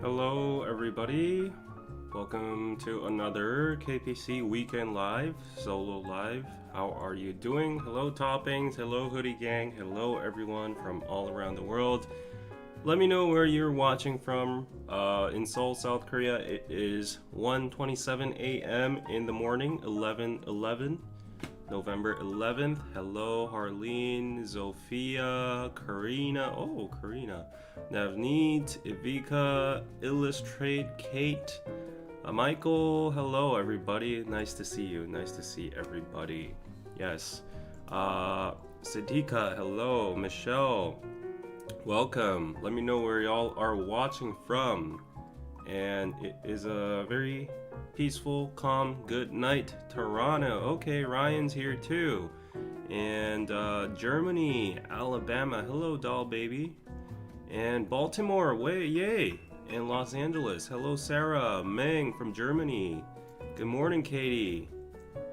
Hello, everybody. Welcome to another KPC Weekend Live, Solo Live. How are you doing? Hello, Toppings. Hello, Hoodie Gang. Hello, everyone from all around the world. Let me know where you're watching from. In Seoul, South Korea, it is 1:27 a.m. in the morning, 11/11. November 11th. Hello, Harleen, Zofia, Karina. Oh, Karina. Navneet, Ivika, Illustrate, Kate, Michael. Hello, everybody. Nice to see you. Nice to see everybody. Yes. Sidika. Hello, Michelle. Welcome. Let me know where y'all are watching from. And it is a very peaceful, calm, good night, Toronto. Okay, Ryan's here too. And Germany, Alabama. Hello, doll baby. And Baltimore, yay. And Los Angeles. Hello, Sarah. Meng from Germany. Good morning, Katie.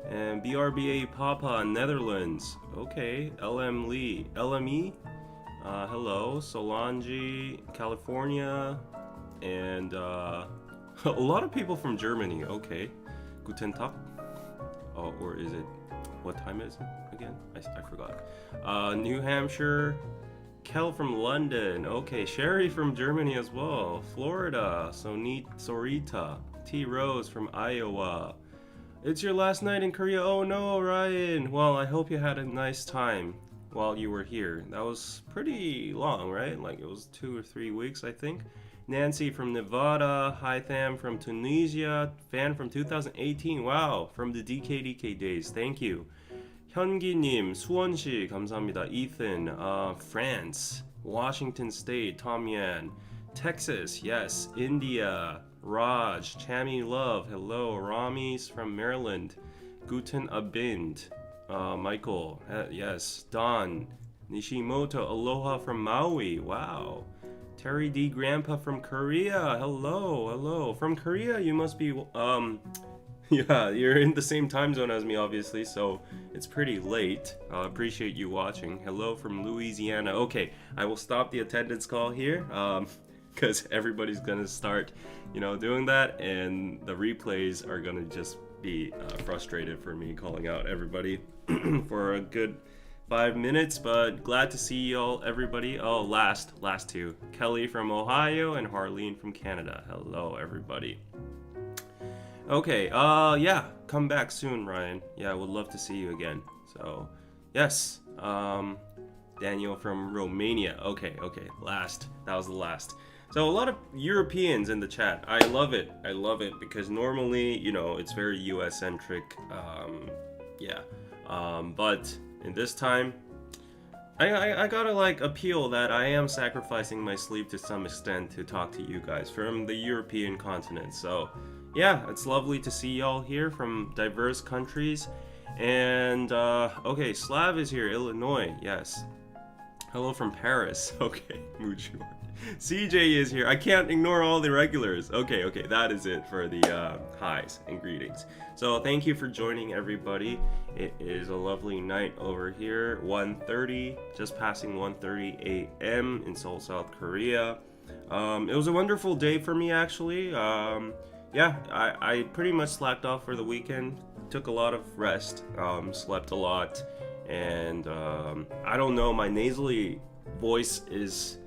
And BRBA Papa, Netherlands. Okay, LM Lee. LME. Hello, Solange, California. And a lot of people from Germany. Okay, Guten Tag. Oh, or is it? What time is it again? I forgot. New Hampshire. Kel from London. Okay, Sherry from Germany as well. Florida. Sorita. T Rose from Iowa. It's your last night in Korea. Oh no, Ryan. Well, I hope you had a nice time while you were here. That was pretty long, right? Like it was 2 or 3 weeks, I think. Nancy from Nevada, Haitham from Tunisia, fan from 2018, wow, from the DKDK days, thank you. 현기님, 수원시, 감사합니다. Ethan, France, Washington State, Tom Yan, Texas, yes, India, Raj, Chammy Love, hello, Rami's from Maryland, Guten Abend, Michael, yes, Don, Nishimoto, aloha from Maui, wow. Terry D. Grandpa from Korea. Hello. From Korea, you must be, yeah, you're in the same time zone as me, obviously, so it's pretty late. Appreciate you watching. Hello from Louisiana. Okay, I will stop the attendance call here, because everybody's gonna start, doing that, and the replays are gonna just be frustrated for me calling out everybody for a good 5 minutes, but glad to see y'all, everybody. Oh, last two. Kelly from Ohio and Harleen from Canada. Hello, everybody. Okay, yeah, come back soon, Ryan. Yeah, I would love to see you again. So, yes, Daniel from Romania. Okay, that was the last. So a lot of Europeans in the chat. I love it because normally, it's very US centric. But in this time, I gotta appeal that I am sacrificing my sleep to some extent to talk to you guys from the European continent. So yeah, it's lovely to see y'all here from diverse countries. And okay, Slav is here, Illinois, yes. Hello from Paris. Okay, Muju. CJ is here. I can't ignore all the regulars. Okay, that is it for the highs and greetings. So thank you for joining, everybody. It is a lovely night over here. 1:30, just passing 1:30 a.m. in Seoul, South Korea. It was a wonderful day for me, actually. I pretty much slacked off for the weekend. Took a lot of rest. Slept a lot. And I don't know, my nasally voice is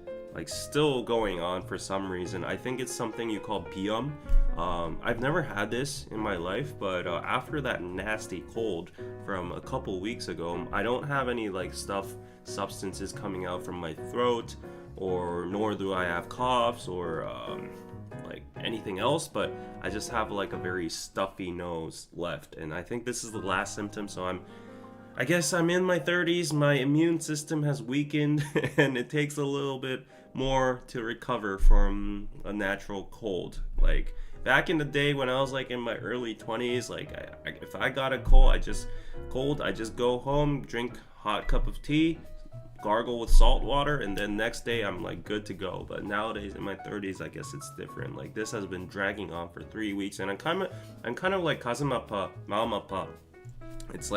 still going on for some reason. I think it's something you call bium. I've never had this in my life, but after that nasty cold from a couple weeks ago, I don't have any substances coming out from my throat, or nor do I have coughs or anything else, but I just have a very stuffy nose left, and I think this is the last symptom. So I guess I'm in my 30s, my immune system has weakened, and it takes a little bit more to recover from a natural cold. Back in the day when I was in my early 20s, if I got a cold, I just go home, drink hot cup of tea, gargle with salt water, and then next day I'm good to go. But nowadays in my 30s, I guess it's different. This has been dragging on for 3 weeks, and I'm kind of like 가슴 아파, 마음 아파. It's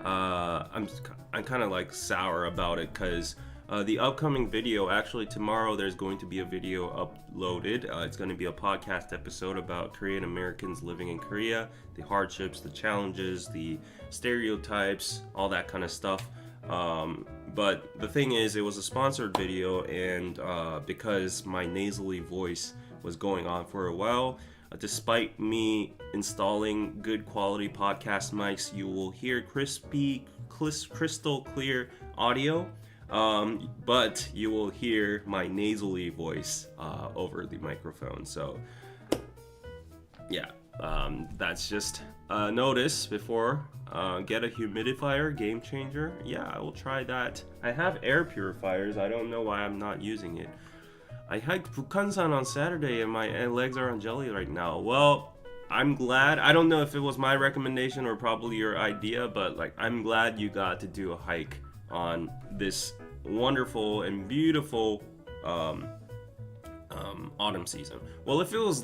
I'm kind of sour about it because The upcoming video, actually tomorrow there's going to be a video uploaded. It's going to be a podcast episode about Korean Americans living in Korea, the hardships, the challenges, the stereotypes, all that kind of stuff. But the thing is, it was a sponsored video, and because my nasally voice was going on for a while, despite me installing good quality podcast mics, you will hear crystal clear audio. But you will hear my nasally voice over the microphone. So yeah, that's just a notice before get a humidifier, game changer. Yeah, I will try that. I have air purifiers. I don't know why I'm not using it. I hiked Bukhansan on Saturday and my legs are on jelly right now. Well, I'm glad. I don't know if it was my recommendation or probably your idea, but like I'm glad you got to do a hike on this wonderful and beautiful autumn season. Well, if it was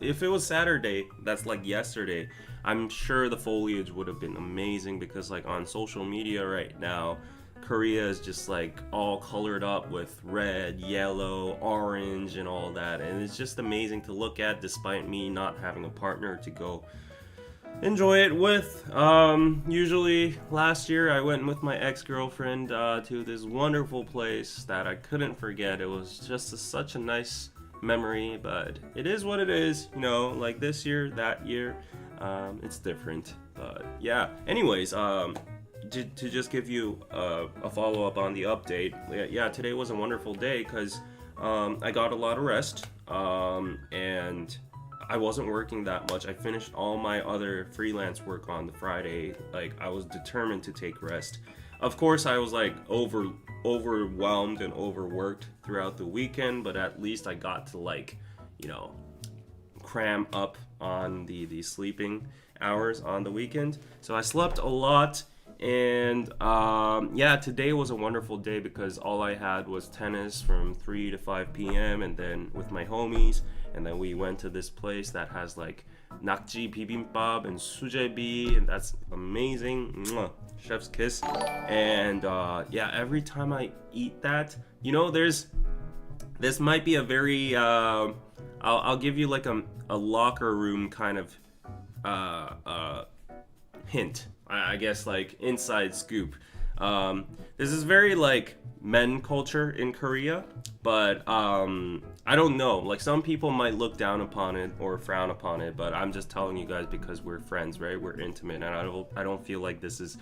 if it was Saturday, that's like yesterday, I'm sure the foliage would have been amazing, because like on social media right now, Korea is just like all colored up with red, yellow, orange, and all that, and it's just amazing to look at, despite me not having a partner to go enjoy it with. Usually last year I went with my ex-girlfriend to this wonderful place that I couldn't forget. It was just such a nice memory, but it is what it is, you know, like this year, that year, it's different. But yeah, anyways, to just give you a follow-up on the update, yeah, today was a wonderful day because I got a lot of rest, and I wasn't working that much. I finished all my other freelance work on the Friday. Like, I was determined to take rest. Of course, I was like overwhelmed and overworked throughout the weekend, but at least I got to, like, you know, cram up on the sleeping hours on the weekend. So I slept a lot, and yeah, today was a wonderful day because all I had was tennis from 3 to 5 p.m. and then with my homies. And then we went to this place that has like nakji bibimbap and sujebi, and that's amazing. Mwah. Chef's kiss. And yeah, every time I eat that, you know, this might be a very I'll give you like a locker room kind of hint, I guess, like inside scoop. This is very like men culture in Korea, but I don't know, like some people might look down upon it or frown upon it, but I'm just telling you guys because we're friends, right? We're intimate, and I don't feel like this is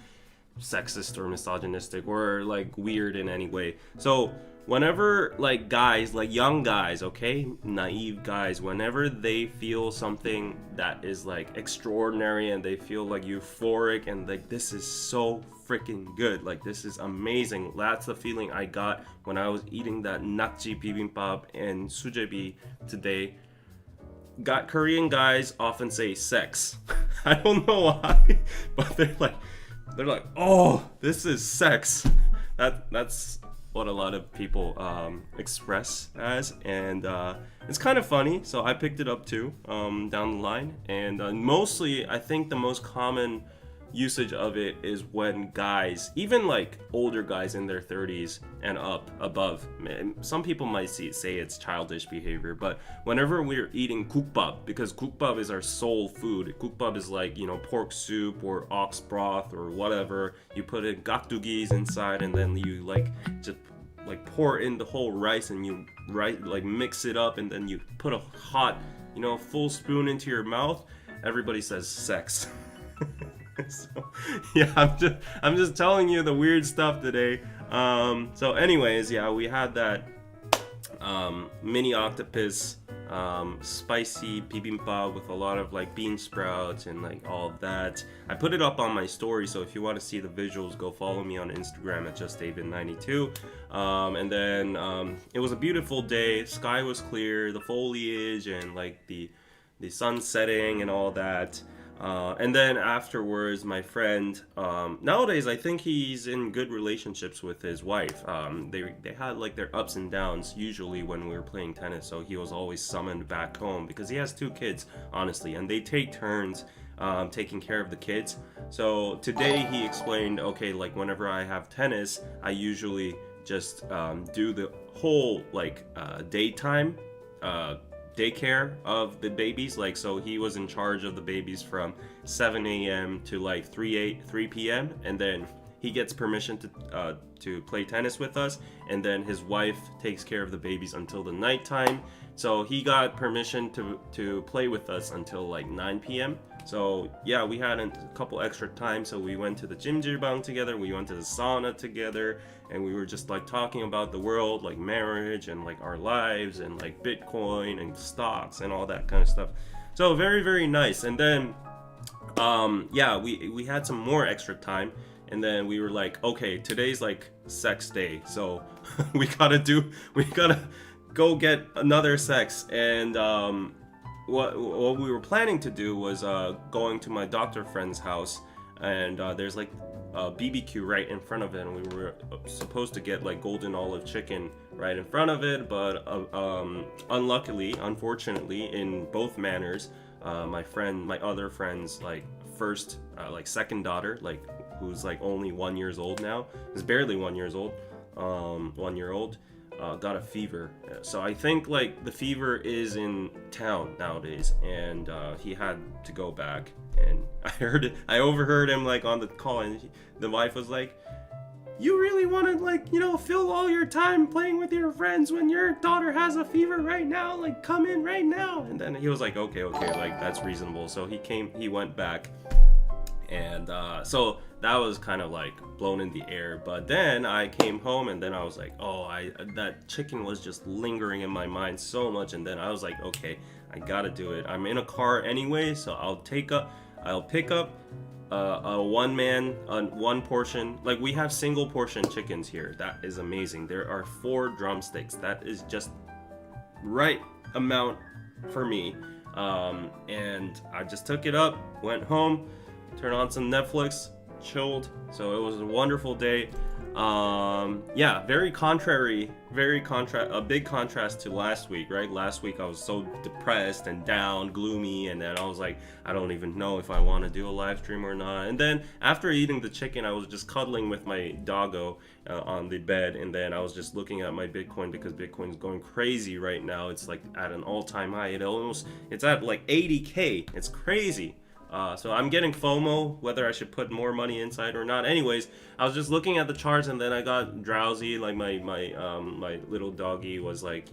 sexist or misogynistic or like weird in any way. So whenever like guys, like young guys, okay, naive guys, whenever they feel something that is like extraordinary and they feel like euphoric and like this is so freaking good, like this is amazing, that's the feeling I got when I was eating that nakji bibimbap and sujebi today. Korean guys often say sex. I don't know why, but they're like, oh, this is sex. That's what a lot of people express as, and it's kind of funny, so I picked it up too down the line. And mostly I think the most common usage of it is when guys, even like older guys in their 30s and above, some people might say it's childish behavior, but whenever we're eating kukbap, because kukbap is our soul food, kukbap is like, you know, pork soup or ox broth or whatever, you put in gaktugis inside and then you like just like pour in the whole rice and you like mix it up and then you put a hot, you know, full spoon into your mouth. Everybody says sex. So yeah, I'm just telling you the weird stuff today. So anyways, yeah, we had that mini octopus spicy bibimbap with a lot of like bean sprouts and like all of that. I put it up on my story, so if you want to see the visuals, go follow me on Instagram at justdavid92. And then it was a beautiful day. Sky was clear, the foliage and like the sun setting and all that. And then afterwards, my friend, nowadays I think he's in good relationships with his wife. They had like their ups and downs usually when we were playing tennis, so he was always summoned back home because he has 2 kids, honestly, and they take turns taking care of the kids. So today he explained, okay, like whenever I have tennis, I usually just do the whole like daytime daycare of the babies. Like, so he was in charge of the babies from 7 a.m. to like 3 p.m. and then he gets permission to play tennis with us, and then his wife takes care of the babies until the nighttime. So he got permission to play with us until like 9 p.m. So yeah, we had a couple extra time, so we went to the jjimjirbang together, we went to the sauna together, and we were just like talking about the world, like marriage and like our lives and like Bitcoin and stocks and all that kind of stuff. So very, very nice. And then yeah, we had some more extra time, and then we were like, okay, today's like sex day, so we gotta go get another sex. And what we were planning to do was going to my doctor friend's house, and there's like a BBQ right in front of it, and we were supposed to get like golden olive chicken right in front of it, but unfortunately, in both manners, my other friend's like second daughter, like who's like only 1 year old now, is barely 1 year old, 1 year old, got a fever. So I think like the fever is in town nowadays, and he had to go back. And I overheard him like on the call, and the wife was like, "You really want to like, fill all your time playing with your friends when your daughter has a fever right now? Like, come in right now." And then he was like, okay, like that's reasonable. So he went back, and so that was kind of like blown in the air. But then I came home, and then I was like, that chicken was just lingering in my mind so much. And then I was like, okay, I gotta do it. I'm in a car anyway, so I'll pick up a one portion. Like, we have single portion chickens here. That is amazing. There are 4 drumsticks. That is just right amount for me. And I just took it up, went home, turned on some Netflix, chilled. So it was a wonderful day. Yeah, a big contrast to last week, right? Last week I was so depressed and down, gloomy, and then I was like, I don't even know if I want to do a live stream or not. And then after eating the chicken, I was just cuddling with my doggo on the bed, and then I was just looking at my Bitcoin, because Bitcoin's going crazy right now. It's like at an all-time high. It's at like 80K. It's crazy. So I'm getting FOMO, whether I should put more money inside or not. Anyways, I was just looking at the charts, and then I got drowsy. Like my little doggy was like,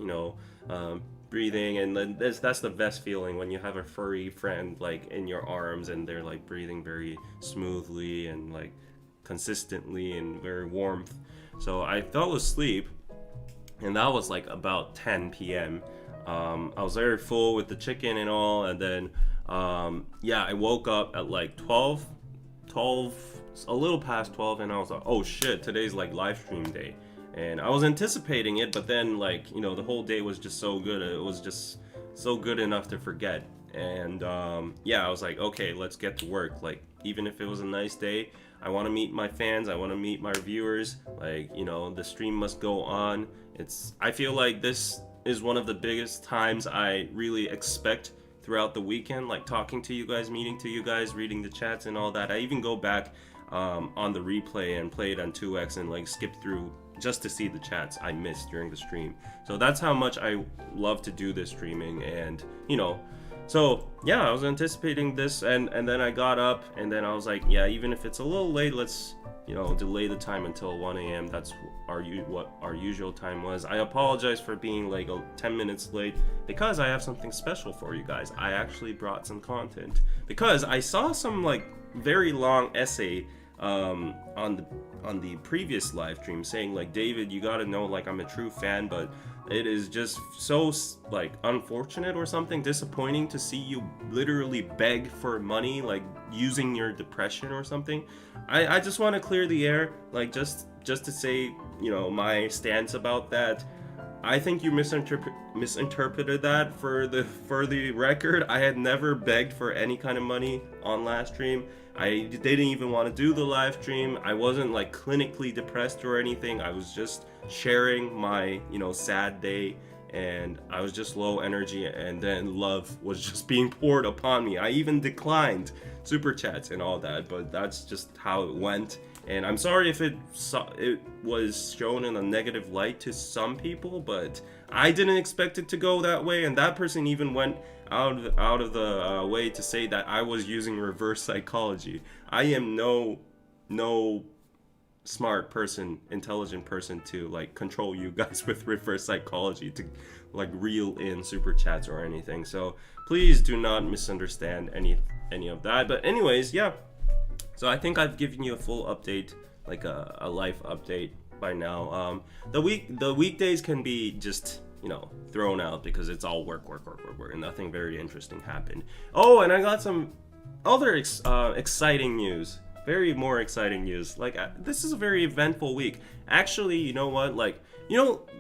breathing, and then that's the best feeling when you have a furry friend like in your arms, and they're like breathing very smoothly and like consistently and very warmth. So I fell asleep, and that was like about 10 p.m. I was very full with the chicken and all, and then yeah, I woke up at like 12, a little past 12, and I was like, oh shit, today's like live stream day. And I was anticipating it, but then like, the whole day was just so good. It was just so good enough to forget. And yeah, I was like, okay, let's get to work. Like, even if it was a nice day, I want to meet my fans, I want to meet my viewers. Like, the stream must go on. I feel like this is one of the biggest times I really expect throughout the weekend, like talking to you guys, meeting to you guys, reading the chats and all that. I even go back on the replay and play it on 2x and like skip through just to see the chats I missed during the stream. So that's how much I love to do this streaming. And so yeah, I was anticipating this, and then I got up, and then I was like, yeah, even if it's a little late, let's delay the time until 1 a.m. That's what our usual time was. I apologize for being like 10 minutes late, because I have something special for you guys. I actually brought some content, because I saw some like very long essay on the previous live stream saying like, David, you gotta know, like, I'm a true fan, but it is just so like unfortunate or something, disappointing to see you literally beg for money, like using your depression or something. I just want to clear the air, like just to say, my stance about that. I think you misinterpreted that. For the record, I had never begged for any kind of money on last stream. I didn't even want to do the live stream. I wasn't like clinically depressed or anything. I was just sharing my, sad day, and I was just low energy, and then love was just being poured upon me. I even declined super chats and all that, but that's just how it went. And I'm sorry if it was shown in a negative light to some people, but I didn't expect it to go that way. And that person even went out of the way to say that I was using reverse psychology. I am no smart person, intelligent person to like control you guys with reverse psychology to like reel in super chats or anything. So please do not misunderstand any of that. But anyways, yeah. So I think I've given you a full update, like a life update by now. The weekdays can be just, thrown out because it's all work, and nothing very interesting happened. Oh, and I got some other exciting news. Very more exciting news. Like, this is a very eventful week. Actually, you know what? Like,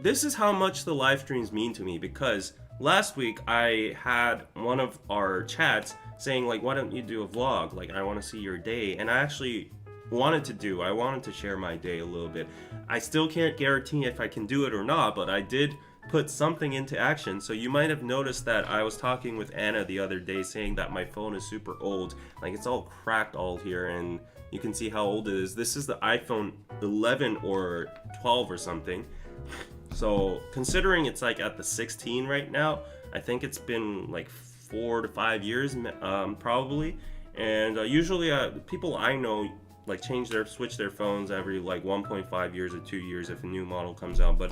this is how much the live streams mean to me, because last week I had one of our chats saying like, why don't you do a vlog? Like, I want to see your day. And I actually wanted to share my day a little bit. I still can't guarantee if I can do it or not, but I did put something into action. So you might have noticed that I was talking with Anna the other day saying that my phone is super old. Like, it's all cracked all here, and you can see how old it is. This is the iPhone 11 or 12 or something. So considering it's like at the 16 right now, I think it's been like 4 to 5 years probably. And usually people I know like switch their phones every like 1.5 years or 2 years if a new model comes out. But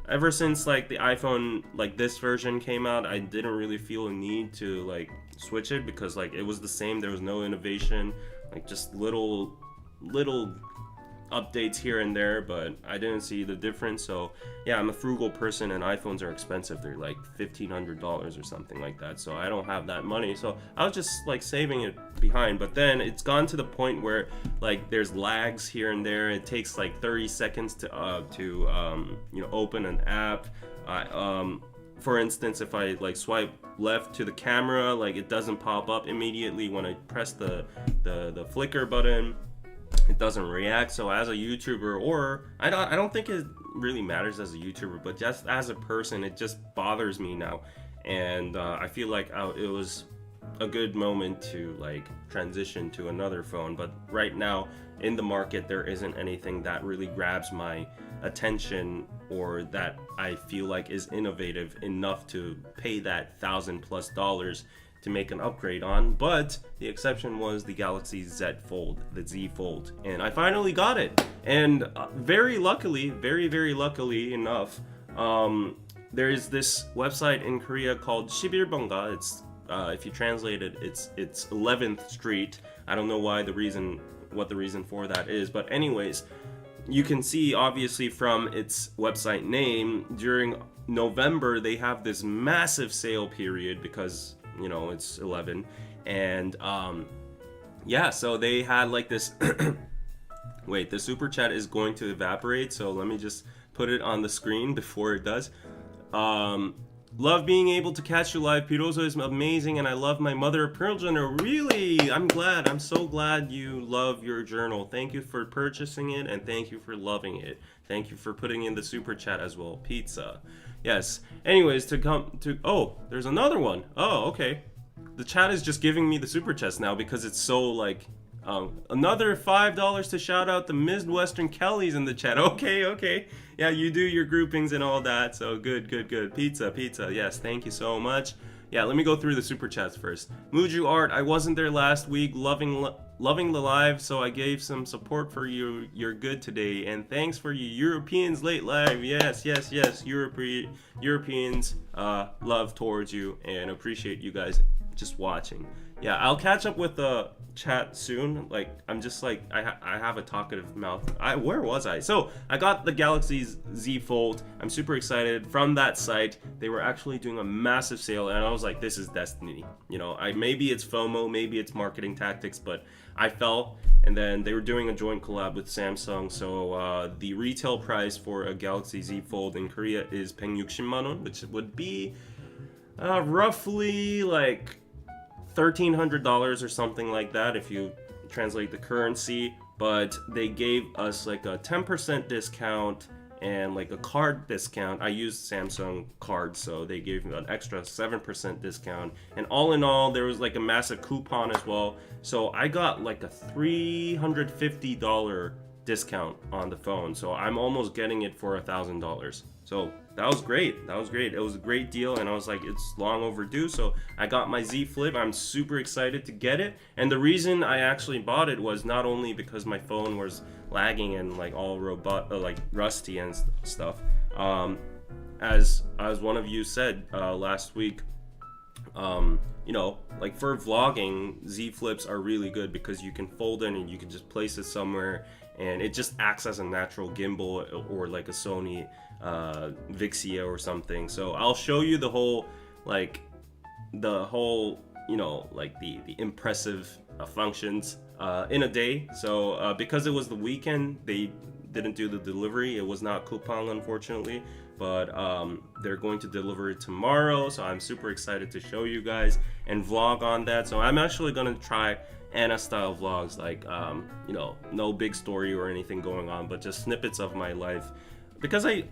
ever since like the iPhone, like this version came out, I didn't really feel a need to like switch it, because like it was the same. There was no innovation, like just little updates here and there, but I didn't see the difference. So yeah, I'm a frugal person, and iPhones are expensive. They're like $1,500 or something like that, so I don't have that money. So I was just like saving it behind, but then it's gone to the point where like there's lags here and there. It takes like 30 seconds to open an app. For instance, if I like swipe left to the camera, like it doesn't pop up immediately when I press the flicker button. It doesn't react. So as a YouTuber, or I don't think it really matters as a YouTuber, but just as a person, it just bothers me now. And I feel like it was a good moment to like transition to another phone. But right now in the market, there isn't anything that really grabs my attention, or that I feel like is innovative enough to pay that $1,000+ to make an upgrade on. But the exception was the Galaxy Z Fold, the Z Fold, and I finally got it. And very luckily enough, there is this website in Korea called 11번가. It's if you translate it, it's 11th Street. I don't know what the reason for that is, but anyways, you can see obviously from its website name, during November they have this massive sale period because it's 11, and so they had like this wait, the super chat is going to evaporate, so let me just put it on the screen before it does. Love being able to catch you live. Piroso is amazing, and I love my mother of pearl journal. Really, I'm so glad you love your journal. Thank you for purchasing it, and thank you for loving it. Thank you for putting in the super chat as well. Pizza. Yes. Anyways, oh, there's another one. Oh, okay. The chat is just giving me the super chats now because it's so like another $5 to shout out the Midwestern Kellys in the chat. Okay. Yeah, you do your groupings and all that. So good. Pizza. Yes, thank you so much. Yeah, let me go through the super chats first. Muju Art, I wasn't there last week, loving the live, so I gave some support for you. You're good today, and thanks for you Europeans late live. Yes. Europeans love towards you and appreciate you guys just watching. Yeah, I'll catch up with the chat soon. Like, I'm just like, I have a talkative mouth. Where was I? So I got the Galaxy Z Fold. I'm super excited. From that site, they were actually doing a massive sale, and I was like, this is destiny. You know, maybe it's FOMO, maybe it's marketing tactics, but I fell. And then they were doing a joint collab with Samsung. So the retail price for a Galaxy Z Fold in Korea is 160만 won, which would be roughly like $1,300 or something like that if you translate the currency. But they gave us like a 10% discount and like a card discount. I used Samsung cards, so they gave me an extra 7% discount. And all in all, there was like a massive coupon as well. So I got like a $350 discount on the phone. So I'm almost getting it for $1,000. So that was great. That was great. It was a great deal, and I was like, it's long overdue. So I got my Z Flip. I'm super excited to get it. And the reason I actually bought it was not only because my phone was lagging and like all like rusty and stuff. As one of you said last week, you know, like for vlogging, Z Flips are really good because you can fold it and you can just place it somewhere, and it just acts as a natural gimbal or like a Sony Vixia or something. So I'll show you the whole you know, like the impressive functions in a day. So because it was the weekend, they didn't do the delivery. It was not coupon, unfortunately, but they're going to deliver it tomorrow. So I'm super excited to show you guys and vlog on that. So I'm actually gonna try Anna style vlogs, like you know, no big story or anything going on, but just snippets of my life, because I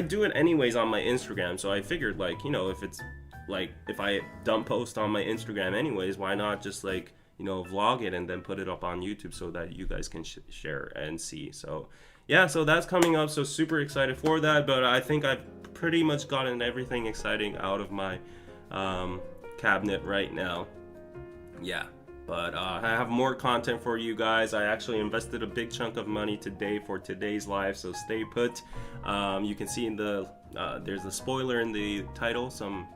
do it anyways on my Instagram. So I figured, like, you know, if it's like, if I dump post on my Instagram anyways, why not just like, you know, vlog it and then put it up on YouTube so that you guys can share and see. So yeah, so that's coming up, so super excited for that. But I think I've pretty much gotten everything exciting out of my cabinet right now. Yeah, but I have more content for you guys. I actually invested a big chunk of money today for today's live, so stay put. You can see in the there's a spoiler in the title. Some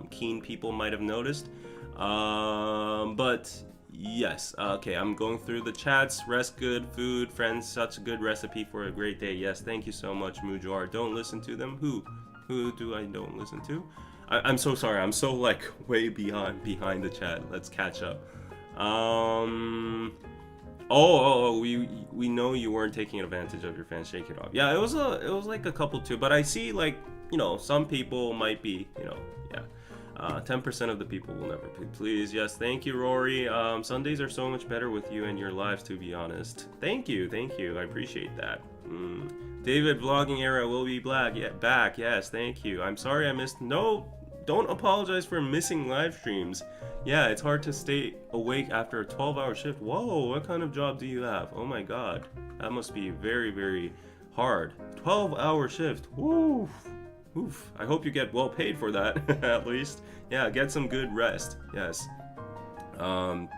keen people might have noticed, but yes, okay, I'm going through the chats. Rest good, food, friends, such a good recipe for a great day. Yes, thank you so much, Mujar. Don't listen to them. Who do I don't listen to? I'm so sorry. I'm so like way behind the chat. Let's catch up. We know you weren't taking advantage of your fans. Shake it off. Yeah, it was like a couple too, but I see, like, you know, some people might be, you know, yeah. 10% of the people will never pay. Please, yes, thank you, Rory. Sundays are so much better with you and your lives, to be honest. Thank you, I appreciate that. David, vlogging era will be back. Yes, thank you. I'm sorry I missed. No, don't apologize for missing live streams. Yeah, it's hard to stay awake after a 12-hour shift. Whoa, what kind of job do you have? Oh my god, that must be very, very hard. 12-hour shift. Woo. Oof. I hope you get well paid for that, at least. Yeah, get some good rest. Yes. And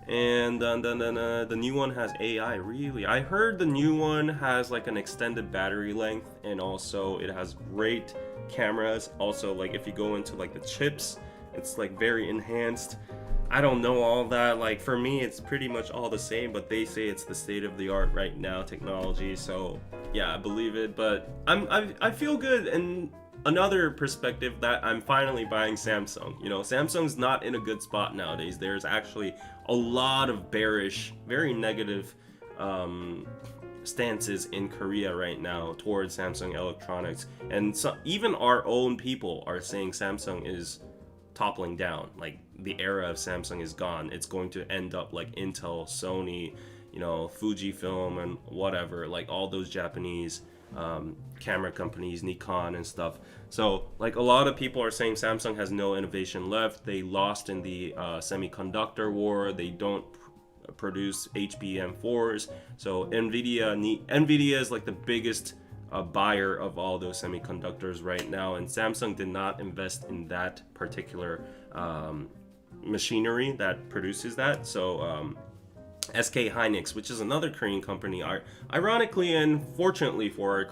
the new one has AI. Really? I heard the new one has like an extended battery length, and also it has great cameras. Also, like if you go into like the chips, it's like very enhanced. I don't know all that. Like for me, it's pretty much all the same, but they say it's the state of the art right now technology. So yeah, I believe it. But I feel good. And another perspective, that I'm finally buying Samsung. You know, Samsung's not in a good spot nowadays. There's actually a lot of bearish, very negative stances in Korea right now towards Samsung electronics, and so even our own people are saying Samsung is toppling down. Like the era of Samsung is gone. It's going to end up like Intel, Sony, you know, Fujifilm and whatever, like all those Japanese camera companies, Nikon and stuff. So like a lot of people are saying Samsung has no innovation left. They lost in the semiconductor war. They don't produce HBM4s. So Nvidia is like the biggest buyer of all those semiconductors right now, and Samsung did not invest in that particular machinery that produces that. So SK Hynix, which is another Korean company, ironically and fortunately for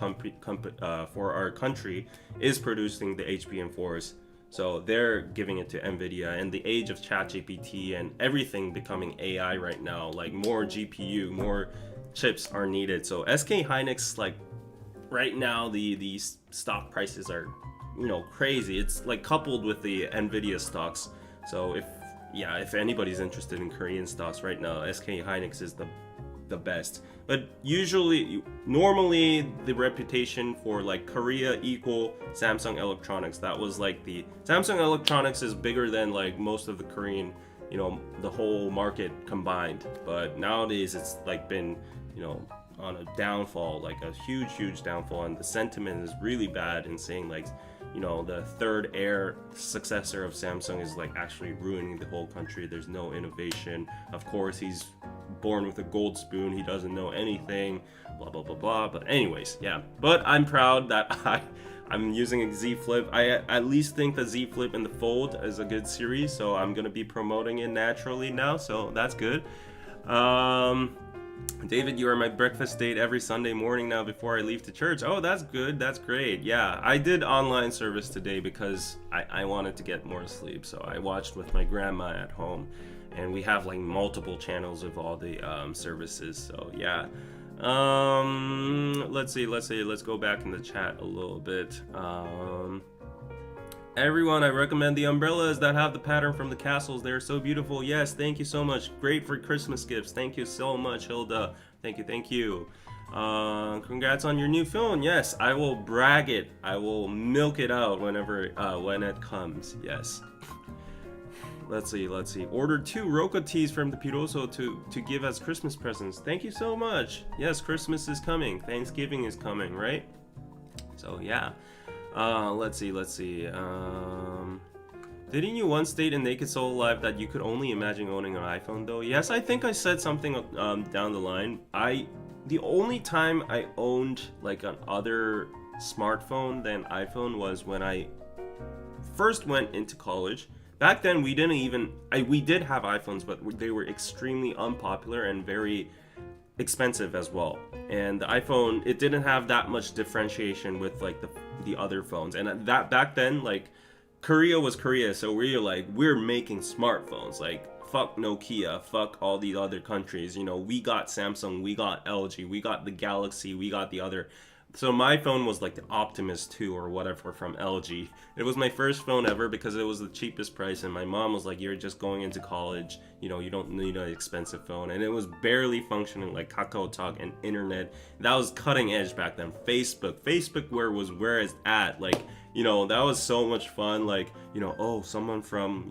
our country, is producing the HBM4s. So they're giving it to Nvidia. And the age of ChatGPT and everything becoming AI right now, like more GPU, more chips are needed. So SK Hynix, like right now, the stock prices are, crazy. It's like coupled with the Nvidia stocks. So if anybody's interested in Korean stocks right now, SK Hynix is the best. But normally the reputation for like Korea equal Samsung Electronics. That was like the Samsung Electronics is bigger than like most of the Korean, the whole market combined. But nowadays it's like been, on a downfall, like a huge downfall, and the sentiment is really bad in saying like, the third heir successor of Samsung is like actually ruining the whole country. There's no innovation. Of course, he's born with a gold spoon. He doesn't know anything, blah blah blah blah. But anyways, yeah. But I'm proud that I'm using a Z Flip. I at least think the Z Flip and the Fold is a good series, so I'm gonna be promoting it naturally now. So that's good. David, you are my breakfast date every Sunday morning now before I leave to church. Oh, that's good. That's great. Yeah, I did online service today because I wanted to get more sleep. So I watched with my grandma at home, and we have like multiple channels of all the services. So yeah. Let's go back in the chat a little bit. Everyone, I recommend the umbrellas that have the pattern from the castles. They're so beautiful. Yes, thank you so much. Great for Christmas gifts. Thank you so much, Hilda. Thank you. Congrats on your new phone. Yes, I will brag it. I will milk it out when it comes. Yes. Let's see. Ordered 2 Roca teas from the Piroso to give as Christmas presents. Thank you so much. Yes, Christmas is coming. Thanksgiving is coming, right? So yeah. Let's see. Didn't you once state in Naked Soul Live that you could only imagine owning an iPhone though? Yes, I think I said something down the line. The only time I owned like an other smartphone than iPhone was when I first went into college. Back then we did have iPhones, but they were extremely unpopular and very expensive as well. And the iPhone, it didn't have that much differentiation with like the other phones. And that back then, like Korea was Korea, so we're making smartphones. Like fuck Nokia, fuck all these other countries. We got Samsung, we got LG, we got the Galaxy, we got the other. So my phone was like the Optimus 2 or whatever from LG. It was my first phone ever because it was the cheapest price, and my mom was like, you're just going into college, you don't need an expensive phone. And it was barely functioning, like Kakao Talk and internet. That was cutting edge back then. Facebook where it's at, like, that was so much fun. Like, oh, someone from,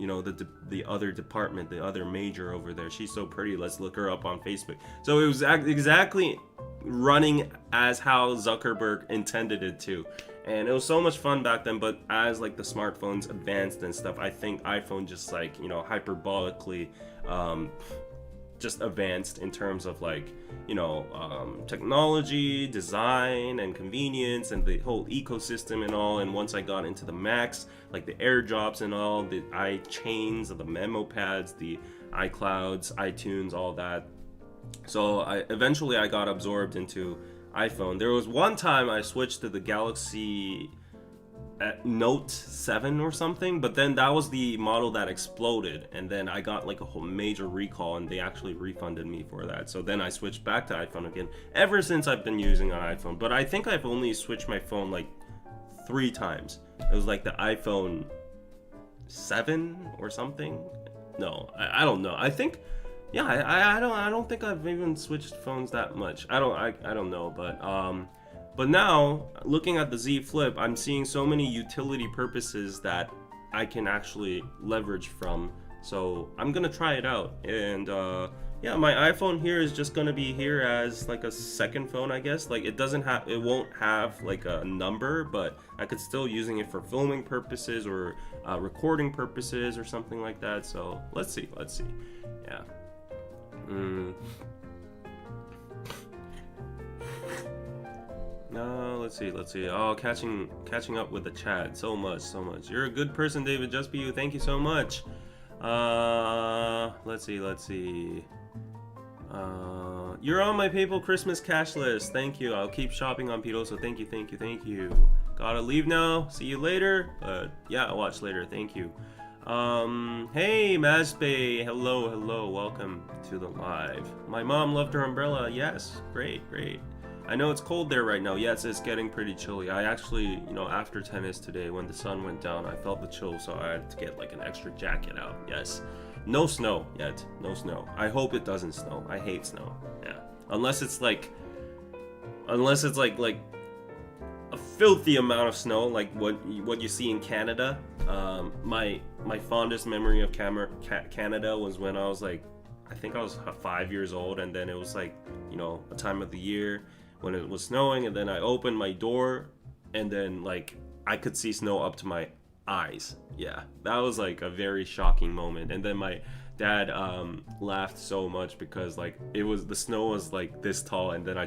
the other department, the other major over there, she's so pretty, let's look her up on Facebook. So it was exactly running as how Zuckerberg intended it to, and it was so much fun back then. But as like the smartphones advanced and stuff, I think iPhone just like hyperbolically just advanced in terms of like technology, design, and convenience, and the whole ecosystem and all. And once I got into the Macs, like the AirDrops and all, the iChains, the memo pads, the iClouds, iTunes, all that. So eventually I got absorbed into iPhone. There was one time I switched to the Galaxy Note 7 or something, but then that was the model that exploded, and then I got like a whole major recall, and they actually refunded me for that. So then I switched back to iPhone again. Ever since I've been using an iPhone, but I think I've only switched my phone like 3 times. It was like the iPhone 7 or something. No, I don't know. I think. Yeah, I don't think I've even switched phones that much. I don't know, but now looking at the Z Flip, I'm seeing so many utility purposes that I can actually leverage from. So I'm gonna try it out, and yeah, my iPhone here is just gonna be here as like a second phone, I guess. Like it won't have like a number, but I could still using it for filming purposes or recording purposes or something like that. So let's see, yeah. Let's see. Oh, catching up with the chat. So much. You're a good person, David. Just be you. Thank you so much. Let's see. You're on my PayPal Christmas cash list. Thank you. I'll keep shopping on Piroso. Thank you. Gotta leave now. See you later. But yeah, I'll watch later. Thank you. Hey, Mazbay. Hello. Welcome to the live. My mom loved her umbrella. Yes. Great. I know it's cold there right now. Yes, it's getting pretty chilly. I actually, after tennis today, when the sun went down, I felt the chill, so I had to get like an extra jacket out. Yes. No snow yet. No snow. I hope it doesn't snow. I hate snow. Yeah. Unless it's like a filthy amount of snow, like what you see in Canada. My fondest memory of Canada was when I was like, I think I was 5 years old, and then it was like, a time of the year when it was snowing, and then I opened my door, and then like I could see snow up to my eyes. Yeah, that was like a very shocking moment. And then my dad laughed so much because like the snow was like this tall, and then I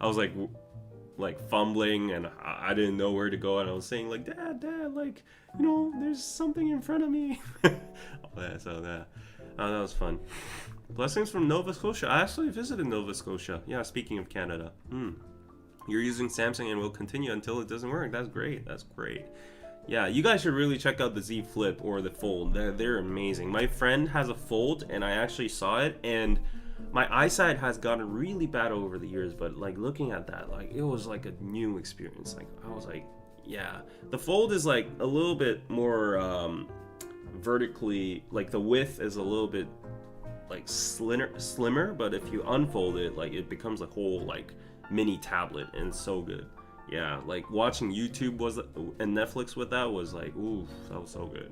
was like fumbling, and I didn't know where to go, and I was saying like, dad, like, there's something in front of me. That was fun. Blessings from Nova Scotia. I actually visited Nova Scotia. Yeah, speaking of Canada. You're using Samsung and will continue until it doesn't work. That's great. Yeah, you guys should really check out the Z Flip or the Fold. They're amazing. My friend has a Fold, and I actually saw it, and my eyesight has gotten really bad over the years, but like looking at that, like it was like a new experience. Like I was like, yeah, the Fold is like a little bit more vertically, like the width is a little bit like slimmer, but if you unfold it, like it becomes a whole like mini tablet, and it's so good. Yeah, like watching YouTube and Netflix with that was like, ooh, that was so good.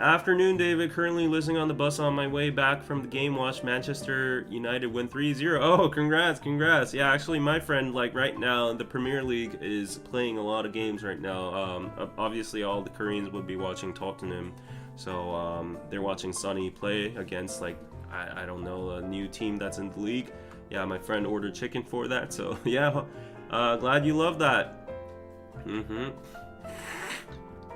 Afternoon, David. Currently listening on the bus on my way back from the game. Watched Manchester United win 3-0. Oh, congrats. Yeah, actually, my friend, like right now, the Premier League is playing a lot of games right now. Obviously, all the Koreans would be watching Tottenham. So they're watching Sonny play against, like, I don't know, a new team that's in the league. Yeah, my friend ordered chicken for that. So, yeah, glad you love that.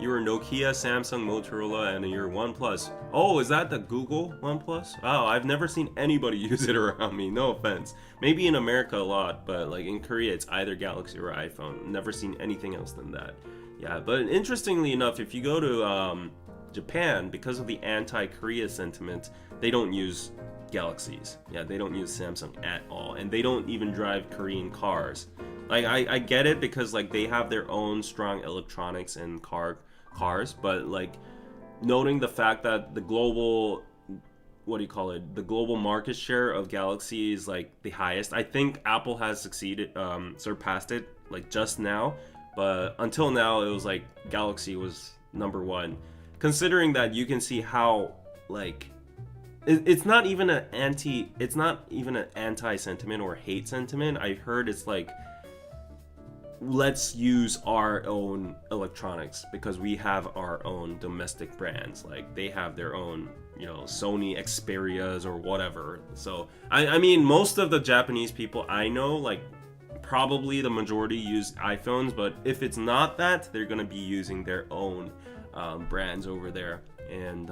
You were Nokia, Samsung, Motorola, and you're OnePlus. Oh, is that the Google OnePlus? Oh, I've never seen anybody use it around me. No offense. Maybe in America a lot, but like in Korea, it's either Galaxy or iPhone. Never seen anything else than that. Yeah, but interestingly enough, if you go to Japan, because of the anti-Korea sentiment, they don't use Galaxies. Yeah, they don't use Samsung at all, and they don't even drive Korean cars. Like I get it because like they have their own strong electronics and cars, but like noting the fact that the global the global market share of Galaxy is like the highest. I think Apple has surpassed it like just now, but until now it was like Galaxy was number one. Considering that you can see how like it's not even an anti sentiment or hate sentiment. I heard it's like, let's use our own electronics because we have our own domestic brands. Like they have their own, Sony Xperias or whatever. So I mean, most of the Japanese people I know, like probably the majority use iPhones, but if it's not that, they're gonna be using their own brands over there. And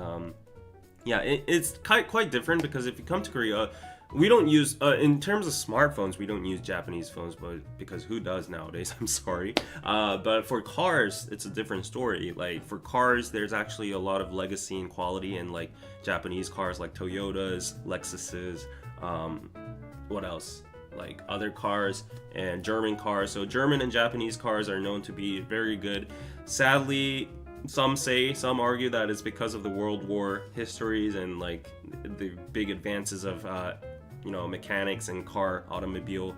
yeah, it's quite different because if you come to Korea, we don't use, in terms of smartphones, we don't use Japanese phones, but because who does nowadays? I'm sorry. But for cars, it's a different story. Like for cars, there's actually a lot of legacy and quality in like Japanese cars like Toyotas, Lexuses, what else? Like other cars and German cars. So German and Japanese cars are known to be very good. Sadly, some argue that it's because of the World War histories and like the big advances of mechanics and automobile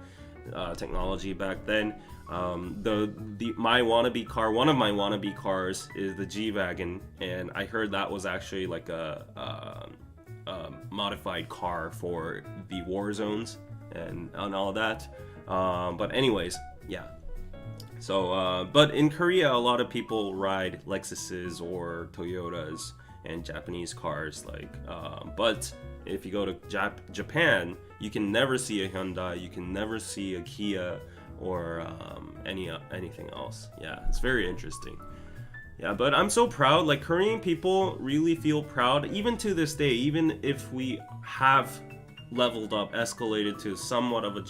technology back then. One of my wannabe cars is the G-Wagon, and I heard that was actually like a modified car for the war zones and all that. But anyways, yeah. So, but in Korea, a lot of people ride Lexuses or Toyotas and Japanese cars. Like, but if you go to Japan, you can never see a Hyundai, you can never see a Kia or anything else. Yeah, it's very interesting. Yeah, but I'm so proud. Like Korean people really feel proud, even to this day. Even if we have leveled up, escalated to somewhat of a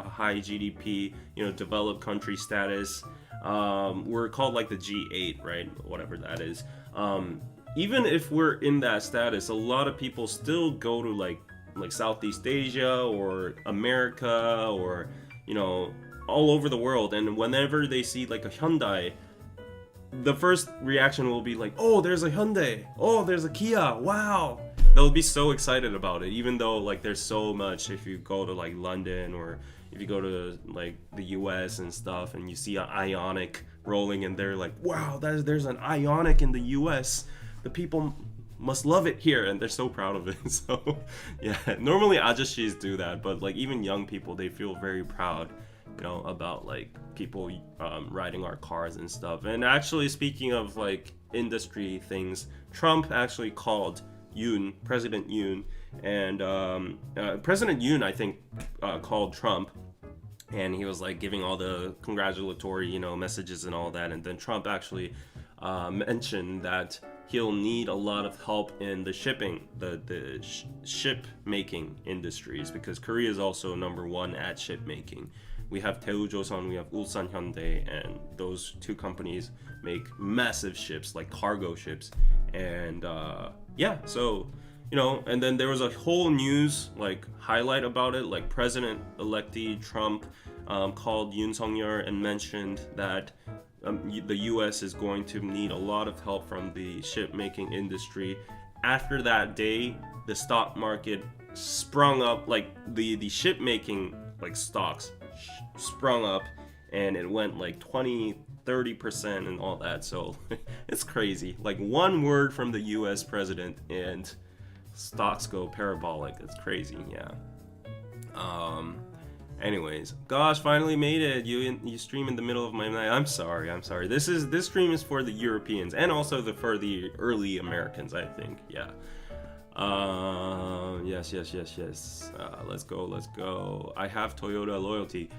high GDP, developed country status. We're called like the G8, right? Whatever that is. Even if we're in that status, a lot of people still go to like Southeast Asia or America or all over the world, and whenever they see like a Hyundai, the first reaction will be like, oh, there's a Hyundai, oh, there's a Kia, wow. They'll be so excited about it, even though like there's so much. If you go to like London, or if you go to like the US and stuff, and you see an Ioniq rolling, and they're like, wow, there's an Ioniq in the US, the people must love it here, and they're so proud of it. So yeah, normally ajashis do that, but like even young people, they feel very proud, about like people riding our cars and stuff. And actually, speaking of like industry things, Trump actually called President Yoon, and President Yoon, I think, called Trump, and he was like giving all the congratulatory, messages and all that. And then Trump actually mentioned that he'll need a lot of help in the shipping, the ship making industries, because Korea is also number one at ship making. We have Daewoo Joseon, we have Ulsan Hyundai, and those two companies make massive ships, like cargo ships. And so and then there was a whole news like highlight about it, like President-elect Trump called Yoon Suk-yeol and mentioned that the US is going to need a lot of help from the ship making industry. After that day, the stock market sprung up, like the ship making like stocks sprung up, and it went like 20-30% and all that. So it's crazy, like one word from the US president and stocks go parabolic. It's crazy. Yeah. Anyways, gosh, finally made it. You stream in the middle of my night. I'm sorry. This stream is for the Europeans, and also for the early Americans, I think. Yeah. Yes. Let's go. I have Toyota loyalty.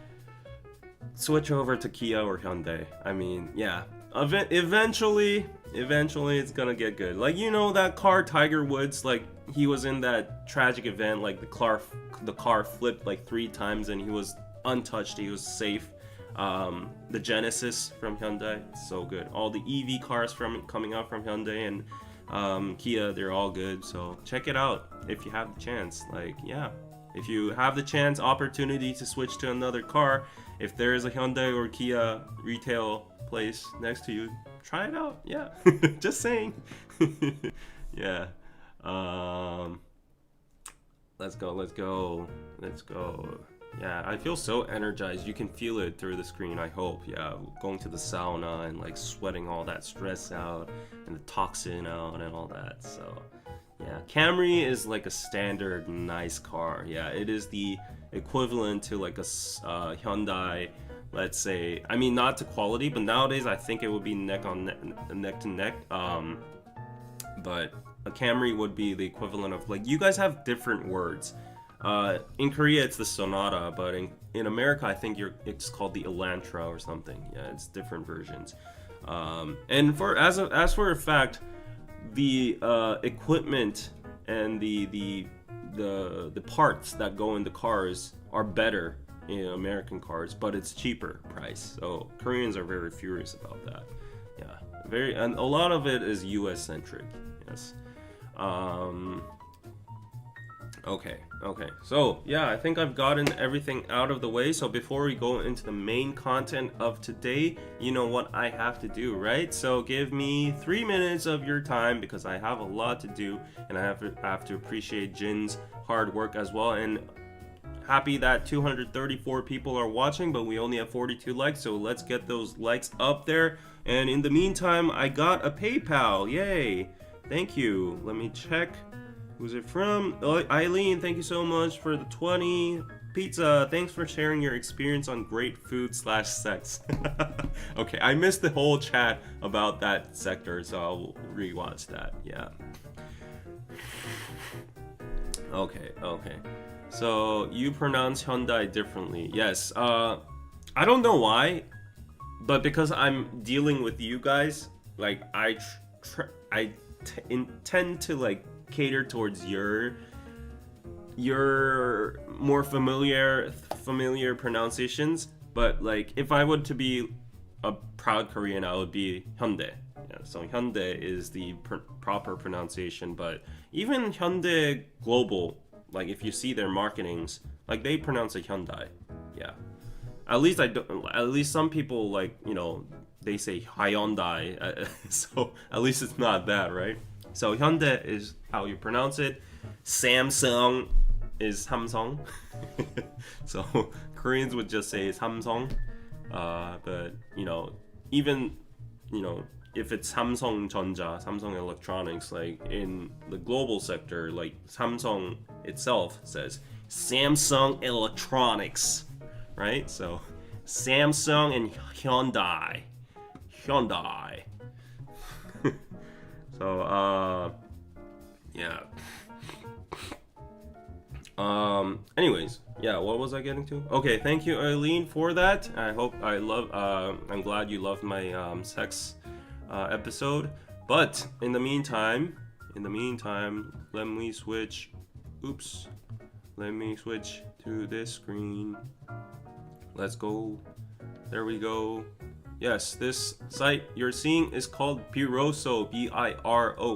Switch over to Kia or Hyundai. I mean, yeah. Eventually it's gonna get good. Like, that car, Tiger Woods, like he was in that tragic event, like the car flipped like 3 times and he was untouched, he was safe. The Genesis from Hyundai, so good. All the EV cars coming out from Hyundai and Kia, they're all good. So check it out if you have the chance. Like, yeah, if you have the chance, opportunity to switch to another car, if there is a Hyundai or Kia retail place next to you, try it out. Yeah. Just saying. Yeah. Let's go. Yeah, I feel so energized. You can feel it through the screen, I hope. Yeah, going to the sauna and like sweating all that stress out and the toxin out and all that. So yeah, Camry is like a standard nice car. Yeah, it is the equivalent to like a Hyundai, let's say. I mean, not to quality, but nowadays I think it would be neck to neck. But a Camry would be the equivalent of, like, you guys have different words. In Korea it's the Sonata, but in America I think it's called the Elantra or something. Yeah, it's different versions. And as for a fact, the equipment and the parts that go in the cars are better in American cars, but it's cheaper price. So Koreans are very furious about that. Yeah, and a lot of it is US centric. Yes. Okay. So yeah, I think I've gotten everything out of the way. So before we go into the main content of today, you know what I have to do, right? So give me 3 minutes of your time, because I have a lot to do, and I have to appreciate Jin's hard work as well. And happy that 234 people are watching, but we only have 42 likes, so let's get those likes up there. And in the meantime, I got a PayPal. Yay! Thank you. Let me check. Who's it from? Oh, Eileen, thank you so much for the 20. Pizza, thanks for sharing your experience on great food / sex. Okay, I missed the whole chat about that sector, so I'll rewatch that. Yeah. Okay. So you pronounce Hyundai differently. Yes. I don't know why, but because I'm dealing with you guys, like I tend to like cater towards your your more familiar pronunciations, but like if I would to be a proud Korean, I would be Hyundai. Yeah, so Hyundai is the proper pronunciation, but even Hyundai Global, like if you see their marketings, like they pronounce it Hyundai. Yeah. At least I don't. At least some people like they say Hyundai, so at least it's not that, right? So Hyundai is how you pronounce it. Samsung is Samsung. So Koreans would just say Samsung, but even if it's Samsung 전자, Samsung Electronics, like in the global sector, like Samsung itself says Samsung Electronics, right? So Samsung and Hyundai. So yeah. Anyways, yeah, what was I getting to? Okay, thank you, Eileen, for that. I'm glad you loved my sex episode. But in the meantime, let me switch to this screen. Let's go. There we go. Yes, this site you're seeing is called Biroso, BIROSO.net.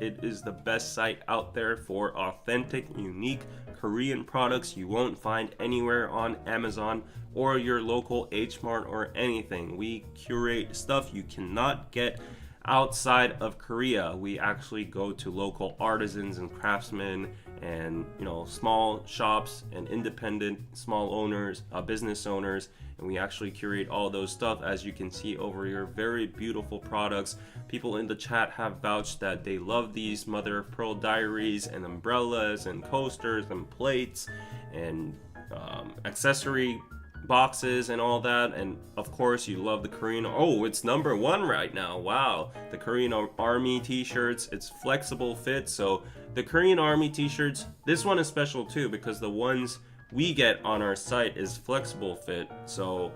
It is the best site out there for authentic, unique Korean products you won't find anywhere on Amazon or your local H Mart or anything. We curate stuff you cannot get outside of Korea. We actually go to local artisans and craftsmen and small shops and independent small owners, business owners, and we actually curate all those stuff. As you can see over here, very beautiful products. People in the chat have vouched that they love these mother of pearl diaries and umbrellas and coasters and plates and accessory boxes and all that. And of course you love the Korean, it's #1 right now, wow, the Korean Army t-shirts. It's flexible fit. So the Korean Army t-shirts, this one is special too because the ones we get on our site is flexible fit, so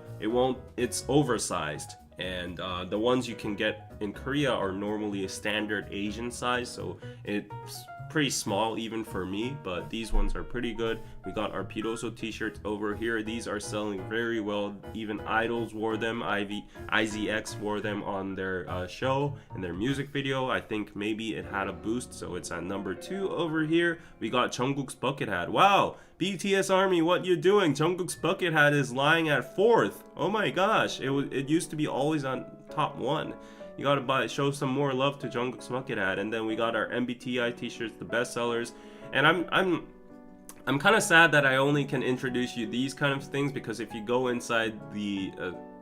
it's oversized, and the ones you can get in Korea are normally a standard Asian size, so it's pretty small even for me, but these ones are pretty good. We got our Piroso t-shirts over here. These are selling very well. Even Idols wore them. IZX wore them on their show and their music video. I think maybe it had a boost, so it's at #2 over here. We got Jungkook's bucket hat. Wow, BTS Army, what you doing? Jungkook's bucket hat is lying at 4th. Oh my gosh, it used to be always on top 1. You gotta show some more love to Jungkook's bucket hat. And then we got our MBTI t-shirts, the best sellers. And I'm kind of sad that I only can introduce you these kind of things, because if you go inside the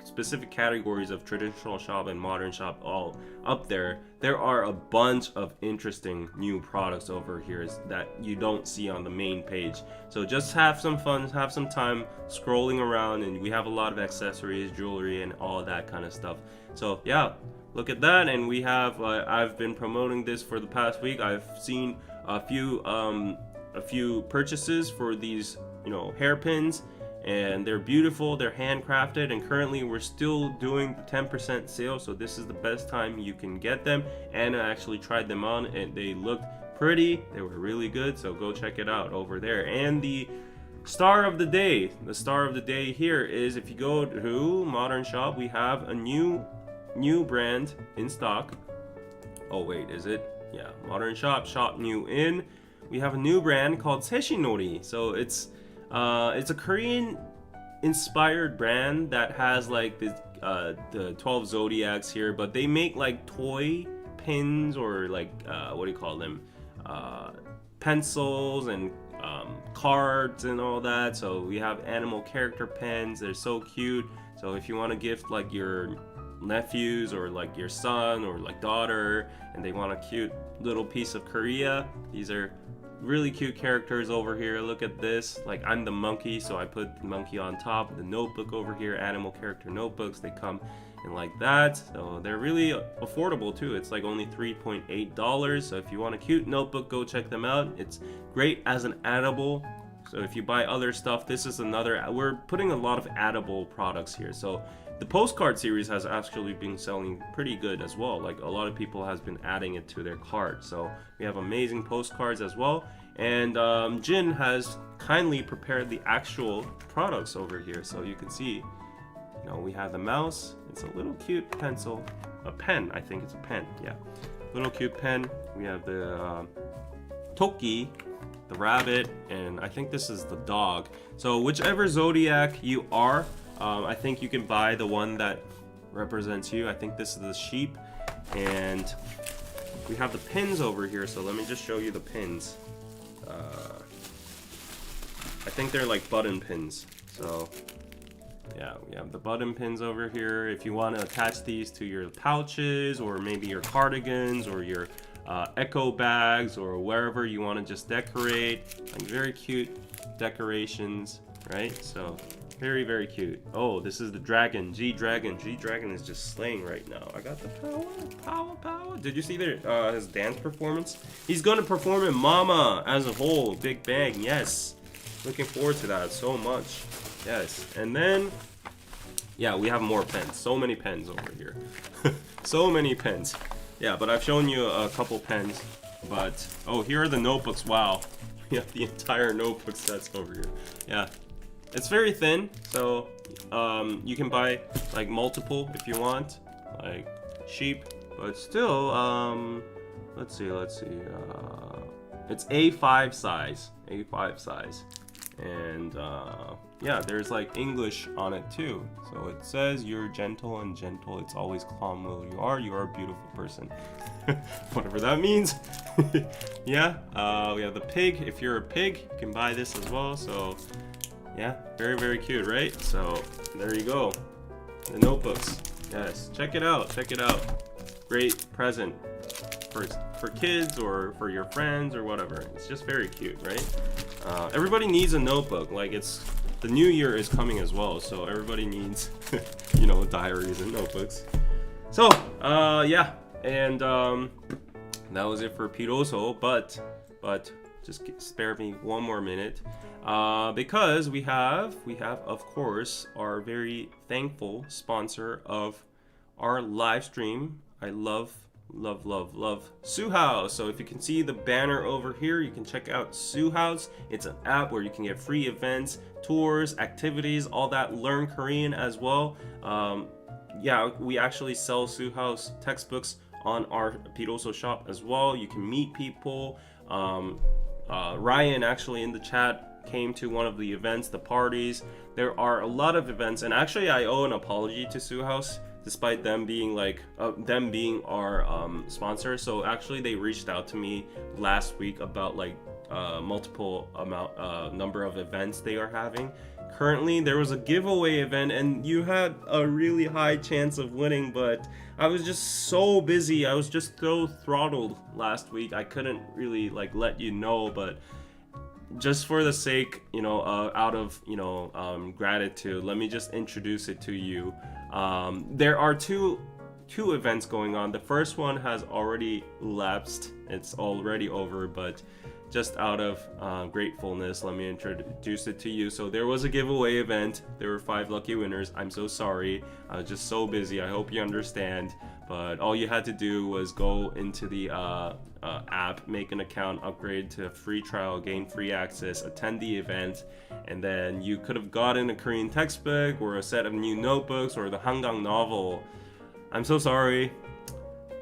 specific categories of traditional shop and modern shop all up there are a bunch of interesting new products over here that you don't see on the main page. So just have some fun, have some time scrolling around, and we have a lot of accessories, jewelry, and all that kind of stuff. So yeah, look at that. And we have I've been promoting this for the past week. I've seen a few purchases for these hairpins, and they're beautiful, they're handcrafted, and currently we're still doing the 10% sale, so this is the best time you can get them. And I actually tried them on and they looked pretty, they were really good, so go check it out over there. And the star of the day here is, if you go to Modern Shop, we have a new brand in stock. Oh wait, is it? Yeah, Modern Shop new in. We have a new brand called Seshinori. So it's a Korean inspired brand that has like the 12 zodiacs here, but they make like toy pins, or like what do you call them, pencils and cards and all that. So we have animal character pens. They're so cute. So if you want to gift like your nephews or like your son or like daughter, and they want a cute little piece of Korea, these are really cute characters over here. Look at this, like I'm the monkey, so I put the monkey on top. The notebook over here, animal character notebooks, they come in like that. So they're really affordable too. It's like only $3.8. So if you want a cute notebook, go check them out. It's great as an addable. So if you buy other stuff, this is another, we're putting a lot of addable products here. So the postcard series has actually been selling pretty good as well. Like a lot of people has been adding it to their cart. So we have amazing postcards as well. And Jin has kindly prepared the actual products over here, so you can see, you know, we have the mouse. It's a little cute pencil, a pen. I think it's a pen. Yeah, little cute pen. We have the Toki, the rabbit, and I think this is the dog. So whichever zodiac you are, I think you can buy the one that represents you. I think this is the sheep, and we have the pins over here. So let me just show you the pins. I think they're like button pins. So yeah, we have the button pins over here. If you want to attach these to your pouches, or maybe your cardigans, or your echo bags, or wherever you want to just decorate, like very cute decorations, right? So very, very cute. Oh, this is the dragon, G-Dragon. G-Dragon is just slaying right now. I got the power. Did you see his dance performance? He's gonna perform in Mama as a whole, Big Bang. Yes, looking forward to that so much. Yes, and then yeah, we have more pens. So many pens over here. So many pens. Yeah, but I've shown you a couple pens. But oh, here are the notebooks. Wow, we have the entire notebook sets over here. Yeah, it's very thin, so you can buy like multiple if you want, like sheep. But still, let's see. It's A5 size. A5 size. And yeah, there's like English on it too. So it says you're gentle and gentle. It's always calm will you are. You are a beautiful person. Whatever that means. Yeah, we have the pig. If you're a pig, you can buy this as well. So yeah, very, very cute, right? So there you go. The notebooks. Yes, check it out. Check it out. Great present for kids or for your friends or whatever. It's just very cute, right? Everybody needs a notebook. Like, it's the new year is coming as well, so everybody needs, you know, diaries and notebooks. So yeah, and that was it for Piroso. But just spare me one more minute, because we have of course our very thankful sponsor of our live stream. I love Sue House. So if you can see the banner over here, you can check out Sue House. It's an app where you can get free events, tours, activities, all that. Learn Korean as well. Yeah, we actually sell Sue House textbooks on our Piroso shop as well. You can meet people. Ryan actually in the chat came to one of the events, the parties. There are a lot of events, and actually I owe an apology to Sue House, despite them being like them being our sponsor. So actually they reached out to me last week about like multiple number of events they are having. Currently there was a giveaway event and you had a really high chance of winning, but I was just so busy. I was just so throttled last week. I couldn't really like let you know, but just for the sake, you know, out of, you know, gratitude, let me just introduce it to you. There are two events going on. The first one has already lapsed. It's already over, but just out of gratefulness, let me introduce it to you. So there was a giveaway event. There were 5 lucky winners. I'm so sorry. I was just so busy. I hope you understand. But all you had to do was go into the app, make an account, upgrade to a free trial, gain free access, attend the event, and then you could have gotten a Korean textbook or a set of new notebooks or the Hanggang novel. I'm so sorry,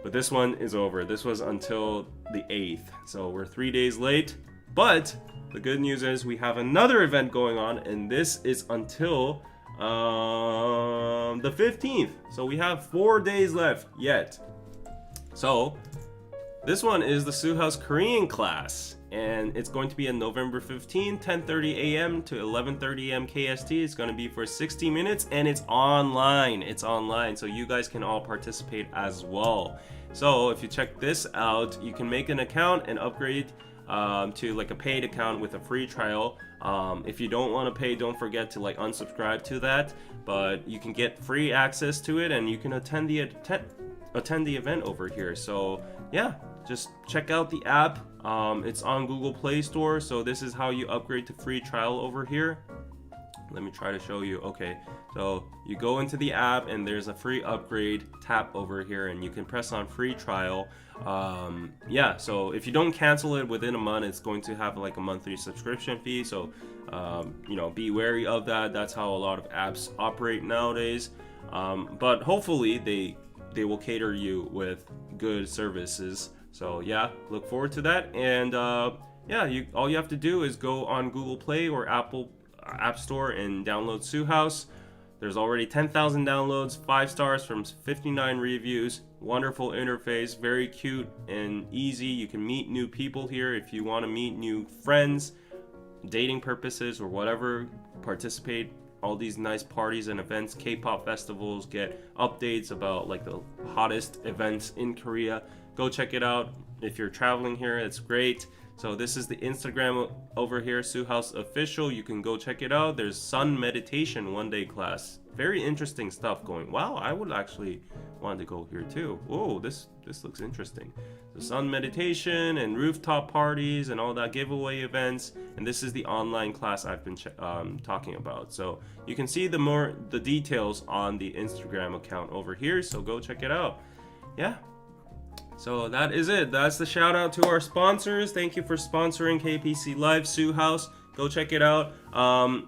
but this one is over. This was until the 8th, so we're 3 days late. But the good news is we have another event going on, and this is until the 15th. So we have 4 days left yet. So this one is the Sue House Korean class, and it's going to be on November 15, 10:30 a.m. to 11:30 a.m. KST. It's going to be for 60 minutes, and it's online. It's online, so you guys can all participate as well. So if you check this out, you can make an account and upgrade to like a paid account with a free trial. If you don't want to pay, don't forget to like unsubscribe to that, but you can get free access to it, and you can attend the event over here. So yeah, just check out the app. It's on Google Play Store. So this is how you upgrade to free trial over here. Let me try to show you. Okay, so you go into the app and there's a free upgrade. Tap over here and you can press on free trial. Yeah, so if you don't cancel it within a month, it's going to have like a monthly subscription fee. So you know, be wary of that. That's how a lot of apps operate nowadays. But hopefully they will cater you with good services. So yeah, look forward to that. And yeah, all you have to do is go on Google Play or Apple App Store and download Suhouse. There's already 10,000 downloads, 5 stars from 59 reviews. Wonderful interface, very cute and easy. You can meet new people here if you want to meet new friends, dating purposes or whatever. Participate all these nice parties and events, K-pop festivals, get updates about like the hottest events in Korea. Go check it out. If you're traveling here, it's great. So this is the Instagram over here, Suhouse Official. You can go check it out. There's sun meditation 1-day class. Very interesting stuff going. Wow, I would actually want to go here too. Oh, this looks interesting. The sun meditation and rooftop parties and all that, giveaway events. And this is the online class I've been talking about. So you can see the details on the Instagram account over here. So go check it out. Yeah. So that is it. That's the shout out to our sponsors. Thank you for sponsoring KPC Live, Suhouse. Go check it out.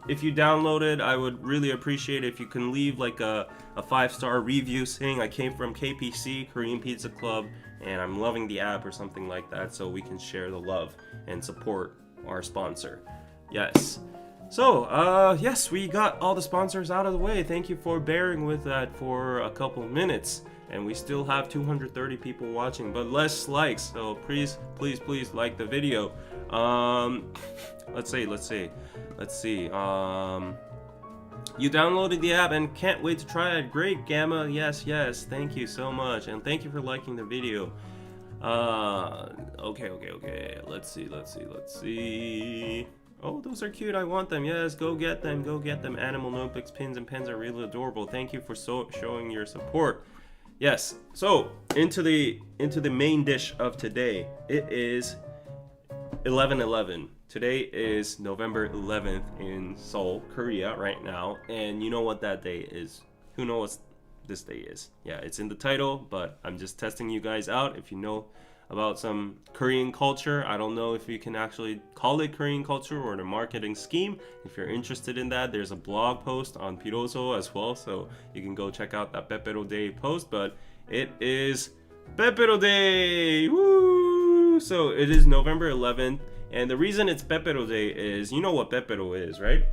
If you download it, I would really appreciate it if you can leave like a 5-star review saying I came from KPC, Korean Pizza Club, and I'm loving the app or something like that, so we can share the love and support our sponsor. Yes. So, yes, we got all the sponsors out of the way. Thank you for bearing with that for a couple minutes. And we still have 230 people watching, but less likes. So please like the video. Let's see. You downloaded the app and can't wait to try it. Great, Gamma. Yes. Thank you so much, and thank you for liking the video. Okay. Let's see. Oh, those are cute. I want them. Yes, go get them. Animal notebooks, pins, and pens are really adorable. Thank you for showing your support. Yes, so into the main dish of today. It is 11/11. Today is November 11th in Seoul, Korea right now, and you know what that day is. Who knows what this day is? Yeah, it's in the title, but I'm just testing you guys out. If you know about some Korean culture, I don't know if you can actually call it Korean culture or the marketing scheme. If you're interested in that, there's a blog post on Piroso as well, so you can go check out that Pepero Day post. But it is Pepero Day! Woo! So it is November 11th, and the reason it's Pepero Day is, you know what Pepero is, right?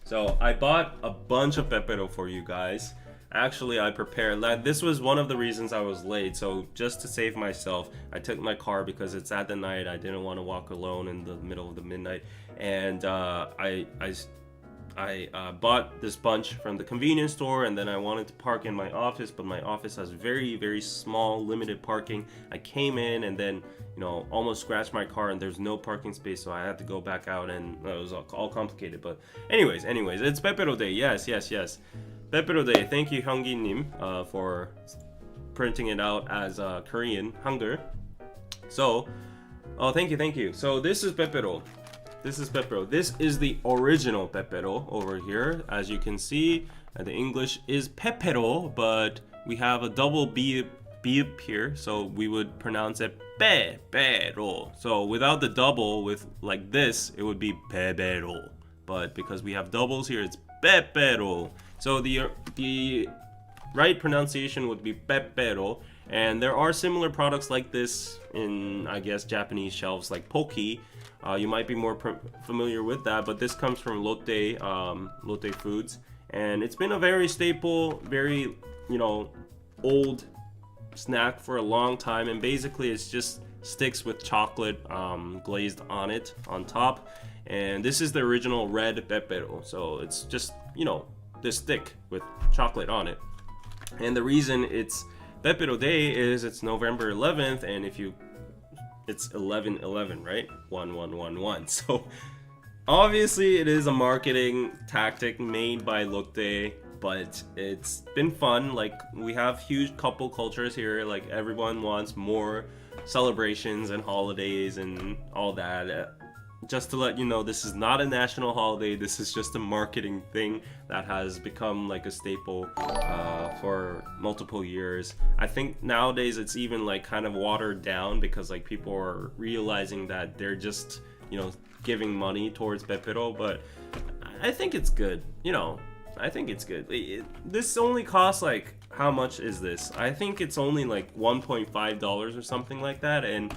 So I bought a bunch of Pepero for you guys. Actually, I prepared. This was one of the reasons I was late. So just to save myself, I took my car because it's at the night. I didn't want to walk alone in the middle of the midnight, and I bought this bunch from the convenience store, and then I wanted to park in my office, but my office has very small, limited parking. I came in and then, you know, almost scratched my car, and there's no parking space, so I had to go back out, and it was all complicated. But anyways, it's Pepero Day. Yes. Pepero Day. Thank you, Hyungi-nim, for printing it out as Korean Hangul. So, thank you. So this is Pepero. This is the original Pepero over here. As you can see, the English is Pepero, but we have a double beep here, so we would pronounce it Pepero. So without the double, with like this, it would be Pepero. But because we have doubles here, it's Pepero. So the right pronunciation would be Pepero, and there are similar products like this in, I guess, Japanese shelves like Poki. You might be more familiar with that, but this comes from Lotte Foods, and it's been a very staple, very, you know, old snack for a long time, and basically it's just sticks with chocolate glazed on it on top, and this is the original red Pepero, so it's just, you know, this stick with chocolate on it. And the reason it's Pepero Day is it's November 11th, and it's 11/11, right? 1111. So obviously it is a marketing tactic made by Lotte, but it's been fun. Like, we have huge couple cultures here. Like, everyone wants more celebrations and holidays and all that. just to let you know, this is not a national holiday. This is just a marketing thing that has become like a staple for multiple years. I think nowadays it's even like kind of watered down because like people are realizing that they're just, giving money towards Pepero, but I think it's good. I think it's good. This only costs like, how much is this? I think it's only like $1.5 or something like that, and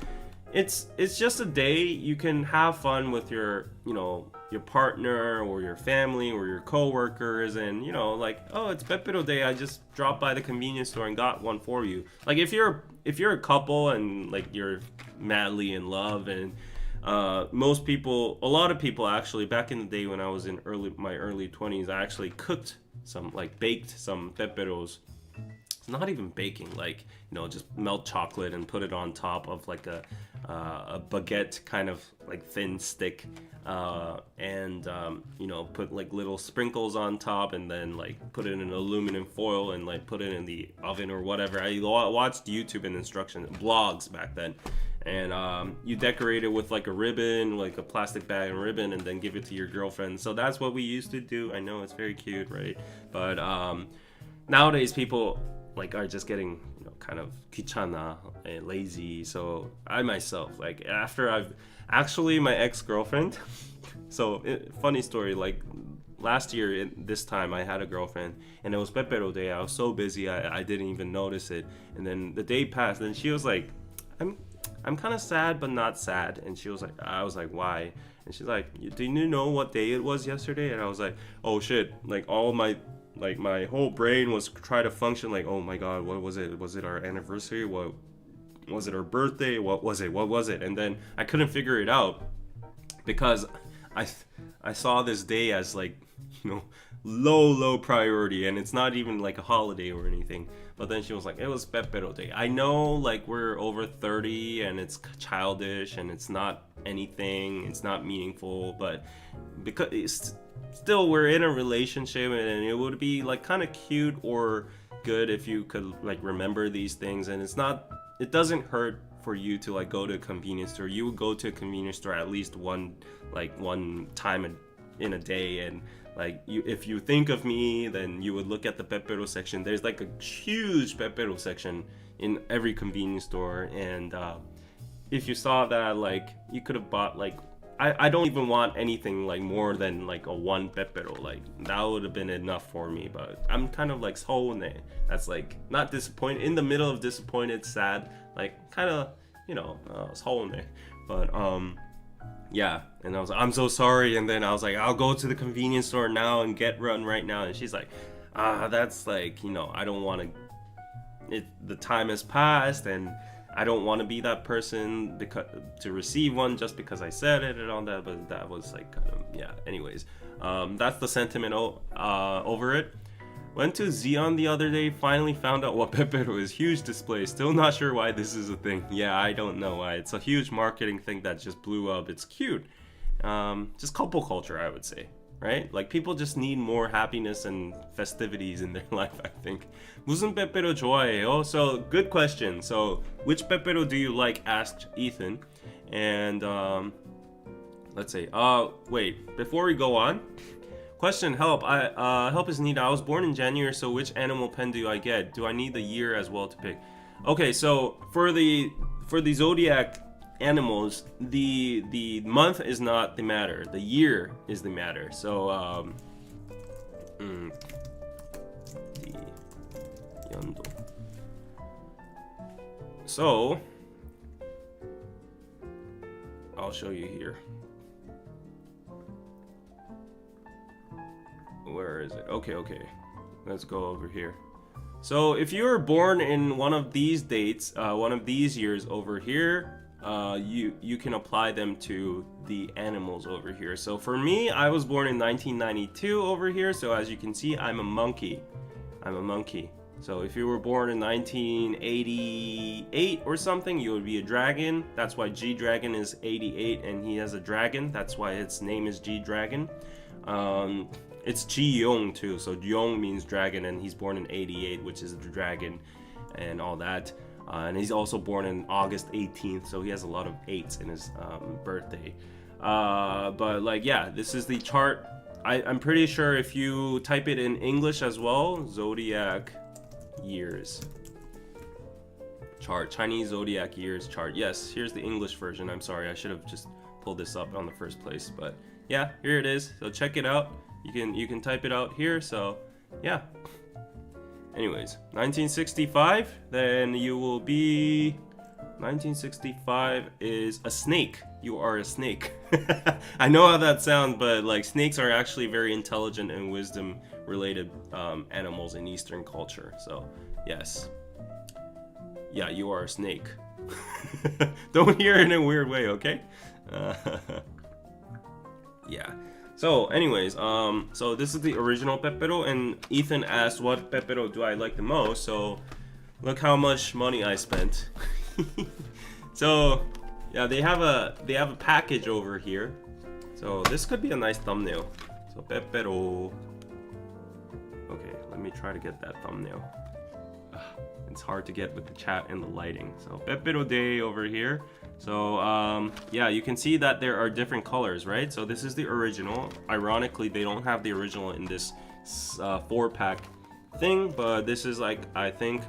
it's just a day you can have fun with your your partner or your family or your coworkers, and like, oh, it's Pepero Day, I just dropped by the convenience store and got one for you. Like if you're a couple and like you're madly in love, and a lot of people actually, back in the day when I was in my early 20s, I actually cooked some, like baked some Peperos. Not even baking, like just melt chocolate and put it on top of like a baguette kind of like thin stick, and put like little sprinkles on top, and then like put it in an aluminum foil and like put it in the oven or whatever. I watched YouTube and blogs back then, and you decorate it with like a ribbon, like a plastic bag and ribbon, and then give it to your girlfriend. So that's what we used to do. I know it's very cute, right? But nowadays people like are just getting kind of 귀찮아 and lazy. So I myself, like, after my ex-girlfriend so funny story, like last year this time I had a girlfriend, and it was Pepero Day. I was so busy I didn't even notice it, and then the day passed, and she was like, I'm kind of sad but not sad. And I was like, why? And she's like, didn't you know what day it was yesterday? And I was like, oh shit, like my whole brain was trying to function, like, oh my god, what was it? Was it our anniversary? What was it, our birthday? What was it? And then I couldn't figure it out because I saw this day as like, low priority, and it's not even like a holiday or anything. But then she was like, it was Pepero Day. I know, like, we're over 30 and it's childish and it's not anything, it's not meaningful, but because still we're in a relationship, and it would be like kind of cute or good if you could like remember these things. And it doesn't hurt for you to like go to a convenience store. You would go to a convenience store at least one time in a day, and like, if you think of me, then you would look at the Pepero section. There's like a huge Pepero section in every convenience store, and if you saw that, like, you could have bought like, I don't even want anything like more than like a one Pepero. Like, that would have been enough for me. But I'm kind of like 서운해. That's like not disappointed, in the middle of disappointed, sad, like kind of 서운해. But yeah, and I was like, I'm so sorry. And then I was like, I'll go to the convenience store now and get run right now. And she's like, that's like, I don't want to, the time has passed, and I don't want to be that person to receive one just because I said it and all that. But that was like kind of, yeah, anyways, that's the sentiment over it. Went to Xeon the other day, finally found out what Pepero is. Huge display, still not sure why this is a thing. Yeah, I don't know why. It's a huge marketing thing that just blew up. It's cute. Just couple culture, I would say, right? Like, people just need more happiness and festivities in their life, I think. 무슨 Pepero 좋아해요? So, good question. So, which Pepero do you like? Asked Ethan. And let's see. Wait, before we go on, question, help. Help is needed. I was born in January, so which animal pen do I get? Do I need the year as well to pick? Okay, so for the zodiac animals, the month is not the matter. The year is the matter. So so I'll show you here. Where is it? Okay. Let's go over here. So if you were born in one of these dates, one of these years over here, you can apply them to the animals over here. So for me, I was born in 1992 over here. So as you can see, I'm a monkey. So if you were born in 1988 or something, you would be a dragon. That's why G Dragon is 88, and he has a dragon. That's why its name is G Dragon. It's Ji Yong too, so Yong means dragon, and he's born in 88, which is the dragon and all that. And he's also born in August 18th, so he has a lot of 8s in his birthday. But like, yeah, this is the chart. I'm pretty sure if you type it in English as well, zodiac years chart, Chinese zodiac years chart. Yes, here's the English version. I'm sorry, I should have just pulled this up on the first place, but yeah, here it is. So check it out. You can type it out here. So yeah. Anyways, 1965, then you will be 1965 is a snake. You are a snake. I know how that sounds, but like snakes are actually very intelligent and wisdom related animals in Eastern culture. So yes. Yeah, you are a snake. Don't hear it in a weird way, okay? Yeah. So anyways, so this is the original Pepero, and Ethan asked what Pepero do I like the most, so look how much money I spent. So yeah, they have a package over here. So this could be a nice thumbnail. So Pepero. Okay, let me try to get that thumbnail. It's hard to get with the chat and the lighting. So Pepero Day over here. So yeah, you can see that there are different colors, right? So this is the original. Ironically, they don't have the original in this 4-pack thing, but this is like, I think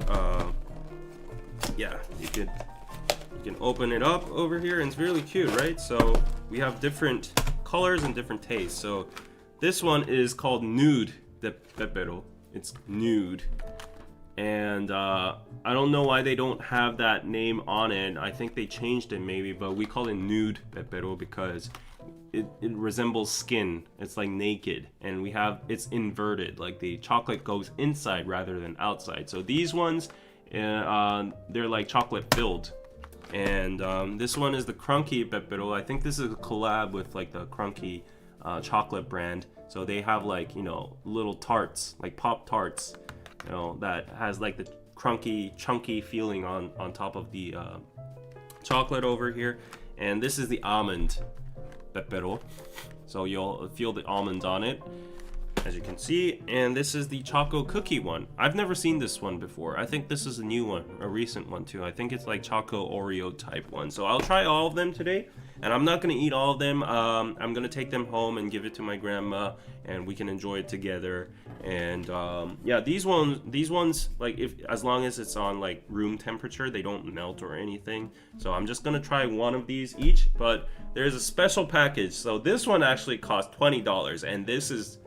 yeah, you can open it up over here, and it's really cute, right? So we have different colors and different tastes. So this one is called Nude de Pepero. It's nude. And I don't know why they don't have that name on it. I think they changed it maybe, but we call it Nude Pepero because it resembles skin. It's like naked, and it's inverted, like the chocolate goes inside rather than outside. So these ones, they're like chocolate filled. And this one is the Crunky Pepero. I think this is a collab with like the Crunky chocolate brand. So they have like, you know, little tarts, like Pop Tarts, you know, that has like the crunky, chunky feeling on top of the chocolate over here. And this is the almond Pepero. So you'll feel the almond on it, as you can see. And this is the Choco Cookie one. I've never seen this one before. I think this is a new one, a recent one too. I think it's like Choco Oreo type one. So I'll try all of them today, and I'm not gonna eat all of them. I'm gonna take them home and give it to my grandma, and we can enjoy it together. And yeah, these ones, like, as long as it's on like room temperature, they don't melt or anything. So I'm just gonna try one of these each, but there's a special package. So this one actually cost $20, and this is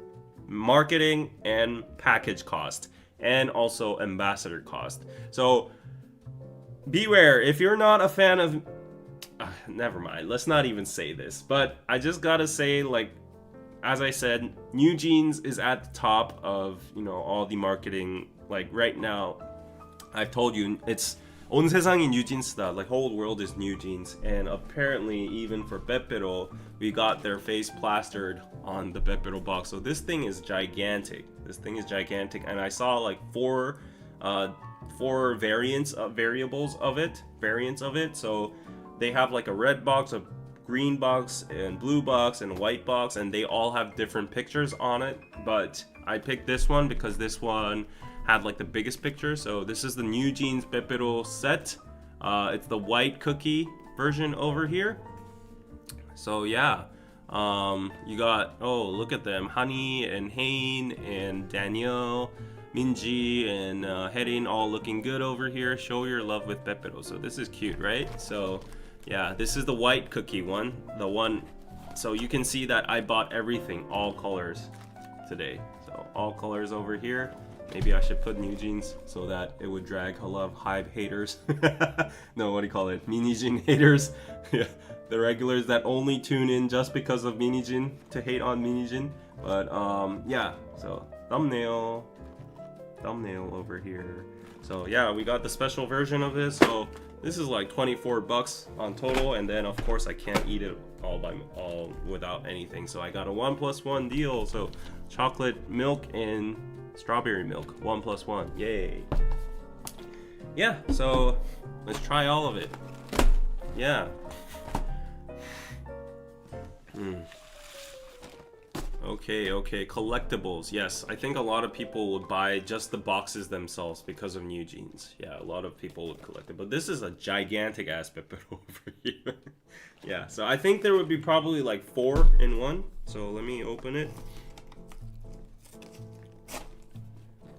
marketing and package cost, and also ambassador cost. So beware, if you're not a fan of never mind, let's not even say this, but I just gotta say, like, as I said, New Jeans is at the top of, you know, all the marketing. Like right now, I've told you, it's 온 세상이 New Jeans다, like whole world is New Jeans. And apparently even for Pepero, we got their face plastered on the Pepero box. So this thing is gigantic. This thing is gigantic, and I saw like four variants of variants of it. So they have like a red box, a green box, and blue box, and white box, and they all have different pictures on it. But I picked this one because this one had like the biggest picture. So this is the New Jeans Pepero set. It's the white cookie version over here. So yeah, you got, oh, look at them, Honey and Hain and Danielle, Minji and Herin, all looking good over here. Show your love with Pepero. So this is cute, right? So yeah, this is the white cookie one, the one. So you can see that I bought everything, all colors today. So all colors over here. Maybe I should put New Jeans so that it would drag a lot of Hive haters. No, what do you call it? Minijin haters. Yeah, the regulars that only tune in just because of Minijin to hate on Minijin. But yeah, so thumbnail over here. So yeah, we got the special version of this. So this is like 24 bucks on total, and then of course I can't eat it all without anything. So I got a 1+1 deal. So chocolate milk and strawberry milk, 1+1, yay. Yeah, so let's try all of it. Yeah. Okay, collectibles. Yes, I think a lot of people would buy just the boxes themselves because of New Jeans. Yeah, a lot of people would collect it. But this is a gigantic ass Pepero over here. Yeah, so I think there would be probably like 4 in one. So let me open it.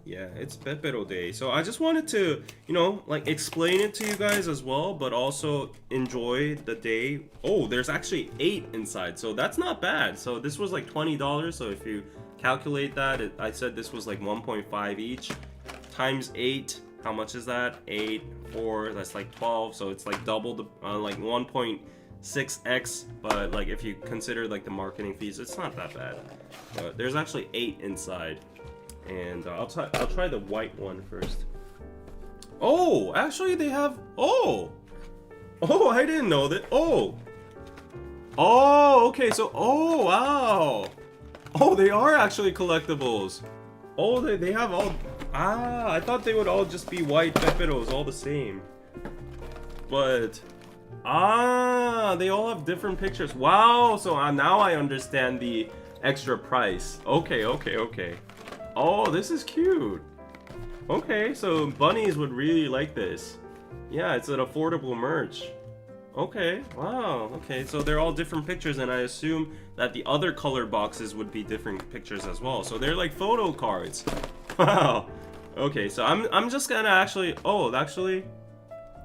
Yeah, it's Pepero Day. So I just wanted to, you know, like explain it to you guys as well, but also enjoy the day. Oh, there's actually 8 inside, so that's not bad. So this was like $20. So if you calculate that, I said this was like 1.5 each times 8. How much is that? 8, 4, that's like 12. So it's like double the, like 1.6x. But like if you consider like the marketing fees, it's not that bad. But there's actually 8 inside. And I'll try the white one first. Oh, actually they have, oh, I didn't know that. Oh, okay, so, oh, wow. Oh, they are actually collectibles. Oh, they have all, I thought they would all just be white Peperos, all the same. But, they all have different pictures. Wow, so now I understand the extra price. Okay. Oh, this is cute. Okay, so bunnies would really like this. Yeah, it's an affordable merch. Okay, wow. Okay, so they're all different pictures, and I assume that the other color boxes would be different pictures as well. So they're like photo cards. Wow. Okay, so I'm just gonna actually. Oh, actually,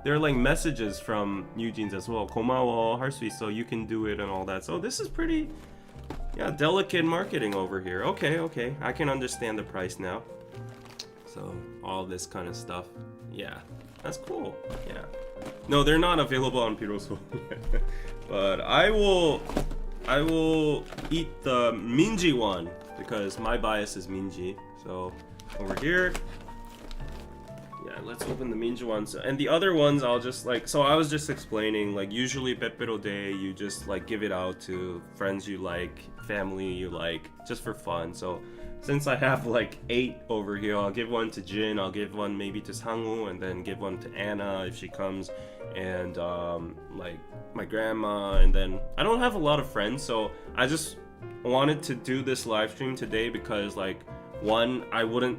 they're like messages from Eugene's as well. 고마워 할 수 있어. You can do it and all that. So this is pretty. Yeah, delicate marketing over here. Okay. I can understand the price now. So, all this kind of stuff. Yeah, that's cool. Yeah. No, they're not available on Piroso. But I will eat the Minji one because my bias is Minji. So, over here. Yeah, let's open the Minji ones. And the other ones I'll just like, so I was just explaining, like usually Pepero Day, you just like give it out to friends you like, family you like, just for fun. So since I have like 8 over here, I'll give one to Jin, I'll give one maybe to Sangwoo, and then give one to Anna if she comes, and like my grandma, and then I don't have a lot of friends, so I just wanted to do this live stream today because like, one, I wouldn't,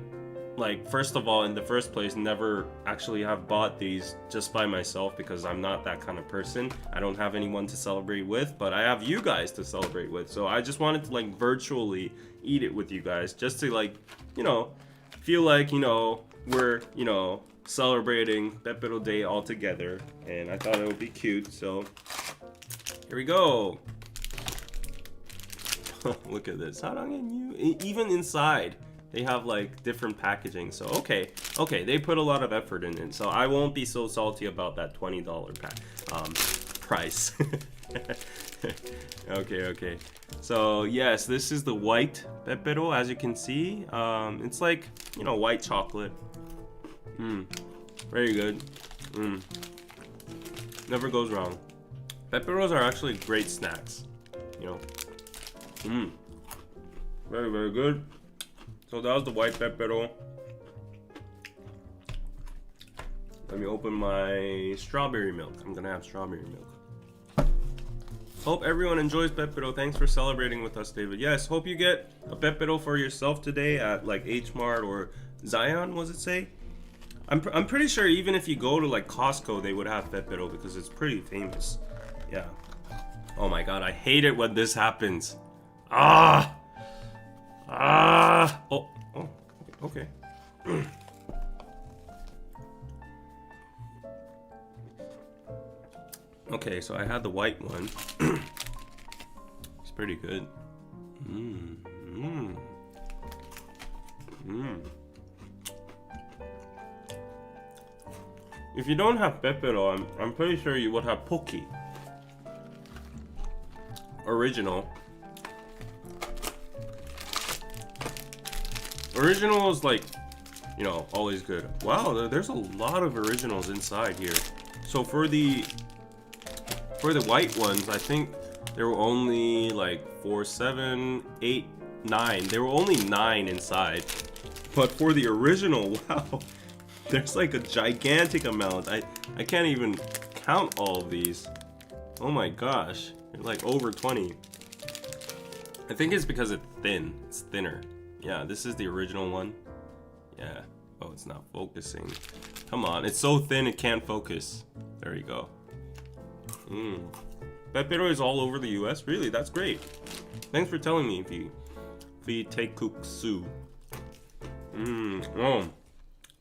like, first of all, in the first place, never actually have bought these just by myself because I'm not that kind of person. I don't have anyone to celebrate with, but I have you guys to celebrate with. So I just wanted to like virtually eat it with you guys just to like, you know, feel like, you know, we're, you know, celebrating Pepero Day all together. And I thought it would be cute. So here we go. Look at this. 사랑해요. Even inside. They have like different packaging, so okay, they put a lot of effort in it, so I won't be so salty about that $20 price. Okay. So yes, this is the white Pepero, as you can see. It's like, you know, white chocolate. Very good. Never goes wrong. Peperos are actually great snacks, you know. Very good. So that was the white Pepero. Let me open my strawberry milk. I'm gonna have strawberry milk. Hope everyone enjoys Pepero. Thanks for celebrating with us, David. Yes, hope you get a Pepero for yourself today at like H Mart or Zion, was it say? I'm pretty sure even if you go to like Costco, they would have Pepero because it's pretty famous. Yeah. Oh my god, I hate it when this happens. Oh, okay. Okay, so I had the white one. It's pretty good. If you don't have Pepero, I'm pretty sure you would have Poki. Original. Original is like, you know, always good. Wow, there's a lot of originals inside here. So for the white ones, I think there were only like 4, 7, 8, 9. There were only 9 inside. But for the original, wow, there's like a gigantic amount. I can't even count all of these. Oh my gosh, they're like over 20. I think it's because it's thin. It's thinner. Yeah, this is the original one. Yeah. Oh, it's not focusing. Come on, it's so thin it can't focus. There you go. Pepero is all over the US? Really? That's great. Thanks for telling me, if take kuksu. Oh.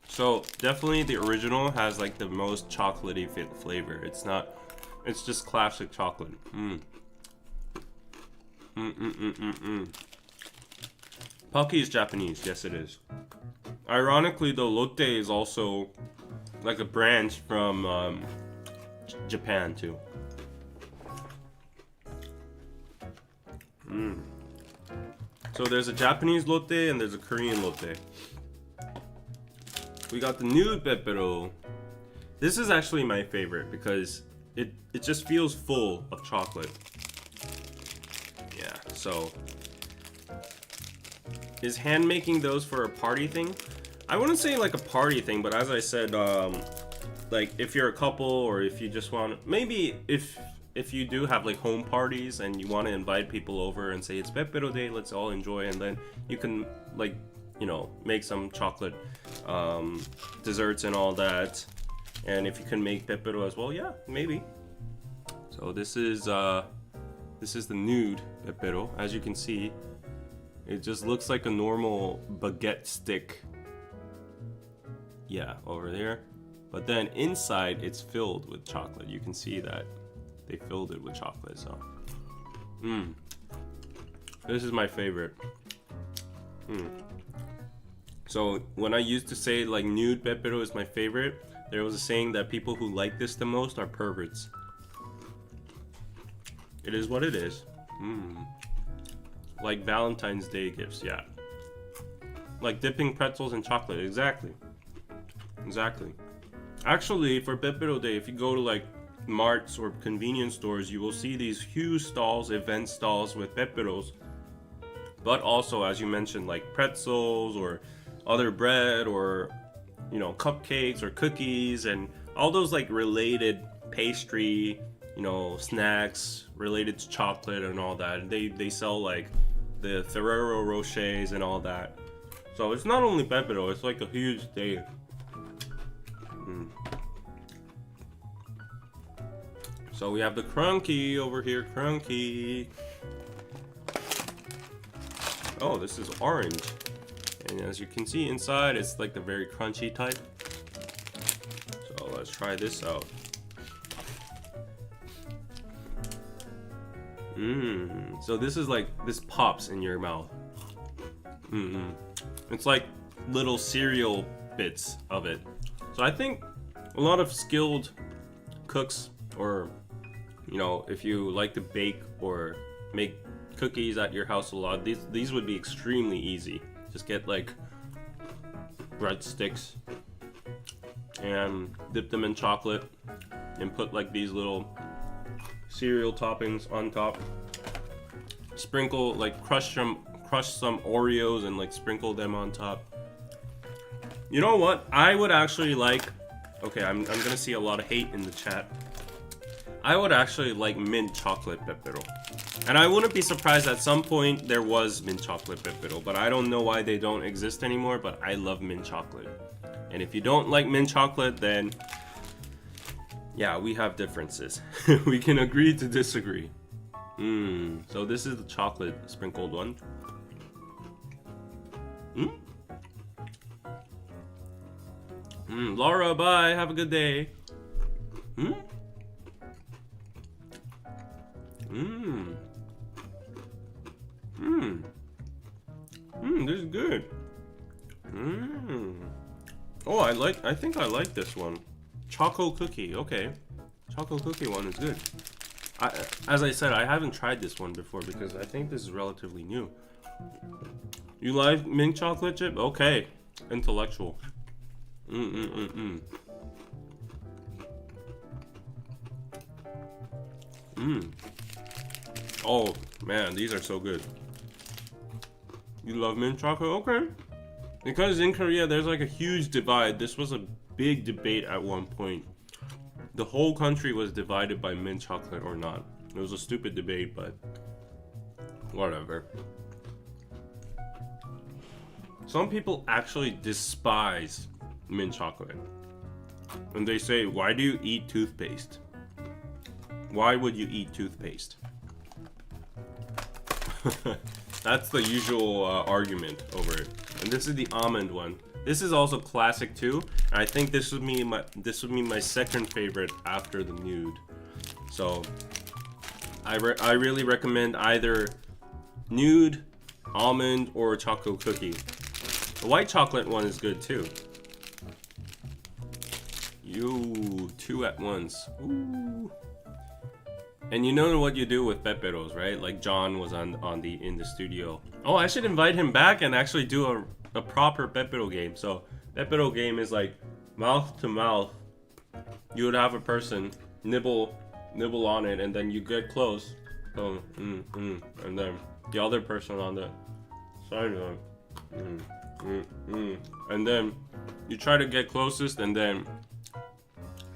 So definitely the original has like the most chocolatey flavor. It's just classic chocolate. Pocky is Japanese, yes it is. Ironically, the Lotte is also like a branch from Japan too. So there's a Japanese Lotte and there's a Korean Lotte. We got the nude Pepero. This is actually my favorite because it just feels full of chocolate. Yeah, so is hand making those for a party thing? I wouldn't say like a party thing, but as I said, like if you're a couple or if you just want, maybe if you do have like home parties and you want to invite people over and say it's Pepero Day, let's all enjoy, and then you can like, you know, make some chocolate desserts and all that. And if you can make Pepero as well, yeah, maybe. So this is the nude Pepero. As you can see, it just looks like a normal baguette stick. Yeah, over there. But then inside it's filled with chocolate. You can see that they filled it with chocolate. So, this is my favorite. So when I used to say like nude Pepero is my favorite, there was a saying that people who like this the most are perverts. It is what it is. Like Valentine's Day gifts, yeah. Like dipping pretzels in chocolate, exactly. Actually, for Pepero Day, if you go to like marts or convenience stores, you will see these huge stalls, event stalls with Peperos. But also, as you mentioned, like pretzels or other bread or, you know, cupcakes or cookies and all those like related pastry, you know, snacks related to chocolate and all that. They sell like the Ferrero Rochers and all that. So it's not only Pepero, it's like a huge day. So we have the Crunky over here, Crunky. Oh, this is orange. And as you can see inside, it's like the very crunchy type. So let's try this out. So this is like, this pops in your mouth. It's like little cereal bits of it. So I think a lot of skilled cooks, or, you know, if you like to bake or make cookies at your house a lot, these would be extremely easy. Just get like breadsticks and dip them in chocolate and put like these little cereal toppings on top. Sprinkle, like crush some Oreos and like sprinkle them on top. You know what? I would actually like, okay, I'm gonna see a lot of hate in the chat. I would actually like mint chocolate Pepero. And I wouldn't be surprised at some point there was mint chocolate Pepero, but I don't know why they don't exist anymore, but I love mint chocolate. And if you don't like mint chocolate, then yeah, we have differences. We can agree to disagree. So this is the chocolate sprinkled one. Laura, bye. Have a good day. This is good. Oh, I think I like this one. Choco cookie, okay. Choco cookie one is good. As I said, I haven't tried this one before because I think this is relatively new. You like mint chocolate chip? Okay. Intellectual. Oh man, these are so good. You love mint chocolate? Okay. Because in Korea there's like a huge divide. This was a big debate at one point. The whole country was divided by mint chocolate or not. It was a stupid debate, but whatever. Some people actually despise mint chocolate. And they say, why do you eat toothpaste? Why would you eat toothpaste? That's the usual argument over it. And this is the almond one. This is also classic too. I think this would be my second favorite after the nude. So I really recommend either nude, almond, or chocolate cookie. The white chocolate one is good too. You two at once. Ooh. And you know what you do with Peperos, right? Like John was in the studio. Oh, I should invite him back and actually do a proper Pepero game. So Pepero game is like mouth to mouth. You would have a person nibble on it, and then you get close. So and then the other person on the side of and then you try to get closest, and then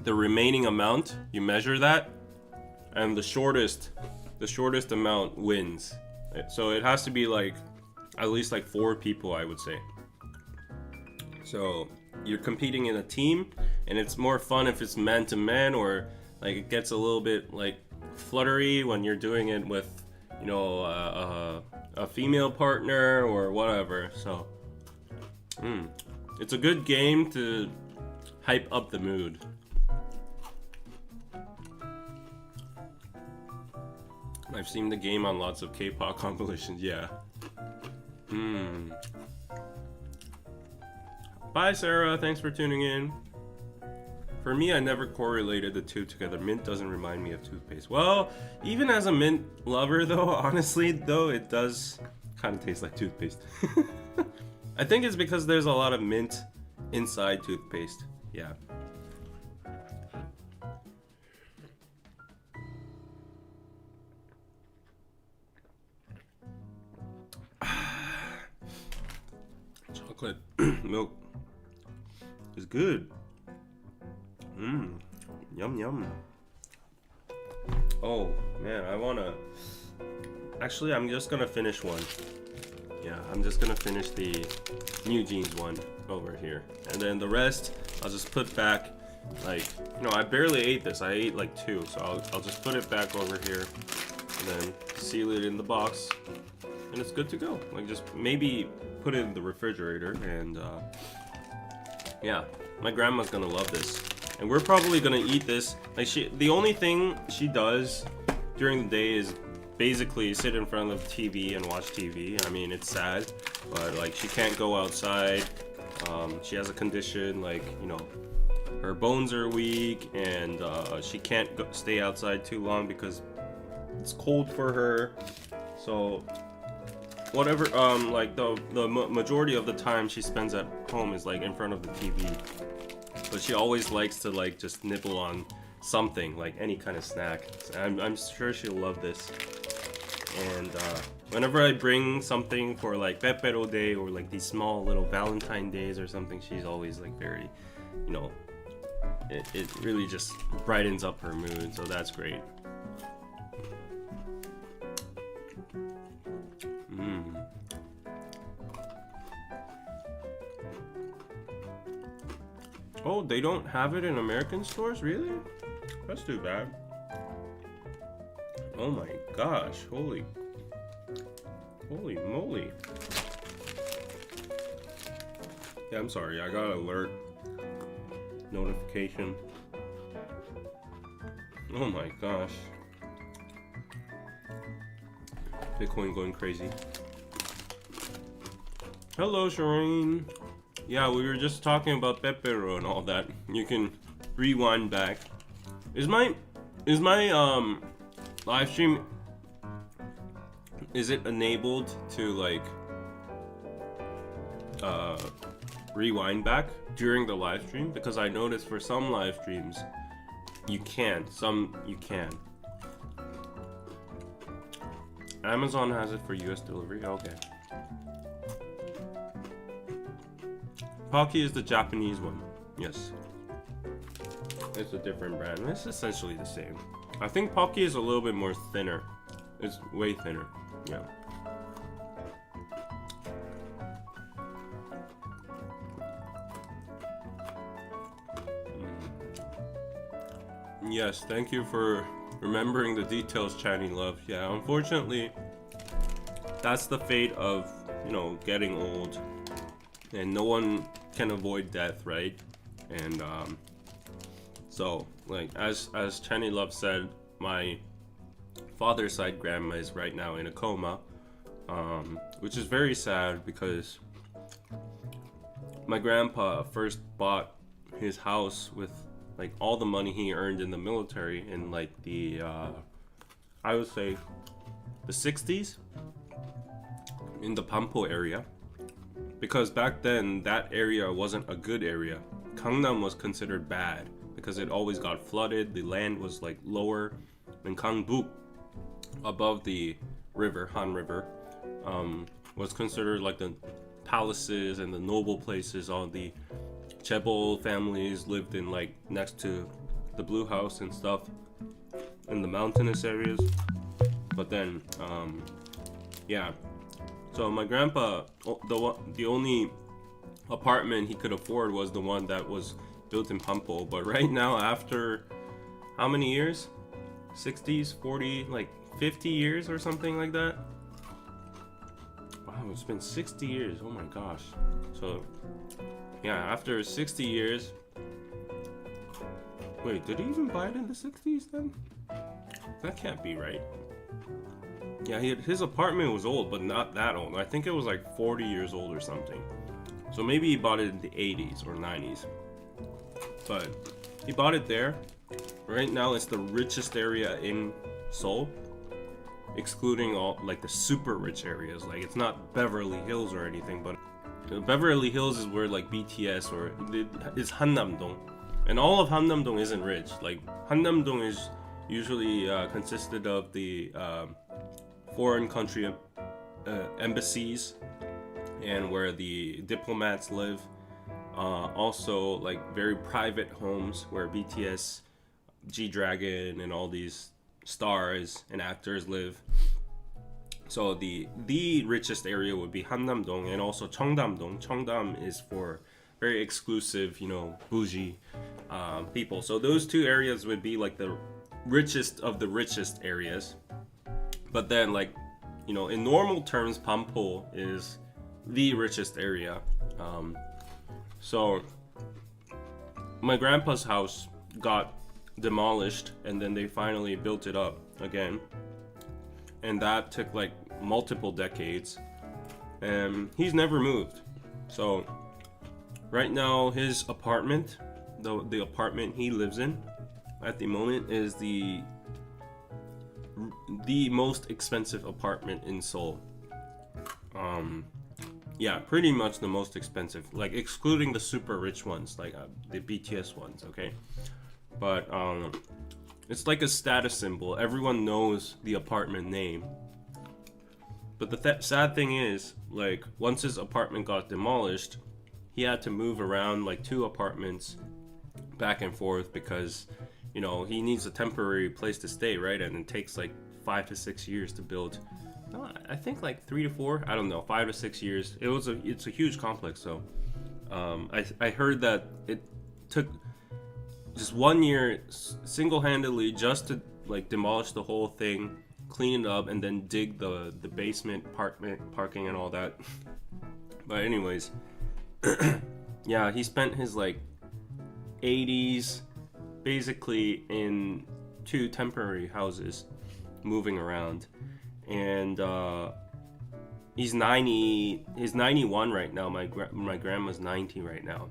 the remaining amount you measure that. And the shortest amount wins. So it has to be like at least like 4 people, I would say. So you're competing in a team, and it's more fun if it's man to man, or like it gets a little bit like fluttery when you're doing it with, you know, a female partner or whatever. So it's a good game to hype up the mood. I've seen the game on lots of K-pop compilations, yeah. Bye, Sarah. Thanks for tuning in. For me, I never correlated the two together. Mint doesn't remind me of toothpaste. Well, even as a mint lover, though, honestly, though, it does kind of taste like toothpaste. I think it's because there's a lot of mint inside toothpaste. Yeah. Chocolate milk is good. Yum yum. Oh man, I wanna. Actually, I'm just gonna finish one. Yeah, I'm just gonna finish the New Jeans one over here, and then the rest I'll just put back. Like, you know, I barely ate this. I ate like 2, so I'll just put it back over here, and then seal it in the box, and it's good to go. Like, just maybe put it in the refrigerator, and yeah, my grandma's gonna love this, and we're probably gonna eat this. Like, the only thing she does during the day is basically sit in front of the TV and watch TV. I mean, it's sad, but like, she can't go outside. She has a condition, like, you know, her bones are weak, and she can't stay outside too long because it's cold for her. So whatever, like the majority of the time she spends at home is like in front of the TV, but she always likes to like just nibble on something, like any kind of snack. So I'm sure she'll love this. And whenever I bring something for like Pepero Day or like these small little Valentine days or something, she's always like very, you know, it really just brightens up her mood, so that's great. Oh, they don't have it in American stores? Really? That's too bad. Oh my gosh, holy moly. Yeah, I'm sorry, I got an alert notification. Oh my gosh. Bitcoin going crazy. Hello, Shireen. Yeah, we were just talking about Pepero and all that. You can rewind back. Is my live stream, is it enabled to like rewind back during the live stream? Because I noticed for some live streams you can't, some you can. Amazon has it for US delivery. Okay. Pocky is the Japanese one. Yes. It's a different brand. It's essentially the same. I think Pocky is a little bit more thinner. It's way thinner. Yeah. Yes, thank you for remembering the details, Channy Love. Yeah, unfortunately, that's the fate of, you know, getting old, and no one can avoid death, right? And so like as Channy Love said, my father's side grandma is right now in a coma, which is very sad because my grandpa first bought his house with like all the money he earned in the military in like the I would say the 60s in the Pampo area, because back then that area wasn't a good area. Gangnam was considered bad because it always got flooded. The land was like lower than Gangbuk, above the river, Han River, was considered like the palaces and the noble places. All the Chaebol families lived in like next to the Blue House and stuff in the mountainous areas. But then, yeah. So my grandpa, the only apartment he could afford was the one that was built in Pampo. But right now, after how many years? 60s, 40, like 50 years or something like that. Wow, it's been 60 years. Oh my gosh. So yeah, after 60 years. Wait, did he even buy it in the 60s then? That can't be right. Yeah, his apartment was old, but not that old. I think it was like 40 years old or something. So maybe he bought it in the 80s or 90s. But he bought it there. Right now it's the richest area in Seoul, excluding all like the super rich areas. Like it's not Beverly Hills or anything, but Beverly Hills is where like BTS or it's Hannam-dong. And all of Hannam-dong isn't rich. Like Hannam-dong is usually consisted of the foreign country embassies and where the diplomats live. Also like very private homes where BTS, G-Dragon, and all these stars and actors live. So the richest area would be Hannam-dong and also Cheongdam-dong. Cheongdam is for very exclusive, you know, bougie people. So those two areas would be like the richest of the richest areas. But then, like, you know, in normal terms, Pampo is the richest area. So my grandpa's house got demolished and then they finally built it up again. And that took like multiple decades. And he's never moved. So right now his apartment, the apartment he lives in at the moment, is the most expensive apartment in Seoul. Yeah, pretty much the most expensive, like excluding the super rich ones, like the BTS ones, okay? But it's like a status symbol. Everyone knows the apartment name. But the sad thing is, like, once his apartment got demolished, he had to move around like 2 apartments back and forth because, you know, he needs a temporary place to stay, right? And it takes like 5 to 6 years to build. No, I think like 3 to 4. I don't know, 5 to 6 years. It's a huge complex. So, I heard that it took just 1 year single-handedly just to like demolish the whole thing, clean it up, and then dig the basement, parking, and all that. But anyways, yeah, he spent his like 80s basically in 2 temporary houses, moving around, and he's 91 right now. My grandma's 90 right now,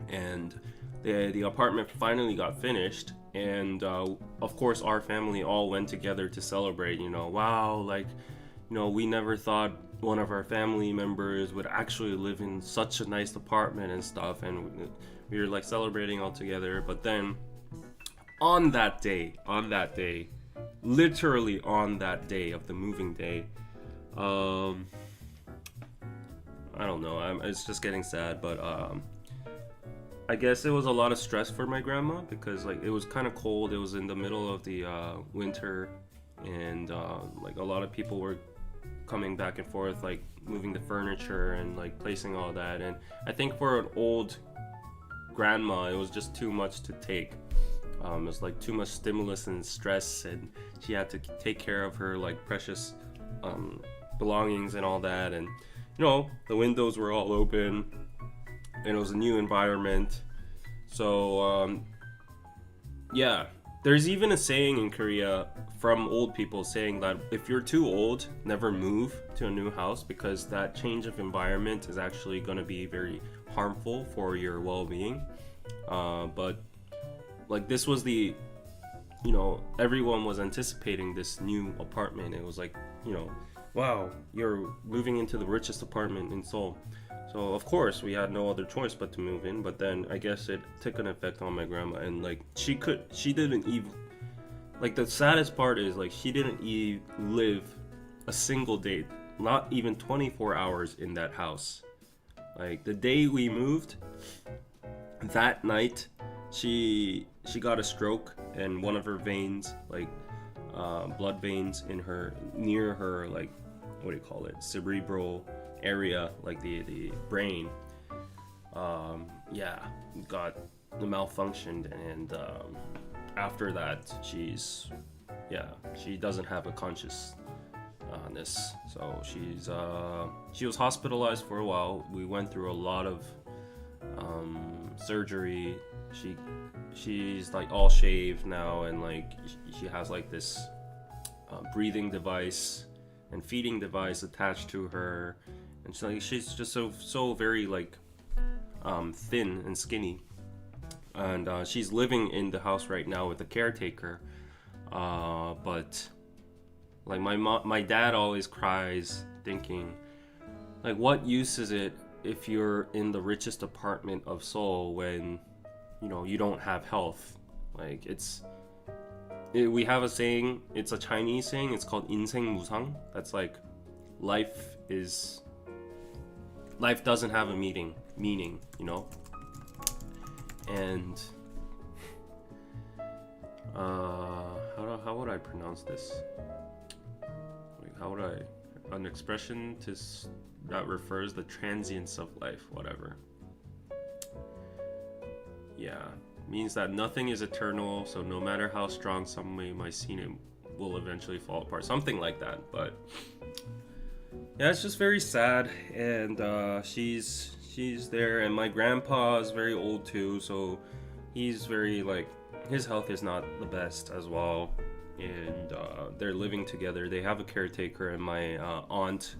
and the apartment finally got finished, and of course our family all went together to celebrate. You know, wow, like, you know, we never thought one of our family members would actually live in such a nice apartment and stuff, and we were like celebrating all together. But then on that day, literally on that day of the moving day, I don't know, it's just getting sad, but I guess it was a lot of stress for my grandma because like it was kind of cold. It was in the middle of the winter, and like a lot of people were coming back and forth, like moving the furniture and like placing all that. And I think for an old grandma, it was just too much to take. It was like too much stimulus and stress, and she had to take care of her like precious belongings and all that. And the windows were all open, and it was a new environment. So yeah, there's even a saying in Korea from old people saying that if you're too old, never move to a new house, because that change of environment is actually going to be very harmful for your well-being. But like this was everyone was anticipating this new apartment. It was like, wow, you're moving into the richest apartment in Seoul. So of course we had no other choice but to move in. But then I guess it took an effect on my grandma, and like she didn't even, like the saddest part is like she didn't even live a single day, not even 24 hours in that house. Like the day we moved, that night she got a stroke, and one of her veins, like blood veins in her, near her, like what do you call it, cerebral area, like the brain, got malfunctioned, and after that she doesn't have a consciousness. So she was hospitalized for a while. We went through a lot of surgery. She's like all shaved now, and like she has like this breathing device and feeding device attached to her, and she's just so very like thin and skinny, and she's living in the house right now with a caretaker, but like my dad always cries thinking, like, what use is it if you're in the richest apartment of Seoul when you don't have health? Like we have a saying, it's a Chinese saying, it's called 인생 무상. That's like life doesn't have a meaning, and how would I pronounce this? Like, an expression that refers the transience of life, whatever. Yeah, means that nothing is eternal, so no matter how strong somebody might seem, it will eventually fall apart, something like that. But yeah, it's just very sad, and she's there, and my grandpa is very old too, so he's very like, his health is not the best as well, and they're living together. They have a caretaker, and my aunt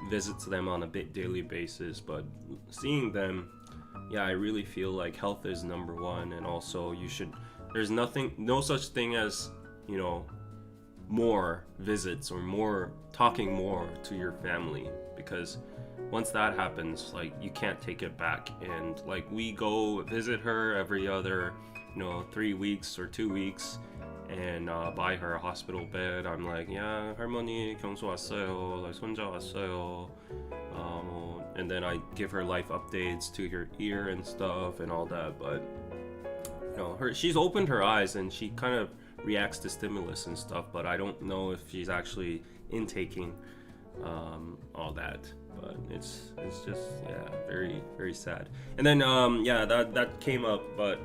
visits them on a daily basis. But seeing them, yeah, I really feel like health is number one, and also there's no such thing as more visits or talking more to your family, because once that happens, like, you can't take it back. And like, we go visit her every other 3 weeks or 2 weeks, and buy her a hospital bed. I'm like, yeah, 할머니 경수 왔어요, like 손자 왔어요, and then I give her life updates to her ear and stuff and all that. But she's opened her eyes, and she kind of reacts to stimulus and stuff, but I don't know if she's actually intaking all that. But it's just, yeah, very, very sad. And then that came up. But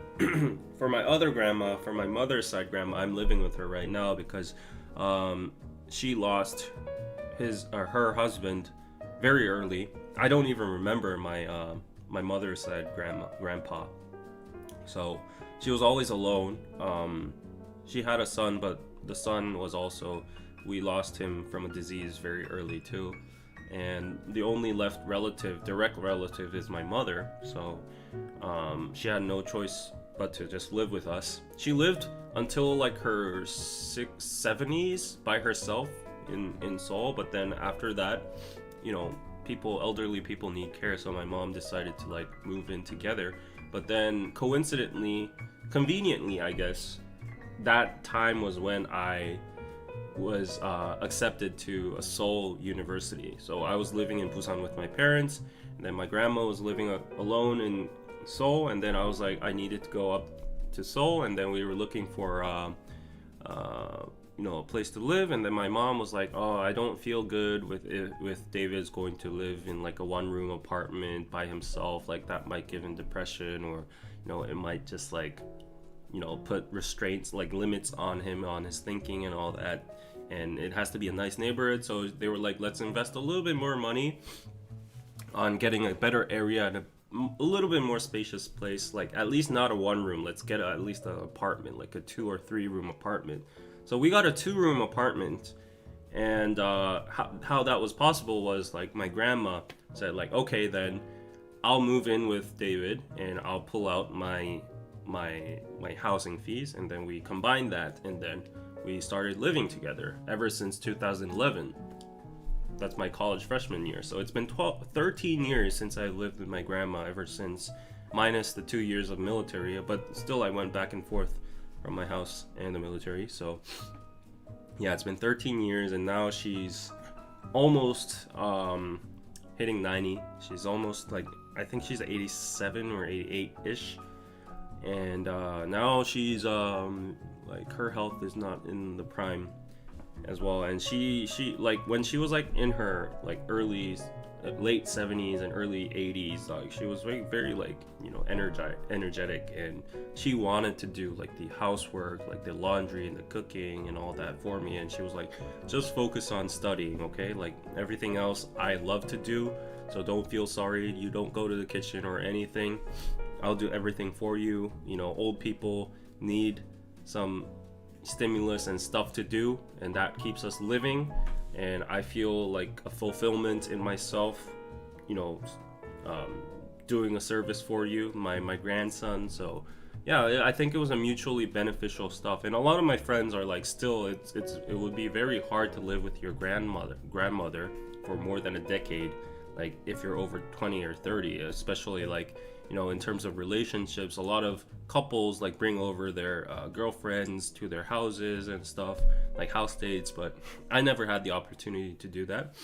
for my other grandma, for my mother's side grandma, I'm living with her right now because she lost her husband very early. I don't even remember my mother's side grandpa. So she was always alone. She had a son, but the son was also, we lost him from a disease very early too. And the only left direct relative, is my mother. So she had no choice but to just live with us. She lived until like her 70s by herself in Seoul. But then after that, elderly people need care. So my mom decided to like move in together. But then conveniently, I guess, that time was when I was accepted to a Seoul university. So I was living in Busan with my parents, and then my grandma was living alone in Seoul, and then I was like, I needed to go up to Seoul, and then we were looking for a place to live. And then my mom was like, oh, I don't feel good with David's going to live in like a one-room apartment by himself, like that might give him depression, or it might just like put restraints, like limits on him, on his thinking and all that. And it has to be a nice neighborhood, so they were like, let's invest a little bit more money on getting a better area and a little bit more spacious place, like at least not a one room. Let's get at least an apartment, like a 2 or 3 room apartment. So we got a 2-room apartment, and how that was possible was like my grandma said like, okay, then I'll move in with David and I'll pull out my housing fees, and then we combined that, and then we started living together ever since 2011. That's my college freshman year. So it's been 13 years since I lived with my grandma, ever since, minus the 2 years of military, but still I went back and forth from my house and the military. So yeah, it's been 13 years, and now she's almost hitting 90. She's almost like, I think she's 87 or 88-ish. And now she's like, her health is not in the prime as well, and she like, when she was like in her like late 70s and early 80s, like she was very like, energetic, and she wanted to do like the housework, like the laundry and the cooking and all that for me. And she was like, just focus on studying, okay? Like everything else I love to do, so don't feel sorry, you don't go to the kitchen or anything, I'll do everything for you. Old people need some stimulus and stuff to do, and that keeps us living. And I feel like a fulfillment in myself, doing a service for you, my grandson. So yeah, I think it was a mutually beneficial stuff. And a lot of my friends are like, still, it would be very hard to live with your grandmother for more than a decade, like if you're over 20 or 30, especially like, in terms of relationships. A lot of couples like bring over their girlfriends to their houses and stuff, like house dates, but I never had the opportunity to do that.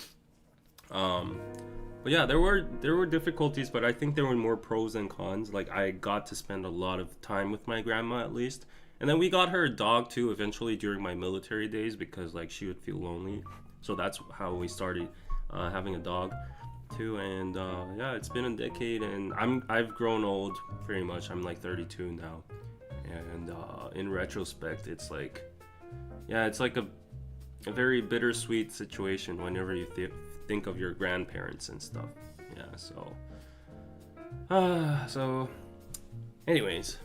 But yeah, there were difficulties, but I think there were more pros than cons. Like I got to spend a lot of time with my grandma, at least. And then we got her a dog too eventually during my military days, because like she would feel lonely. So that's how we started having a dog too. And yeah, it's been a decade, and I've grown old pretty much. I'm like 32 now, and in retrospect, it's like, yeah, it's like a very bittersweet situation whenever you think of your grandparents and stuff. Yeah, so anyways,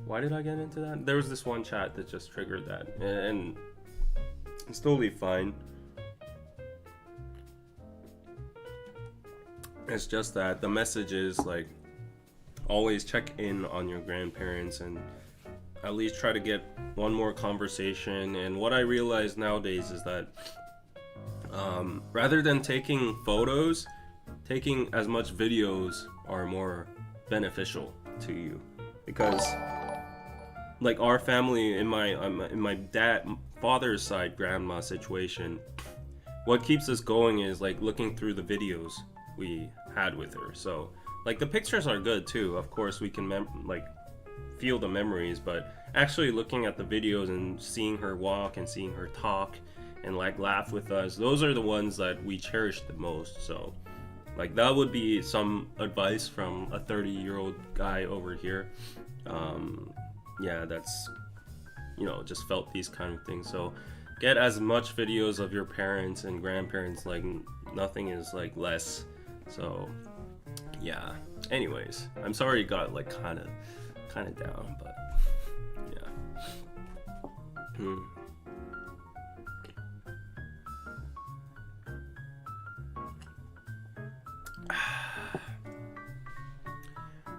why did I get into that? There was this one chat that just triggered that, and it's totally fine. It's just that the message is like, always check in on your grandparents and at least try to get one more conversation. And what I realize nowadays is that rather than taking photos, taking as much videos are more beneficial to you. Because like our family, in my father's side grandma situation, what keeps us going is like looking through the videos we had with her. So like the pictures are good too, of course we can feel the memories, but actually looking at the videos and seeing her walk and seeing her talk and like laugh with us, those are the ones that we cherish the most. So like that would be some advice from a 30-year-old guy over here. Yeah, that's just felt these kind of things. So get as much videos of your parents and grandparents, like nothing is like less. So yeah, anyways, I'm sorry it got like kind of down, but yeah.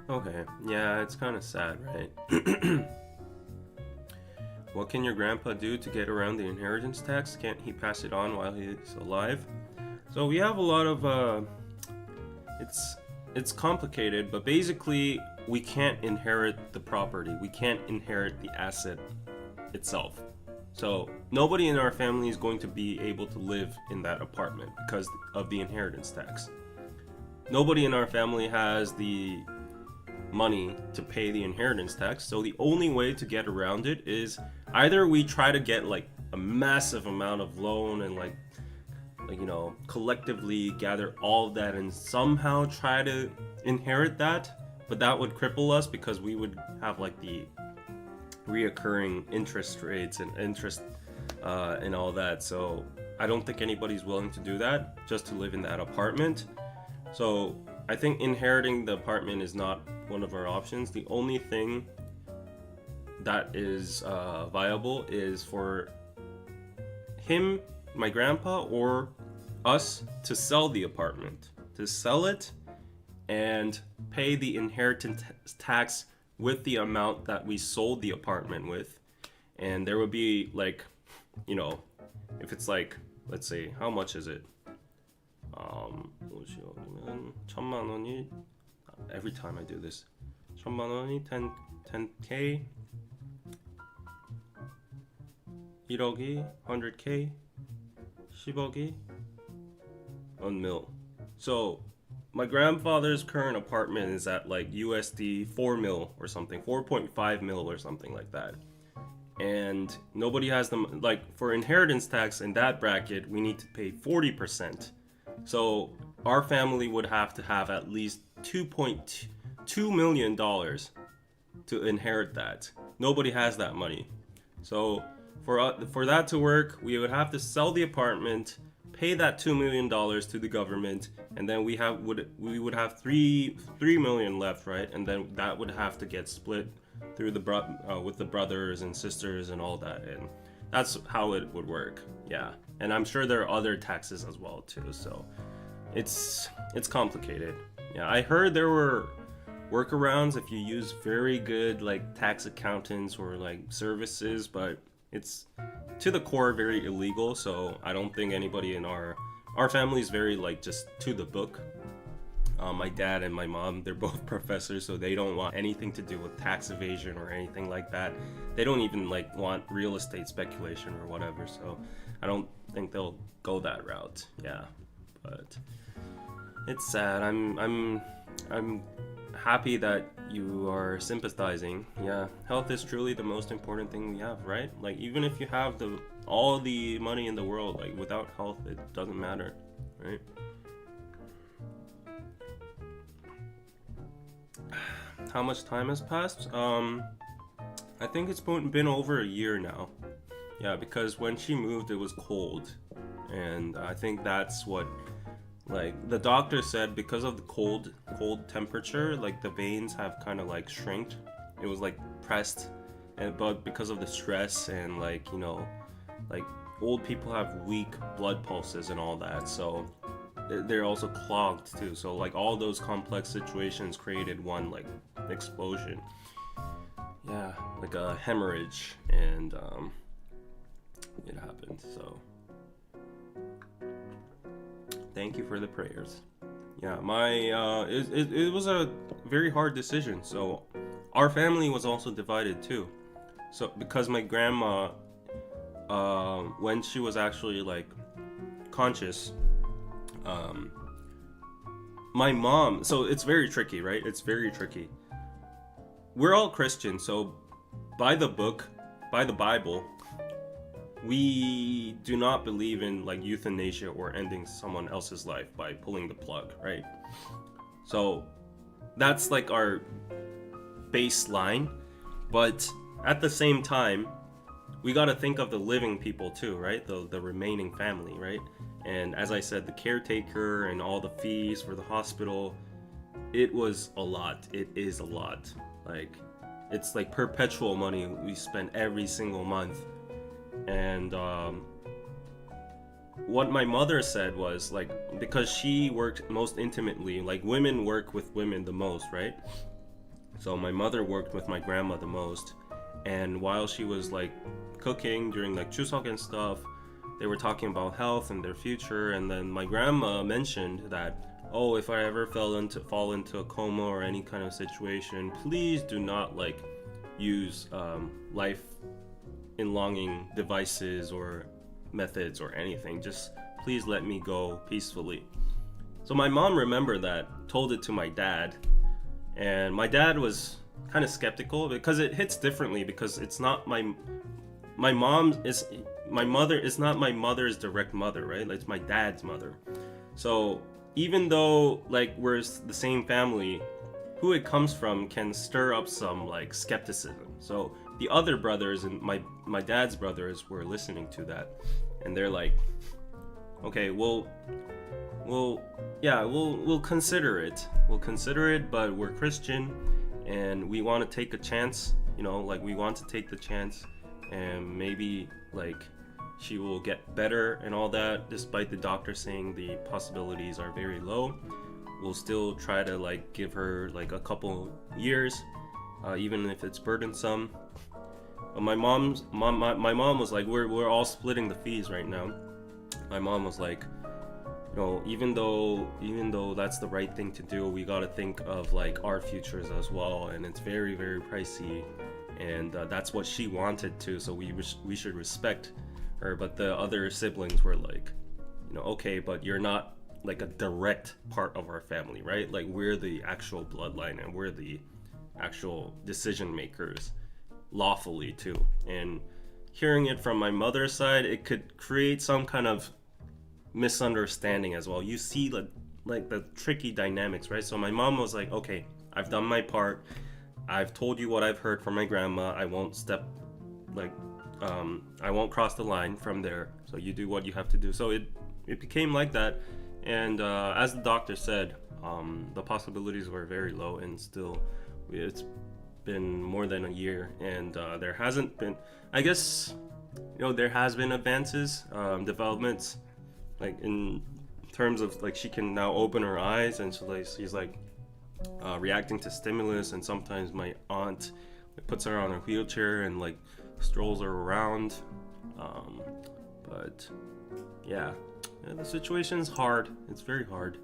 Okay, yeah, it's kind of sad, right? What can your grandpa do to get around the inheritance tax? Can't he pass it on while he's alive? So we have a lot of it's complicated, but basically we can't inherit the property. We can't inherit the asset itself. So nobody in our family is going to be able to live in that apartment because of the inheritance tax. Nobody in our family has the money to pay the inheritance tax, so the only way to get around it is either we try to get like a massive amount of loan and like collectively gather all of that and somehow try to inherit that, but that would cripple us because we would have like the reoccurring interest rates and interest and all that. So I don't think anybody's willing to do that just to live in that apartment. So I think inheriting the apartment is not one of our options. The only thing that is viable is for him, my grandpa, or us to sell the apartment, to sell it and pay the inheritance tax with the amount that we sold the apartment with. And there would be like, you know, if it's like, let's say, how much is it? 50억이면 1,000,000원이, every time I do this, 1,000,000원이 10K, 1억이 100K, 10억이 1 mil. So my grandfather's current apartment is at like USD 4 mil or something, 4.5 mil or something like that. And nobody has them, like for inheritance tax in that bracket, we need to pay 40%. So our family would have to have at least $2.2 million to inherit that. Nobody has that money. So for that to work, we would have to sell the apartment, pay that $2 million to the government, and then we would have $3 million left, right? And then that would have to get split through with the brothers and sisters and all that, and that's how it would work. Yeah, and I'm sure there are other taxes as well too. So it's complicated. Yeah, I heard there were workarounds if you use very good like tax accountants or like services, but it's to the core very illegal. So I don't think anybody in our family is very like just to the book. My dad and my mom, they're both professors, so they don't want anything to do with tax evasion or anything like that. They don't even like want real estate speculation or whatever. So I don't think they'll go that route. Yeah, but it's sad. I'm happy that you are sympathizing. Yeah, health is truly the most important thing we have, right? Like even if you have all the money in the world, like without health, it doesn't matter, right? How much time has passed? I think it's been over a year now. Yeah, because when she moved, it was cold, and I think that's what, like, the doctor said because of the cold temperature, like the veins have kind of like shrinked. It was like pressed, but because of the stress and like, you know, like old people have weak blood pulses and all that, so they're also clogged too. So like all those complex situations created one like explosion. Yeah, like a hemorrhage, and it happened. So thank you for the prayers. Yeah, it was a very hard decision. So our family was also divided too. So because my grandma, when she was actually like conscious, my mom, so it's very tricky, right? It's very tricky. We're all Christian, so by the book, by the Bible, we do not believe in like euthanasia or ending someone else's life by pulling the plug, right? So that's like our baseline, but at the same time, we got to think of the living people too, right? The remaining family, right? And as I said, the caretaker and all the fees for the hospital, it was a lot. It is a lot. Like, it's like perpetual money we spend every single month. And what my mother said was, like, because she worked most intimately, like women work with women the most, right? So my mother worked with my grandma the most. And while she was like cooking during like Chuseok and stuff, they were talking about health and their future, and then my grandma mentioned that, oh, if I ever fall into a coma or any kind of situation, please do not like use life enlonging devices or methods or anything. Just please let me go peacefully. So my mom remembered that, told it to my dad, and my dad was kind of skeptical because it hits differently, because it's not my mother is not my mother's direct mother, right? Like, it's my dad's mother. So even though like we're the same family, who it comes from can stir up some like skepticism. So the other brothers and my dad's brothers were listening to that, and they're like, okay, we'll consider it. We'll consider it, but we're Christian, and we want to take a chance. Like we want to take the chance, and maybe like she will get better and all that. Despite the doctor saying the possibilities are very low, we'll still try to like give her like a couple years, even if it's burdensome. But my mom was like, we're all splitting the fees right now. My mom was like, even though that's the right thing to do, we got to think of like our futures as well, and it's very, very pricey, and that's what she wanted to, so we should respect her. But the other siblings were like, okay, but you're not like a direct part of our family, right? Like we're the actual bloodline, and we're the actual decision makers lawfully too. And hearing it from my mother's side, it could create some kind of misunderstanding as well. You see like the tricky dynamics, right? So my mom was like, okay, I've done my part, I've told you what I've heard from my grandma, I won't I won't cross the line from there, so you do what you have to do. So it became like that, and as the doctor said, the possibilities were very low, and still it's been more than a year, and there hasn't been, I guess, there has been advances, developments, like in terms of like she can now open her eyes, and she's like reacting to stimulus, and sometimes my aunt puts her on a wheelchair and like strolls her around, but yeah, the situation's hard. It's very hard.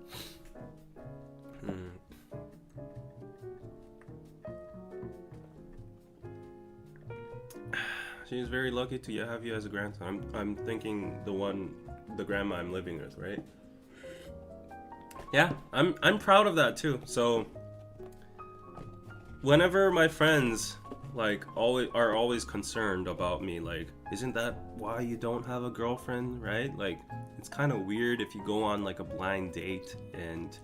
She's very lucky to have you as a grandson. I'm thinking the grandma I'm living with, right? Yeah, I'm proud of that too. So whenever my friends like always concerned about me, like, isn't that why you don't have a girlfriend, right? Like, it's kind of weird if you go on like a blind date and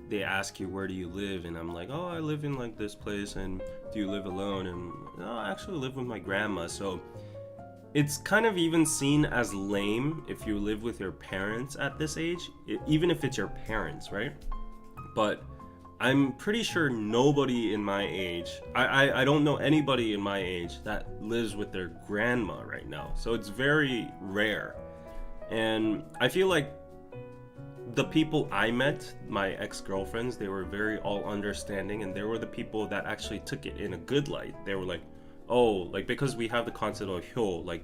they ask you, where do you live? And I'm like, oh, I live in like this place. And do you live alone? And no, I actually live with my grandma. So it's kind of even seen as lame if you live with your parents at this age, even if it's your parents, right? But I'm pretty sure nobody in my age, I don't know anybody in my age that lives with their grandma right now. So it's very rare. And I feel like the people I met, my ex-girlfriends, they were very all understanding, and they were the people that actually took it in a good light. They were like, oh, like, because we have the concept of hyo, like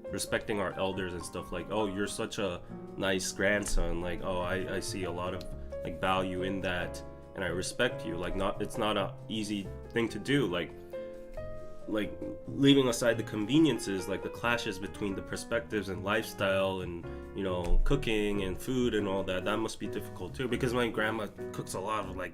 respecting our elders and stuff, like, oh, you're such a nice grandson, like, oh, I see a lot of like value in that, and I respect you. Like, it's not a easy thing to do, like leaving aside the conveniences, like the clashes between the perspectives and lifestyle and cooking and food and all that must be difficult too, because my grandma cooks a lot of like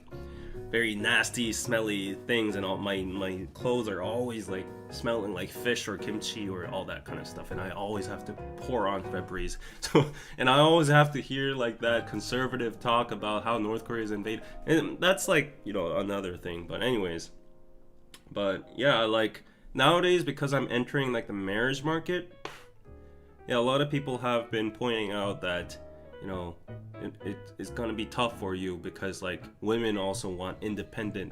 very nasty smelly things, and all my clothes are always like smelling like fish or kimchi or all that kind of stuff, and I always have to pour on Febreze. So, and I always have to hear like that conservative talk about how North Korea is invaded, and that's like another thing. But anyways, but yeah, like nowadays, because I'm entering like the marriage market, yeah, a lot of people have been pointing out that it's gonna be tough for you, because like women also want independent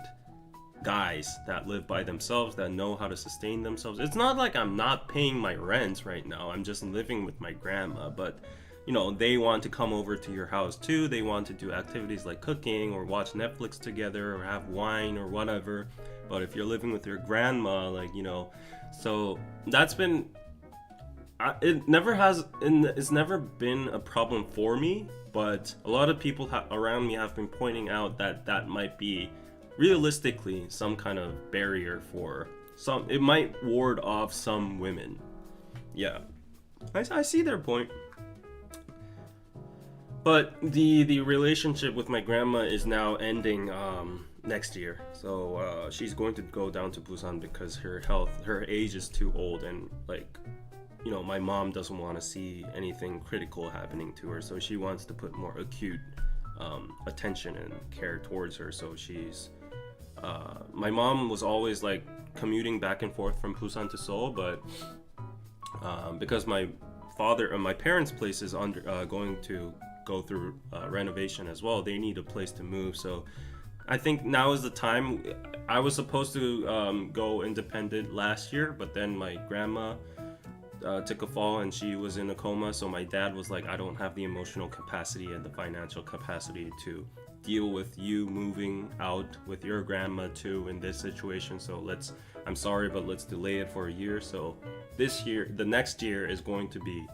guys that live by themselves, that know how to sustain themselves. It's not like I'm not paying my rent right now, I'm just living with my grandma, but they want to come over to your house too. They want to do activities like cooking or watch Netflix together or have wine or whatever. But if you're living with your grandma, like, so that's been, it's never been a problem for me, but a lot of people around me have been pointing out that might be realistically some kind of barrier for some. It might ward off some women. Yeah, I see their point. But the relationship with my grandma is now ending next year. So she's going to go down to Busan because her age is too old, and like, my mom doesn't want to see anything critical happening to her. So she wants to put more acute attention and care towards her. So she's my mom was always like commuting back and forth from Busan to Seoul, but because my parents' place is going to go through renovation as well, they need a place to move. So I think now is the time. I was supposed to go independent last year, but then my grandma took a fall and she was in a coma. So my dad was like, I don't have the emotional capacity and the financial capacity to deal with you moving out with your grandma too in this situation. So I'm sorry, but let's delay it for a year. So the next year is going to be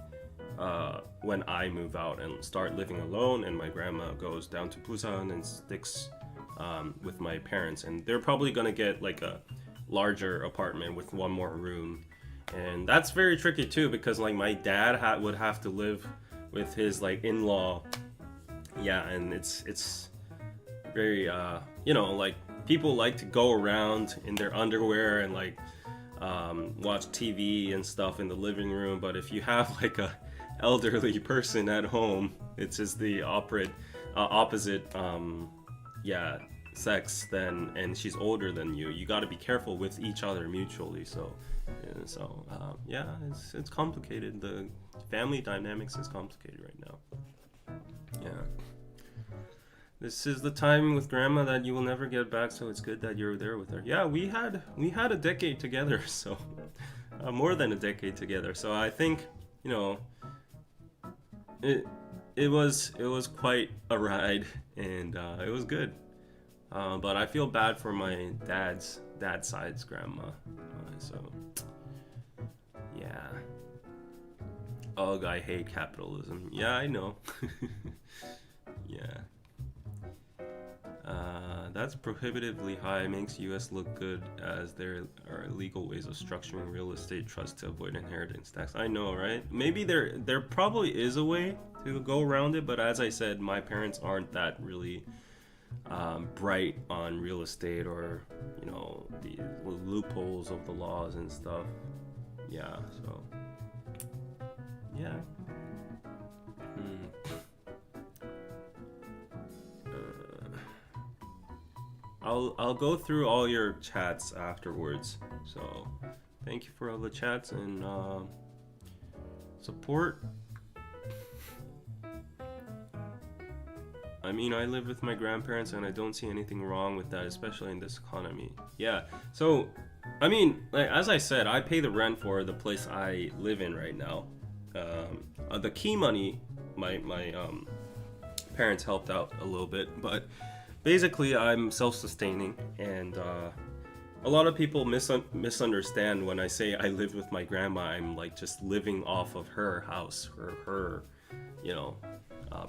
when I move out and start living alone, and my grandma goes down to Busan and sticks with my parents, and they're probably gonna get like a larger apartment with one more room, and that's very tricky too, because like my dad would have to live with his like in-law, and it's very like people like to go around in their underwear and like watch TV and stuff in the living room, but if you have like a elderly person at home, it's just the opposite sex then, and she's older than you got to be careful with each other mutually. So it's complicated. The family dynamics is complicated right now. This is the time with grandma that you will never get back, so it's good that you're there with her. We had a decade together, so more than a decade together. So I think it was quite a ride, and it was good. But I feel bad for my dad's side's grandma. Ugh, I hate capitalism. Yeah, I know. That's prohibitively high. Makes US look good, as there are illegal ways of structuring real estate trusts to avoid inheritance tax. I know, right? Maybe there probably is a way to go around it, but as I said, my parents aren't that really bright on real estate, or the loopholes of the laws and stuff. I'll go through all your chats afterwards. So thank you for all the chats and support. I mean, I live with my grandparents and I don't see anything wrong with that, especially in this economy. So I mean, like, as I said, I pay the rent for the place I live in right now. The key money, my parents helped out a little bit, but basically I'm self-sustaining, and a lot of people misunderstand when I say I live with my grandma. I'm like just living off of her house or her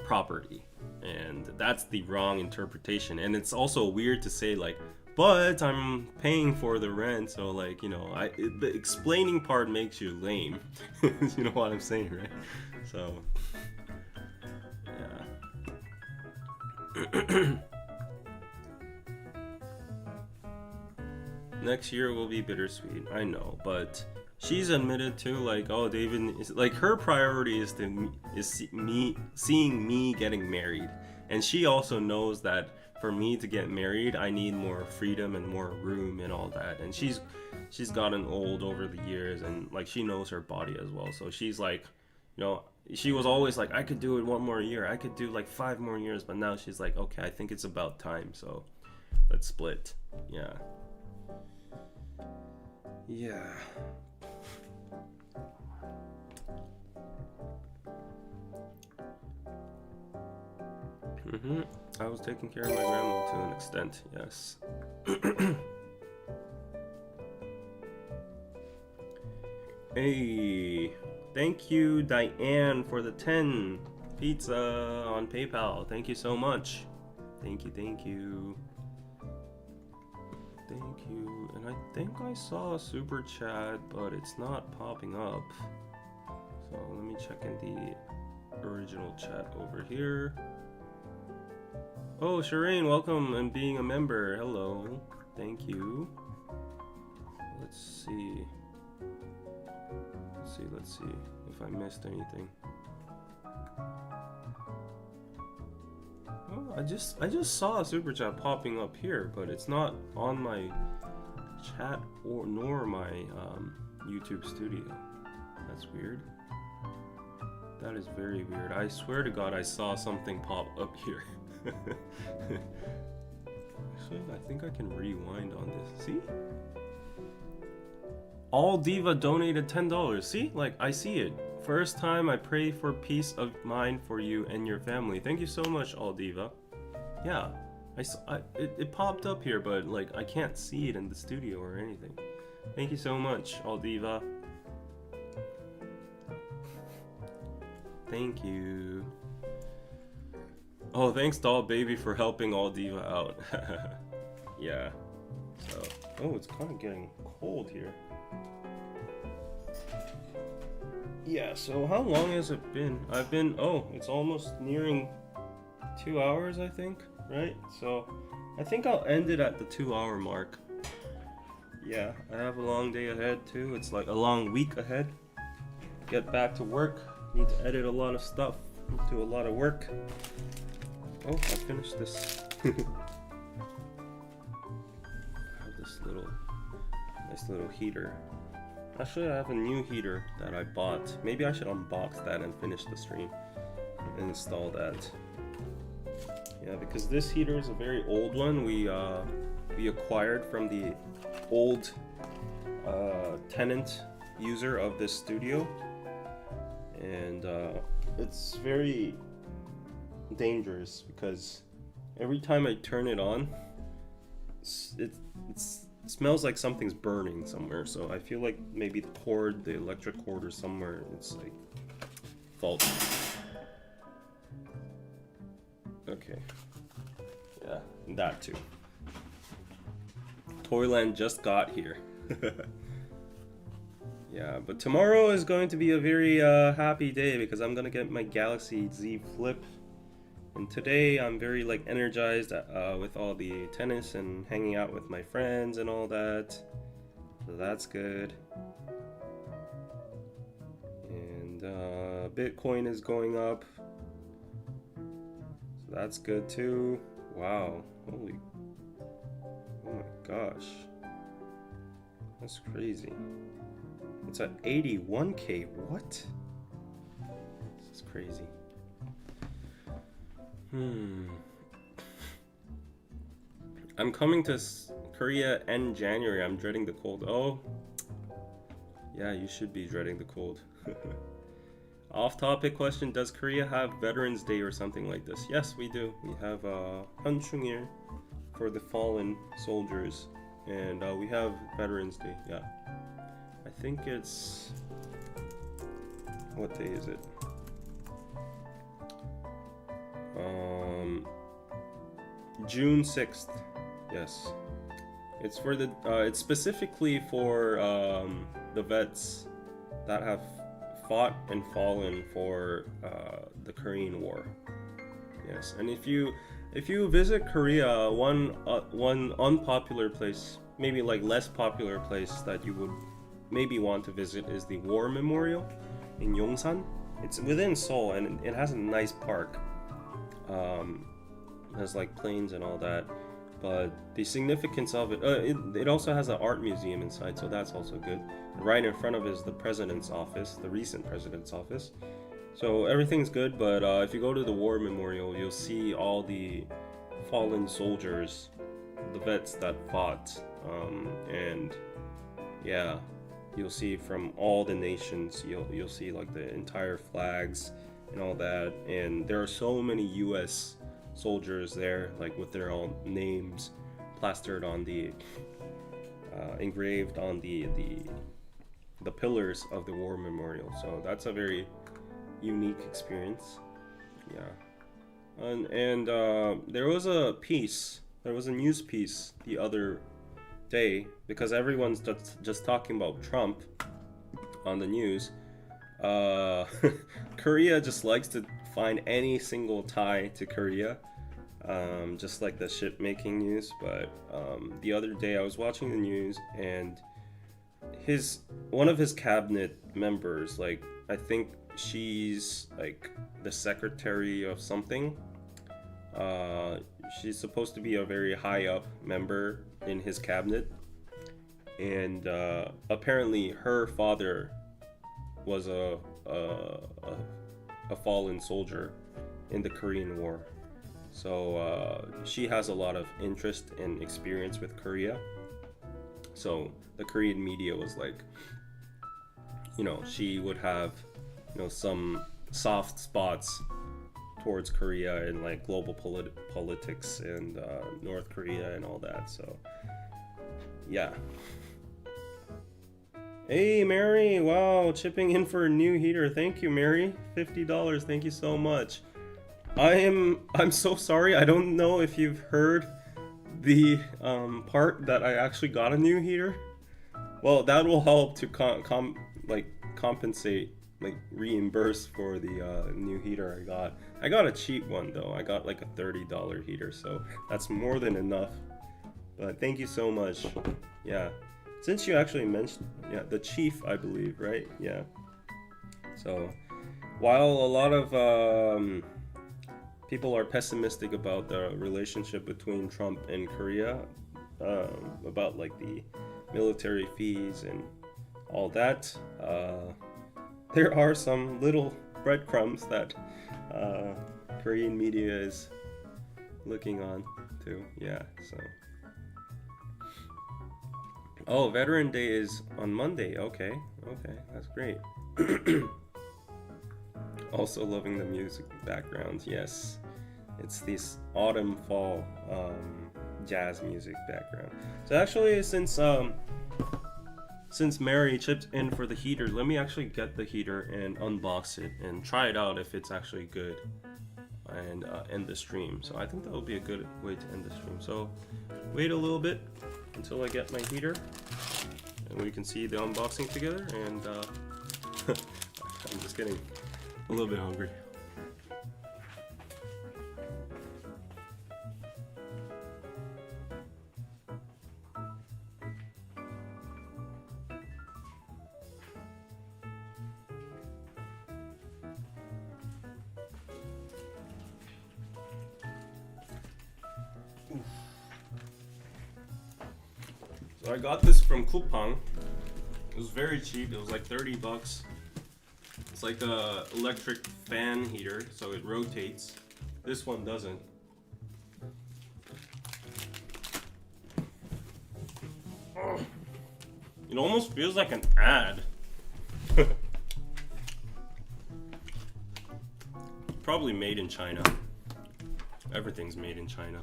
property, and that's the wrong interpretation. And it's also weird to say like, but I'm paying for the rent, so like the explaining part makes you lame. You know what I'm saying, right? So next year will be bittersweet, I know, but she's admitted to like, oh, David is like, her priority is seeing me getting married, and she also knows that for me to get married, I need more freedom and more room and all that. And she's gotten old over the years, and like she knows her body as well. So she's like, she was always like, I could do it one more year, I could do like 5 more years, but now she's like, okay, I think it's about time, so let's split. I was taking care of my grandma to an extent, yes. Hey, thank you, Diane, for the 10 pizza on PayPal. Thank you so much. Thank you. And I think I saw a super chat, but it's not popping up. So let me check in the original chat over here. Oh, Shireen, welcome and being a member. Hello. Thank you. Let's see if I missed anything. Oh, I just saw a super chat popping up here, but it's not on my chat or nor my YouTube studio. That's weird. That is very weird. I swear to God, I saw something pop up here. Actually, I think I can rewind on this. See? All Diva donated $10. See? Like, I see it. First time I pray for peace of mind for you and your family. Thank you so much, All Diva. Yeah, it popped up here, but like I can't see it in the studio or anything. Thank you so much, All Diva. Thank you. Oh, thanks, Doll Baby, for helping All Diva out. Yeah. So, oh, it's kind of getting cold here. Yeah, so how long has it been? Oh, it's almost nearing 2 hours, I think, right? So I think I'll end it at the 2-hour mark. Yeah, I have a long day ahead too. It's like a long week ahead. Get back to work. Need to edit a lot of stuff. Do a lot of work. Oh, I finished this. I have this nice little heater. Actually, I have a new heater that I bought. Maybe I should unbox that and finish the stream and install that. Yeah, because this heater is a very old one. We acquired from the old tenant user of this studio, and it's very dangerous because every time I turn it on, it smells like something's burning somewhere. So I feel like maybe the electric cord or somewhere, it's like faulty. Okay. Yeah, that too. Toyland just got here. Yeah, but tomorrow is going to be a very happy day because I'm gonna get my Galaxy Z Flip. And today I'm very like energized with all the tennis and hanging out with my friends and all that. So that's good. And Bitcoin is going up. So that's good too. Wow. Holy. Oh my gosh. That's crazy. It's at 81K. What? This is crazy. I'm coming to Korea in January. I'm dreading the cold. Oh. Yeah, you should be dreading the cold. Off-topic question: does Korea have Veterans Day or something like this? Yes, we do. We have Hanchungil for the fallen soldiers, and we have Veterans Day. Yeah, I think it's, what day is it? June 6th. Yes, it's for the it's specifically for the vets that have fought and fallen for the Korean War. Yes, and if you visit Korea, one unpopular place, maybe like less popular place that you would maybe want to visit is the War Memorial in Yongsan. It's within Seoul and it has a nice park. It has like planes and all that. But the significance of it also has an art museum inside, so that's also good. Right in front of it is the president's office, the recent president's office. So everything's good, but if you go to the War Memorial, you'll see all the fallen soldiers, the vets that fought, and yeah, you'll see from all the nations. You'll see like the entire flags and all that, and there are so many U.S. soldiers there, like with their own names plastered on the engraved on the pillars of the War Memorial. So that's a very unique experience. Yeah, and there was a news piece the other day, because everyone's just talking about Trump on the news. Korea just likes to find any single tie to Korea, just like the ship making news. But the other day I was watching the news, and one of his cabinet members, like I think she's like the secretary of something, Uh, she's supposed to be a very high up member in his cabinet, and apparently her father was a fallen soldier in the Korean War. So she has a lot of interest and experience with Korea. So the Korean media was like, she would have, some soft spots towards Korea and like global politics and North Korea and all that. So yeah. Hey Mary, wow, chipping in for a new heater. Thank you, Mary. $50. Thank you so much. I'm so sorry. I don't know if you've heard the part that I actually got a new heater. Well, that will help to compensate, like reimburse for the new heater I got. I got a cheap one though. I got like a $30 heater, so that's more than enough. But thank you so much. Yeah. Since you actually mentioned, the chief, I believe, right? Yeah. So, while a lot of people are pessimistic about the relationship between Trump and Korea, about like the military fees and all that, there are some little breadcrumbs that Korean media is looking on to. Yeah, so. Oh, Veteran Day is on Monday. Okay, that's great. Also loving the music background. Yes, it's this autumn fall jazz music background. So actually, since Mary chipped in for the heater, let me actually get the heater and unbox it and try it out if it's actually good, and end the stream. So I think that would be a good way to end the stream. So wait a little bit until I get my heater and we can see the unboxing together, and I'm just getting a little bit hungry. So I got this from Coupang. It was very cheap. It was like $30. It's like a electric fan heater, so it rotates. This one doesn't. Oh, it almost feels like an ad. Probably made in China. Everything's made in China.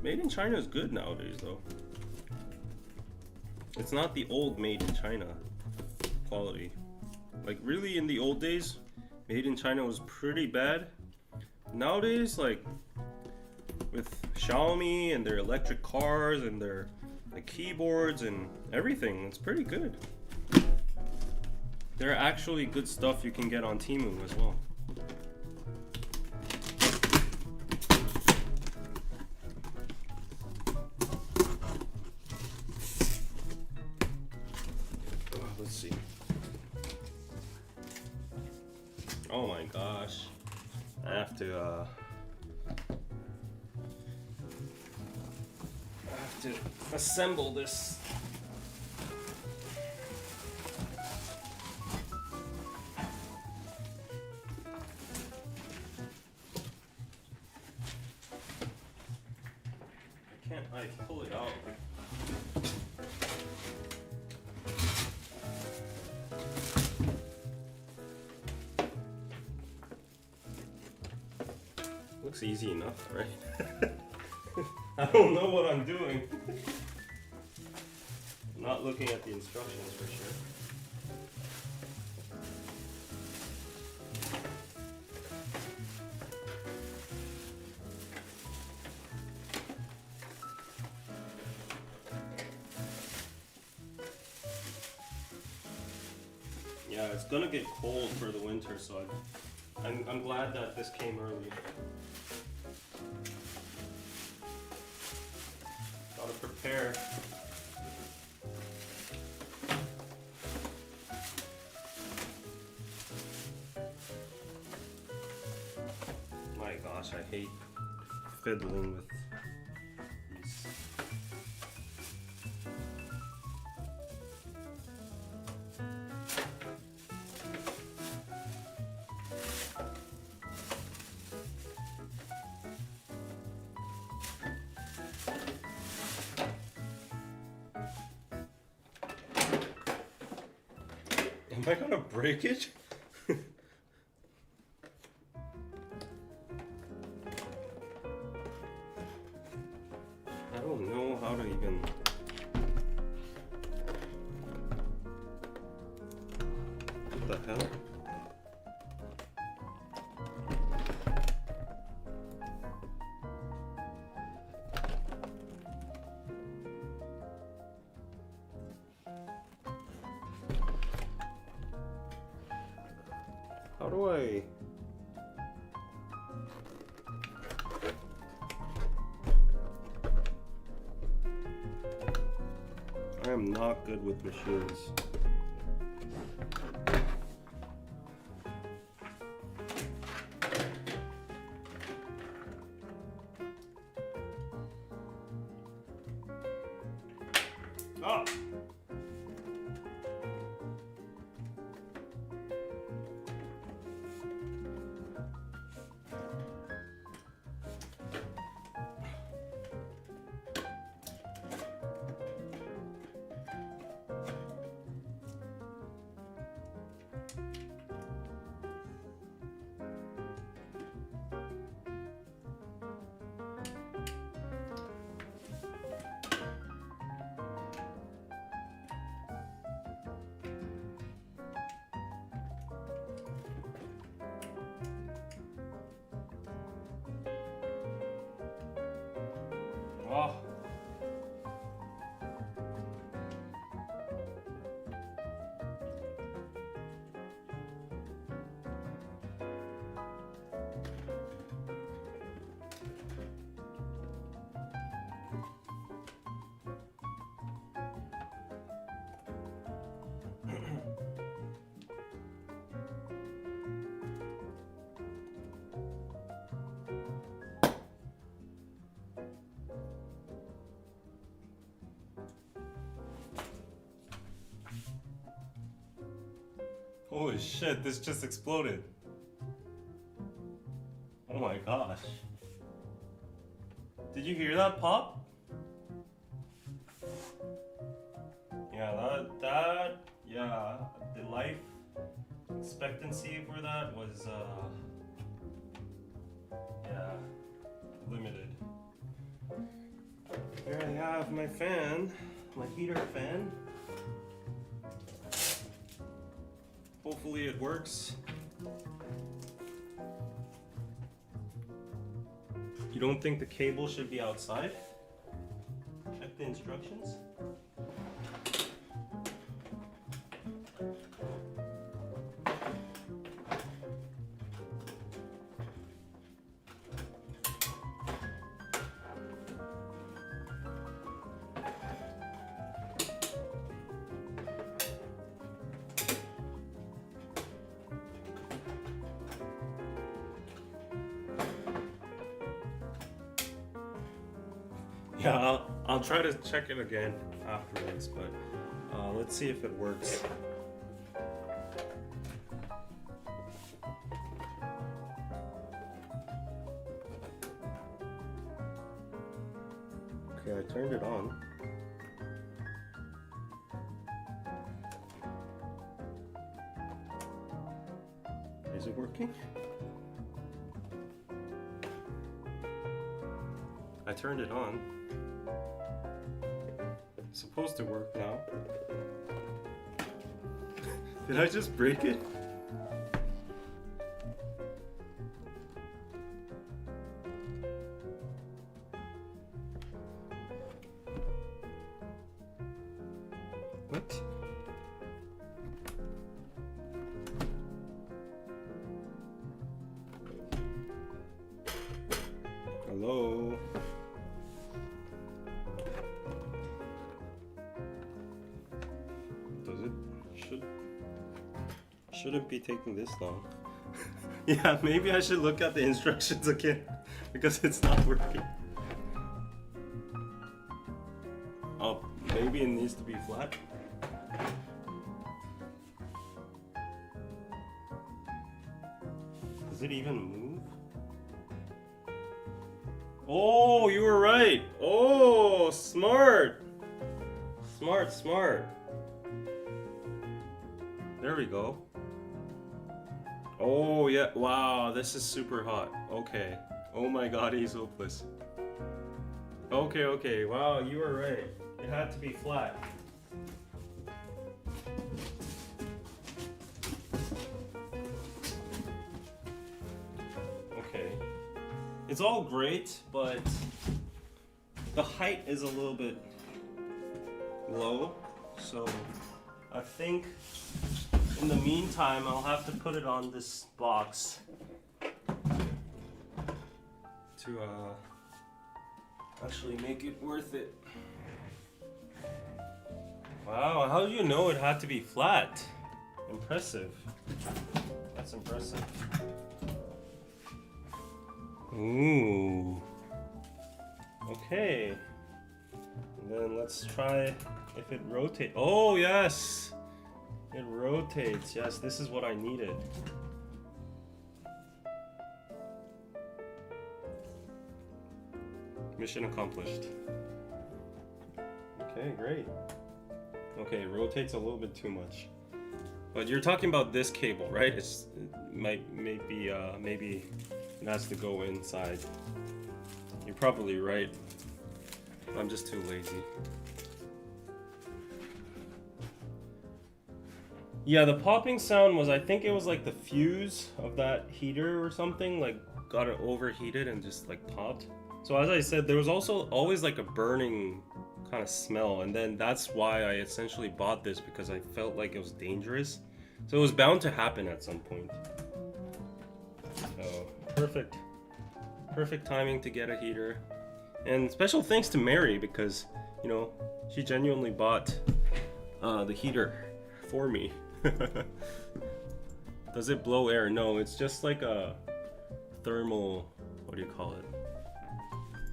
Made in China is good nowadays, though. It's not the old made in China quality. Like, really, in the old days, made in China was pretty bad. Nowadays, like, with Xiaomi and their electric cars and their keyboards and everything, it's pretty good. There are actually good stuff you can get on Temu as well. Let's see. Oh my gosh. I have to assemble this. Can't I pull it out? Looks easy enough, right? I don't know what I'm doing. I'm not looking at the instructions for sure. Yeah, it's gonna get cold for the winter, so I'm glad that this came early. Gotta prepare. gosh, I hate fiddling with these. Am I gonna break it? I don't know how to even. What the hell? How do I? I am not good with machines. Ah! Oh. Holy shit, this just exploded. Oh my gosh. Did you hear that pop? Yeah, yeah, the life expectancy for that was, yeah, limited. Here I have my fan, my heater fan. Hopefully it works. You don't think the cable should be outside? Check the instructions. Yeah, I'll try to check it again afterwards, but let's see if it works. Okay, I turned it on. Is it working? I turned it on. It's supposed to work now. Did I just break it? What? Hello? Does it? Shouldn't be taking this long. Yeah, maybe I should look at the instructions again. because it's not working. Oh, maybe it needs to be flat. Does it even move? Oh, you were right. Oh, smart. Smart, smart. There we go. Oh, yeah. Wow, this is super hot. Okay. Oh my god, he's hopeless. Okay, okay. Wow, you were right. It had to be flat. Okay. It's all great, but the height is a little bit low. So I think in the meantime, I'll have to put it on this box to actually make it worth it. Wow, how do you know it had to be flat? Impressive. That's impressive. Ooh. Okay. And then let's try if it rotates. Oh, yes! It rotates. Yes, this is what I needed. Mission accomplished. Okay, great. Okay, it rotates a little bit too much. But you're talking about this cable, right? It maybe it has to go inside. You're probably right. I'm just too lazy. Yeah, the popping sound was, I think it was like the fuse of that heater or something, like got it overheated and just like popped. So as I said, there was also always like a burning kind of smell, and then that's why I essentially bought this, because I felt like it was dangerous. So it was bound to happen at some point. So perfect timing to get a heater. And special thanks to Mary, because, you know, she genuinely bought the heater for me. Does it blow air? No, it's just like a thermal, what do you call it?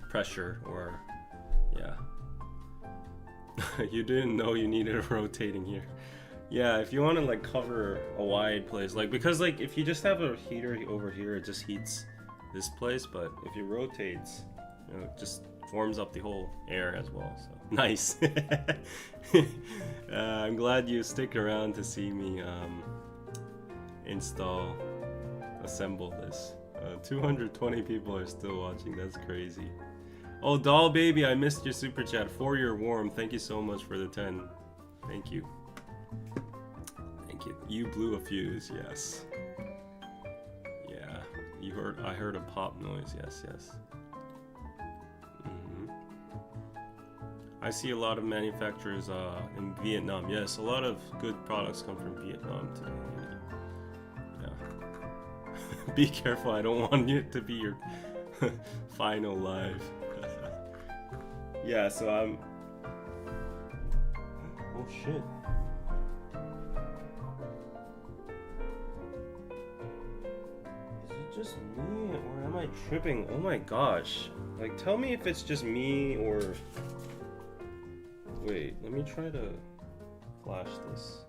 Pressure, or yeah. You didn't know you needed a rotating here. Yeah, if you want to like cover a wide place, like, because like if you just have a heater over here, it just heats this place, but if it rotates, you know, it just warms up the whole air as well. So nice. I'm glad you stick around to see me assemble this. 220 people are still watching. That's crazy. Oh, Doll Baby, I missed your super chat. For your warm, thank you so much for the 10. Thank you. Thank you. You blew a fuse, yes. Yeah, I heard a pop noise. Yes, yes. I see a lot of manufacturers in Vietnam. Yes, a lot of good products come from Vietnam too. Yeah. Be careful, I don't want it to be your final live. Yeah, so I'm... Oh shit. Is it just me, or am I tripping? Oh my gosh. Like, tell me if it's just me, or... Wait, let me try to flash this.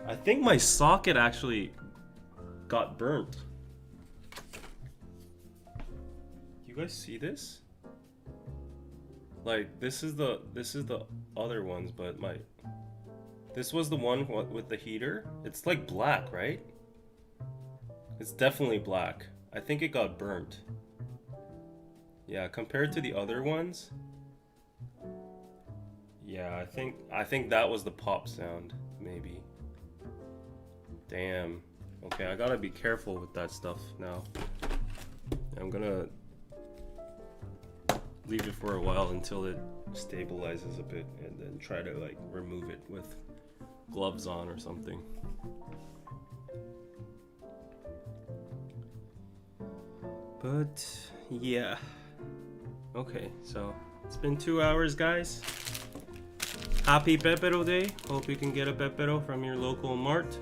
I think my socket actually got burnt. You guys see this? Like, this is the other ones, but this was the one with the heater. It's like black, right? It's definitely black. I think it got burnt. Yeah, compared to the other ones. Yeah, I think that was the pop sound, maybe. Damn. Okay, I gotta be careful with that stuff now. I'm gonna leave it for a while until it stabilizes a bit, and then try to like remove it with gloves on or something. But yeah. Okay, so it's been 2 hours, guys. Happy Pepero Day. Hope you can get a Pepero from your local mart.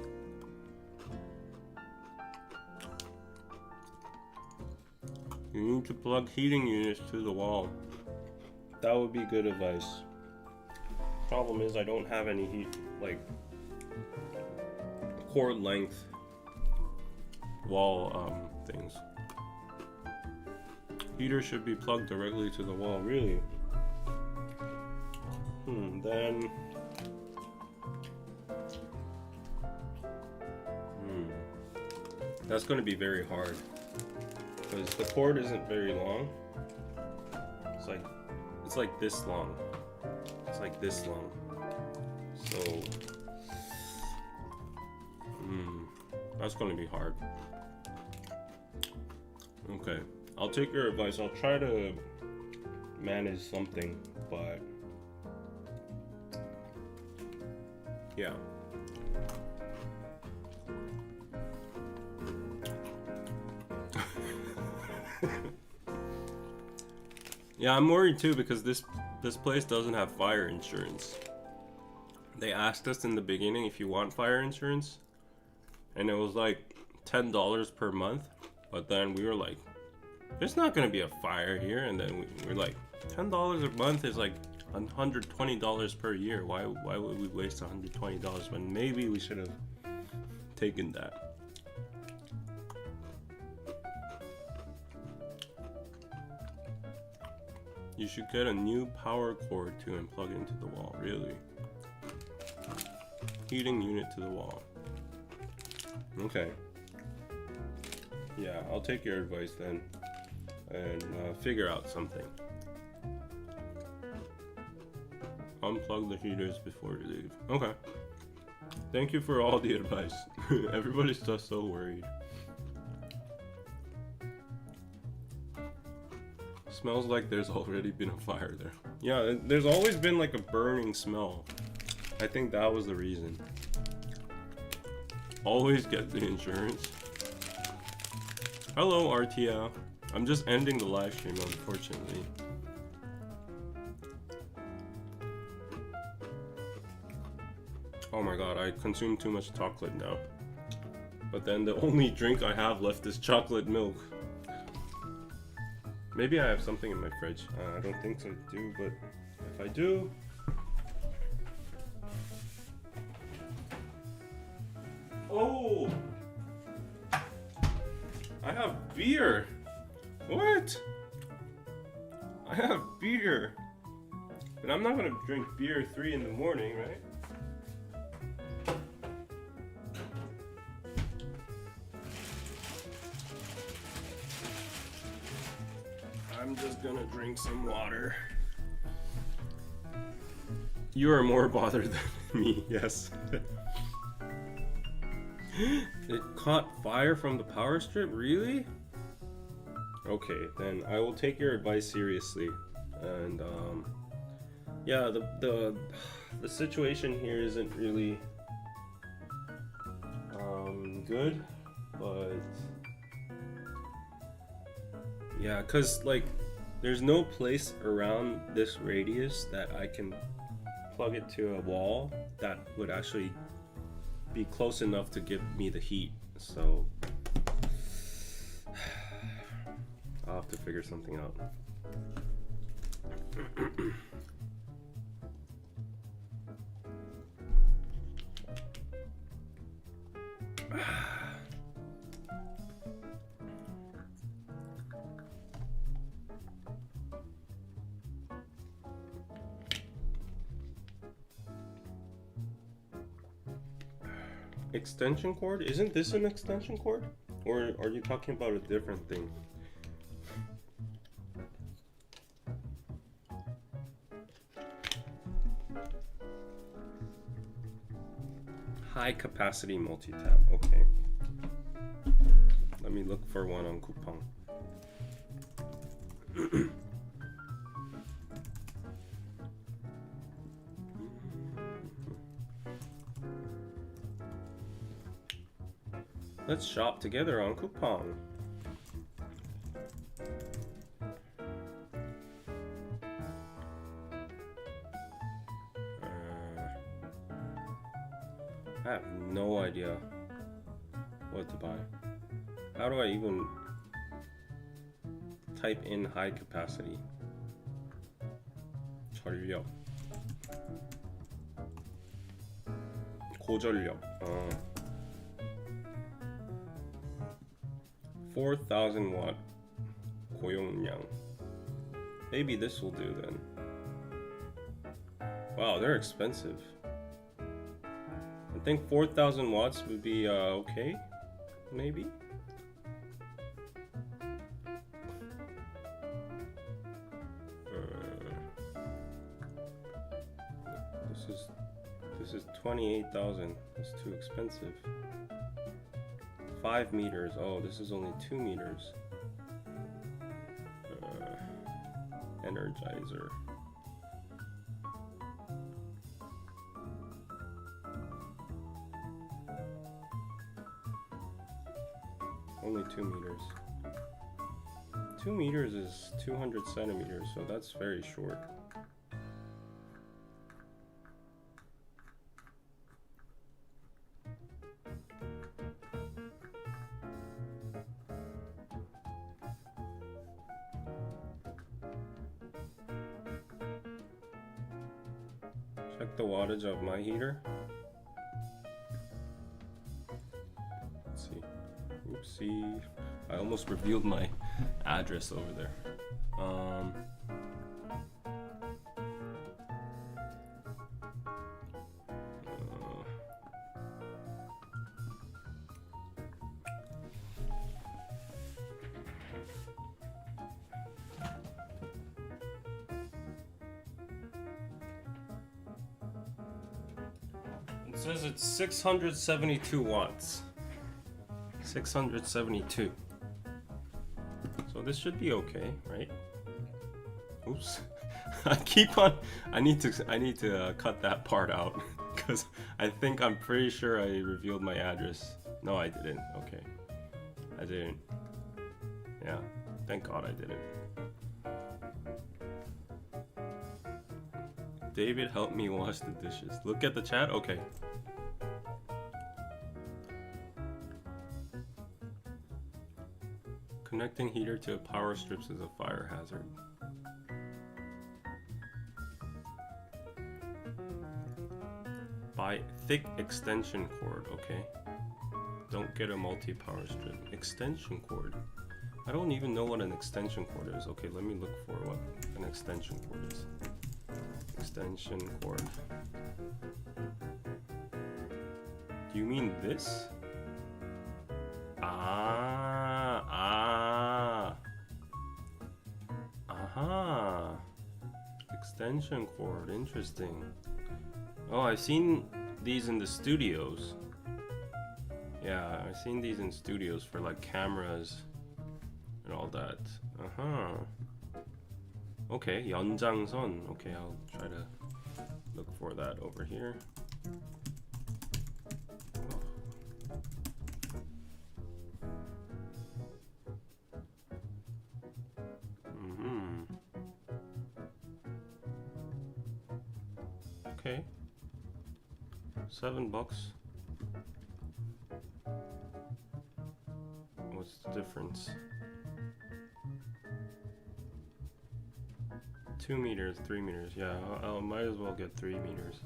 You need to plug heating units to the wall. That would be good advice. Problem is I don't have any heat, like cord length wall things. Heater should be plugged directly to the wall, really. Then that's going to be very hard because the cord isn't very long. It's like this long. It's like this long. So that's going to be hard. Okay, I'll take your advice. I'll try to manage something, but yeah. Yeah, I'm worried too because this place doesn't have fire insurance. They asked us in the beginning if you want fire insurance, and it was like $10 per month. But then we were like, there's not gonna be a fire here. And then we were like, $10 a month is like $120 per year. Why would we waste $120 when maybe we should have taken that? You should get a new power cord too and plug into the wall, really. Heating unit to the wall. Okay. Yeah, I'll take your advice then and figure out something. Unplug the heaters before you leave. Okay. Thank you for all the advice. Everybody's just so worried. Smells like there's already been a fire there. Yeah, there's always been like a burning smell. I think that was the reason. Always get the insurance. Hello, Artia. I'm just ending the live stream, unfortunately. Oh my god, I consumed too much chocolate now. But then the only drink I have left is chocolate milk. Maybe I have something in my fridge. I don't think I do, but if I do... Oh! I have beer! What? I have beer! But I'm not gonna drink beer at 3 in the morning, right? I'm just gonna drink some water. You are more bothered than me, yes. It caught fire from the power strip? Really? Okay, then I will take your advice seriously. And yeah, the situation here isn't really good, but yeah, cause like there's no place around this radius that I can plug it to a wall that would actually be close enough to give me the heat. So I'll have to figure something out. Extension cord? Isn't this an extension cord? Or are you talking about a different thing? High capacity multi-tap, okay. Let me look for one on Coupang. Let's shop together on Coupang. I have no idea what to buy. How do I even... type in high capacity. 전력. 고전력. 4,000 watt 고용량. Maybe this will do then. Wow, they're expensive. I think 4,000 watts would be okay, maybe. This is 28,000. That's too expensive. 5 meters. Oh, this is only 2 meters. Energizer. Only 2 meters. 2 meters is 200 centimeters, so that's very short. Check the wattage of my heater. Let's see. Oopsie. I almost revealed my address over there. It says it's 672 watts. 672. So this should be okay, right? Oops. I need to cut that part out because I'm pretty sure I revealed my address. No, I didn't. Okay. I didn't. Yeah. Thank God I didn't. David, help me wash the dishes. Look at the chat? Okay. Connecting heater to power strips is a fire hazard. Buy thick extension cord, okay? Don't get a multi-power strip. Extension cord? I don't even know what an extension cord is. Okay, let me look for what an extension cord is. Extension cord. Do you mean this? Aha. Extension cord, interesting. Oh, I've seen these in the studios. Yeah, I've seen these in studios for like cameras and all that. Okay, 연장선. Okay, I'll try to look for that over here. Okay. $7. What's the difference? 2 meters, 3 meters. Yeah, I might as well get 3 meters.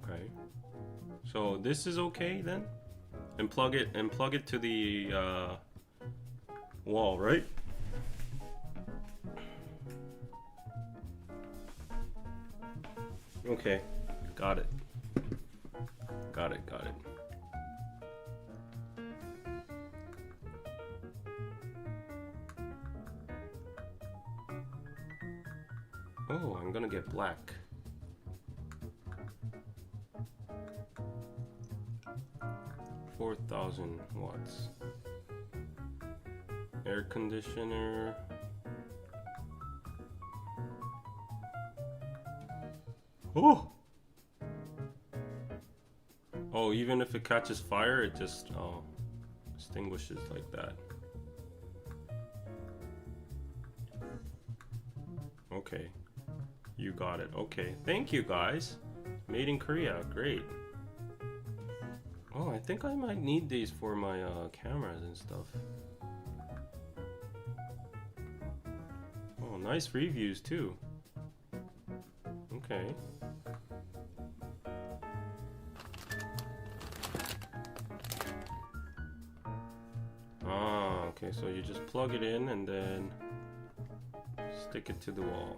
Okay. So this is okay then? And plug it to the wall, right? Okay, got it. Got it. Oh, I'm gonna get black. $4,000 watts. Air conditioner. Oh! Oh, even if it catches fire, it just extinguishes like that. Okay. You got it. Okay. Thank you, guys. Made in Korea. Great. Oh, I think I might need these for my cameras and stuff. nice reviews too. Okay. Ah, okay, so you just plug it in and then stick it to the wall.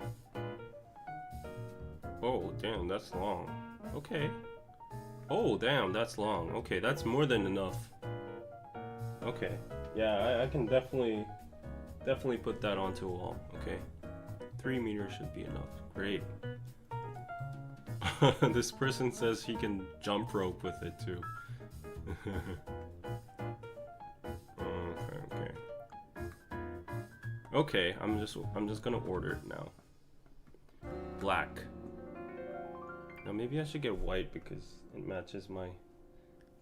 Oh, damn, that's long. Okay. Oh, damn, that's long. Okay, that's more than enough. Okay. Yeah, I can definitely put that onto a wall. Okay. 3 meters should be enough. Great. This person says he can jump rope with it too. Okay. Okay, I'm just gonna order it now. Black. Now maybe I should get white because it matches my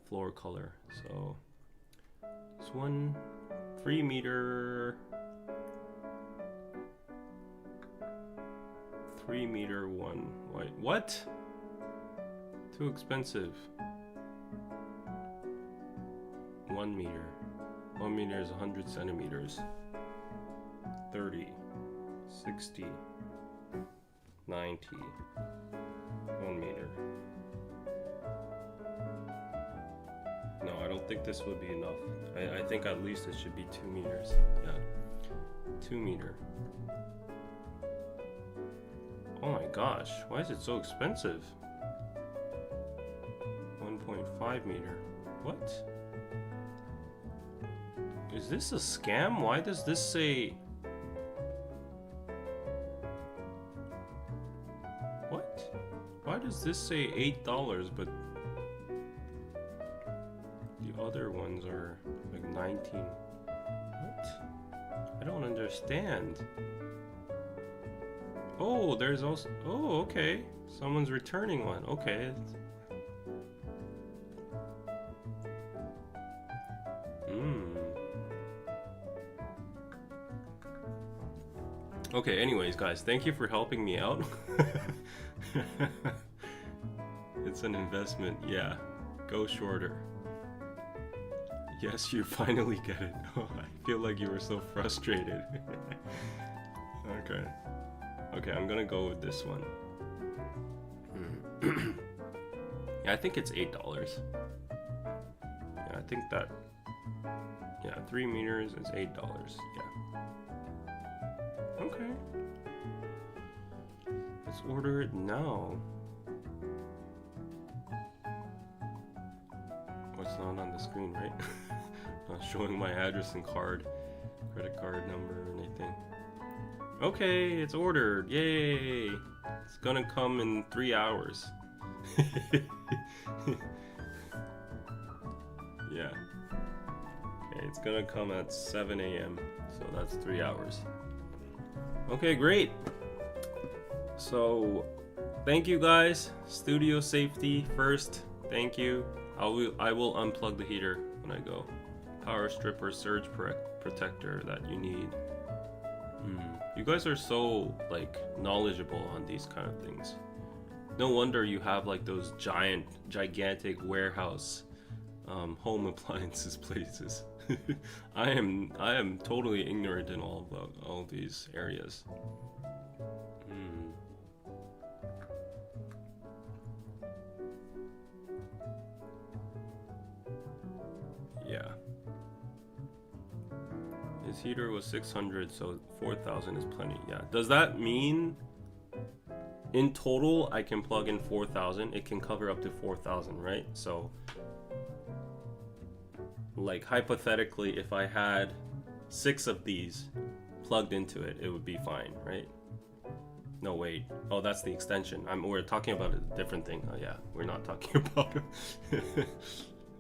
floor color. So this one, 3 meter. 3 meter one white. What? Too expensive. 1 meter. 1 meter is 100 centimeters. 30, 60, 90. 1 meter. No, I don't think this would be enough. I think at least it should be 2 meters. Yeah. 2 meter. Oh my gosh, why is it so expensive? 1.5 meter. What? Is this a scam? Why does this say... What? Why does this say $8 but the other ones are like 19? What? I don't understand. Oh, there's also... Oh, okay. Someone's returning one. Okay. Okay, anyways, guys, thank you for helping me out. It's an investment, yeah. Go shorter. Yes, you finally get it. Oh, I feel like you were so frustrated. Okay. Okay, I'm gonna go with this one. Yeah, I think it's $8. Yeah, I think that... Yeah, 3 meters is $8. Yeah. Okay. Let's order it now. Oh, it's not on the screen, right? Not showing my address and credit card number or anything. Okay, it's ordered. Yay! It's gonna come in 3 hours. Yeah. Okay, it's gonna come at 7 a.m. So that's 3 hours. Okay, great. So, thank you guys. Studio safety first. Thank you. I will unplug the heater when I go. Power strip or surge protector that you need. You guys are so like knowledgeable on these kind of things. No wonder you have like those gigantic warehouse home appliances places. I am totally ignorant in all of these areas. Yeah. His heater was 600, so 4,000 is plenty. Yeah. Does that mean in total I can plug in 4,000? It can cover up to 4,000, right? So like hypothetically, if I had 6 of these plugged into it, it would be fine, right? No, wait. Oh, that's the extension. We're talking about a different thing. Oh yeah, we're not talking about it.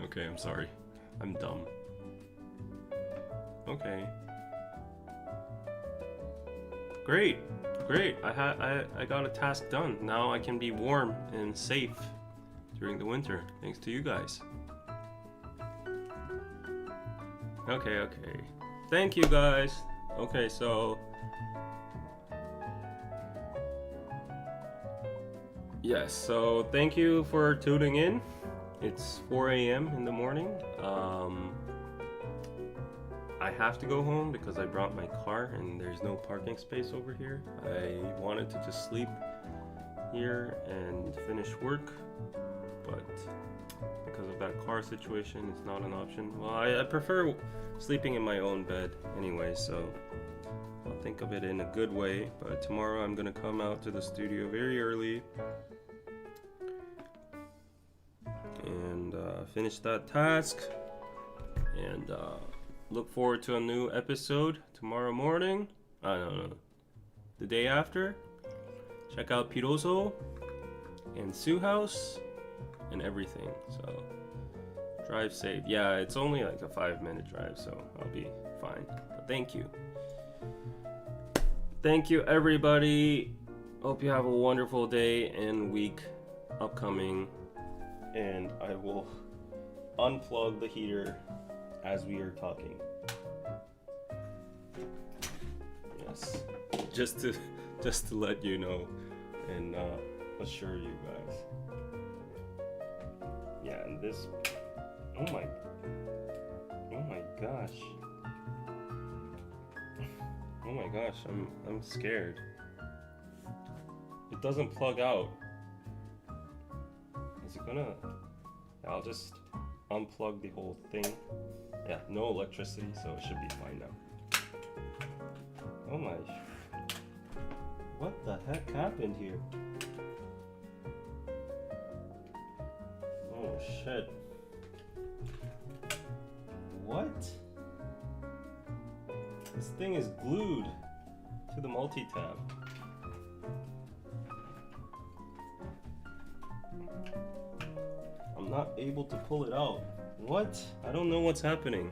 Okay, I'm sorry. I'm dumb. Okay. Great. I got a task done. Now I can be warm and safe during the winter, thanks to you guys. Okay. Thank you guys. Okay, so yes, so thank you for tuning in. I have to go home because I brought my car and there's no parking space over here. I wanted to just sleep here and finish work, but because of that car situation, it's not an option. Well, I prefer sleeping in my own bed anyway, so I'll think of it in a good way. But tomorrow I'm gonna come out to the studio very early and finish that task, and look forward to a new episode tomorrow morning. I don't know, the day after. Check out Piroso and Sue House and everything. So drive safe. Yeah, it's only like a 5-minute drive, so I'll be fine. But thank you. Thank you, everybody. Hope you have a wonderful day and week upcoming. And I will unplug the heater as we are talking. Yes, just to let you know and assure you guys. Yeah, and this. Oh my gosh. Oh my gosh, I'm scared. It doesn't plug out. Is it gonna? I'll just unplug the whole thing. Yeah, no electricity, so it should be fine now. Oh my. What the heck happened here? Oh shit. What? This thing is glued to the multi-tab. I'm not able to pull it out. What? I don't know what's happening.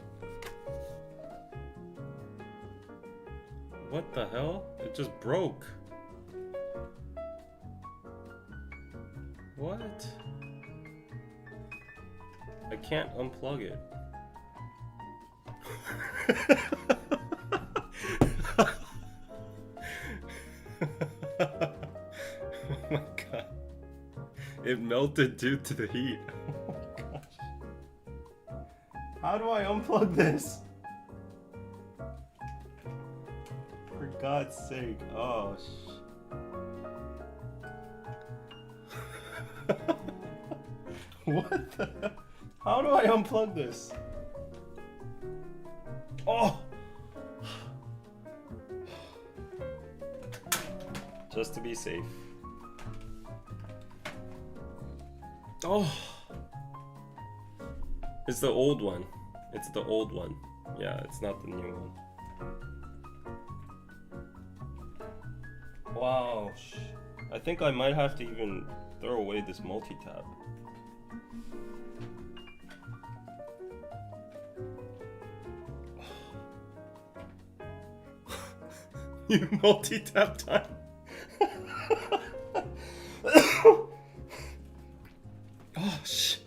What the hell? It just broke. What? I can't unplug it. Oh my god. It melted due to the heat. Oh my gosh. How do I unplug this? For God's sake. Oh What the hell? How do I unplug this? Oh! Just to be safe. Oh! It's the old one. It's the old one. Yeah, it's not the new one. Wow. I think I might have to even throw away this multi-tab. You multi-tap time. Oh shit.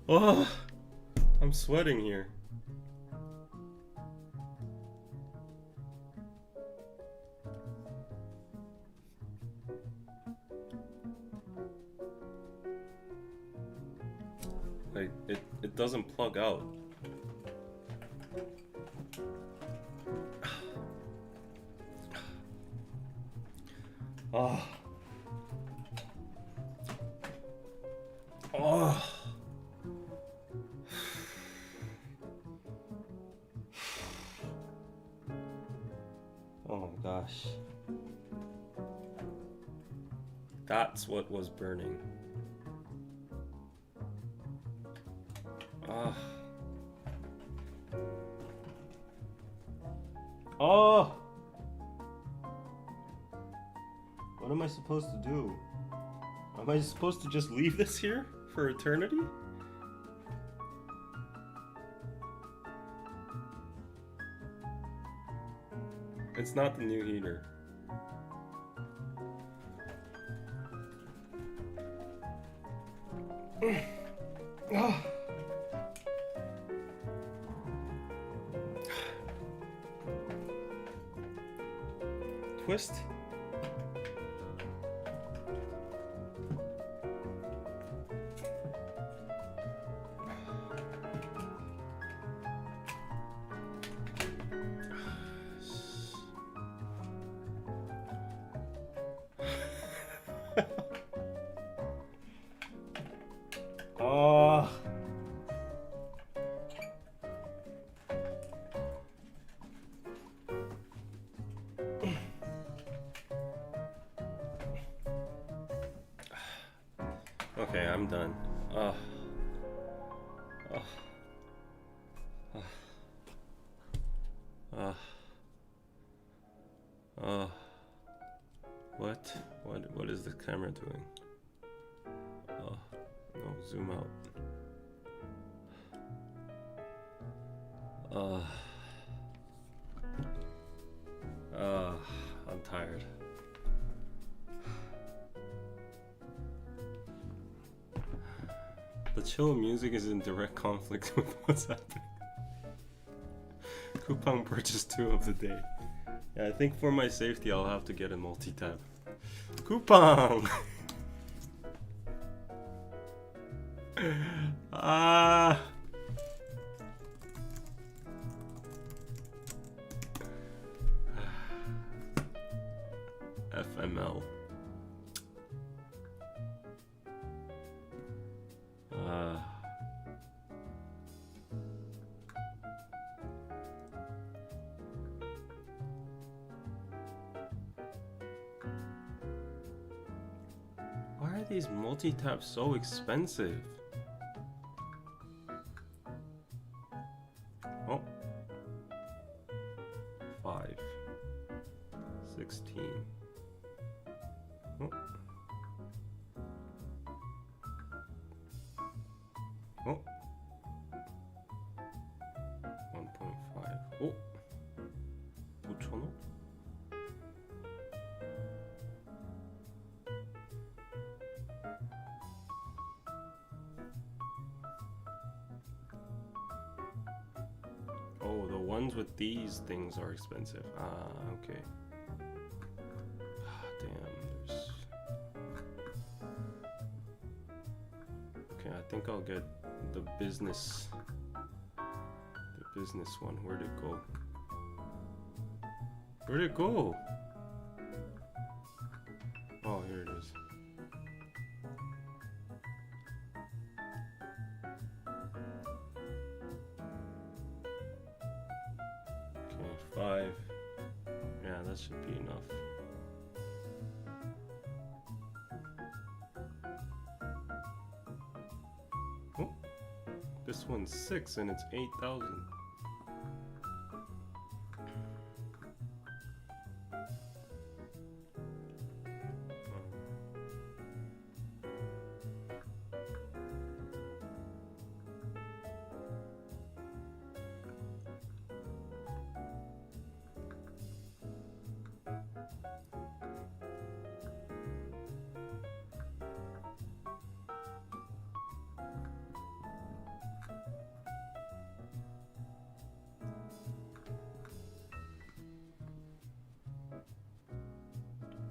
Oh, I'm sweating here. Like it doesn't plug out. Oh. Oh. Oh my gosh. That's what was burning. Ah. Oh. What am I supposed to do? Am I supposed to just leave this here for eternity? It's not the new heater. Oh. Twist. Okay, I'm done. Uh, uh, uh, uh, what is the camera doing? No, zoom out. I'm tired. The chill music is in direct conflict with what's happening. Coupang purchase 2 of the day. Yeah, I think for my safety I'll have to get a multi-tab. Coupang! FML. Why are these multi-tabs so expensive? Oh. 5. 16. Oh. Oh. 1.5. Oh. 5,000원? Oh, the ones with these things are expensive. Okay. Damn, there's... Okay, I think I'll get the business one. Where'd it go? Where'd it go? Oh, here it is. Okay, 5. Yeah, that should be enough. Oh, this one's 6 and it's 8,000.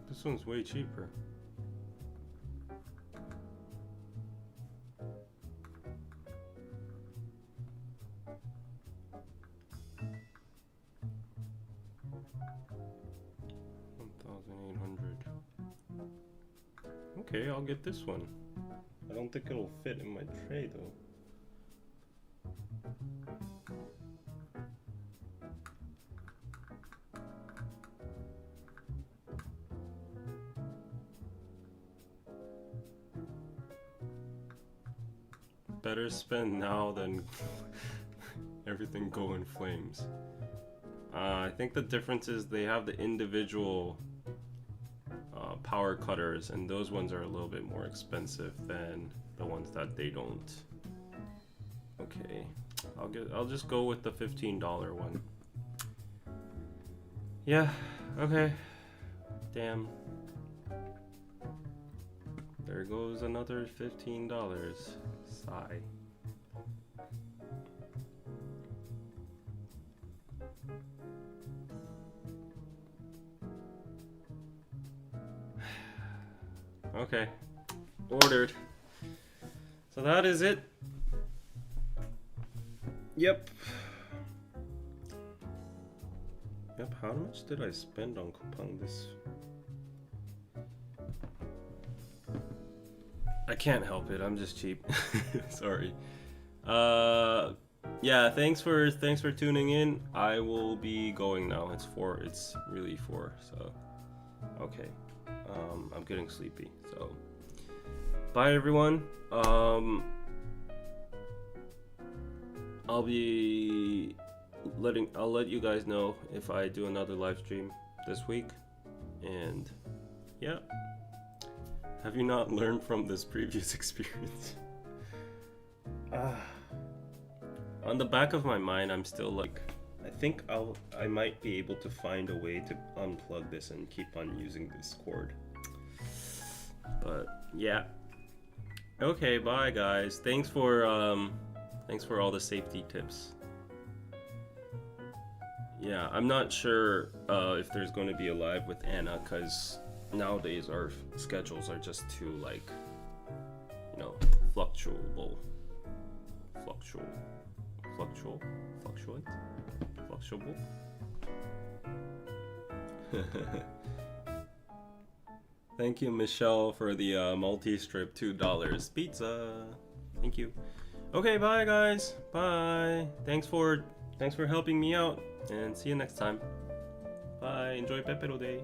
This one's way cheaper. $1,800. Okay, I'll get this one. I don't think it'll fit in my tray though. Better spend now than everything go in flames. I think the difference is they have the individual power cutters, and those ones are a little bit more expensive than the ones that they don't. Okay, I'll just go with the $15 one. Yeah, okay. Damn. There goes another $15. Sigh. Okay, ordered. So that is it. Yep. How much did I spend on Coupang this? I can't help it. I'm just cheap. Sorry. Yeah. Thanks for tuning in. I will be going now. It's really 4. So, okay. I'm getting sleepy. So, bye everyone. I'll let you guys know if I do another live stream this week. And yeah, have you not learned from this previous experience? On the back of my mind, I'm still like, I think I might be able to find a way to unplug this and keep on using this cord. But yeah. Okay, bye guys. Thanks for all the safety tips. Yeah, I'm not sure if there's going to be a live with Anna, because nowadays our schedules are just too, like, you know, fluctuable. Thank you, Michelle, for the multi-strip $2 pizza. Thank you. Okay, bye guys. Bye. Thanks for helping me out, and see you next time. Bye. Enjoy Pepero Day.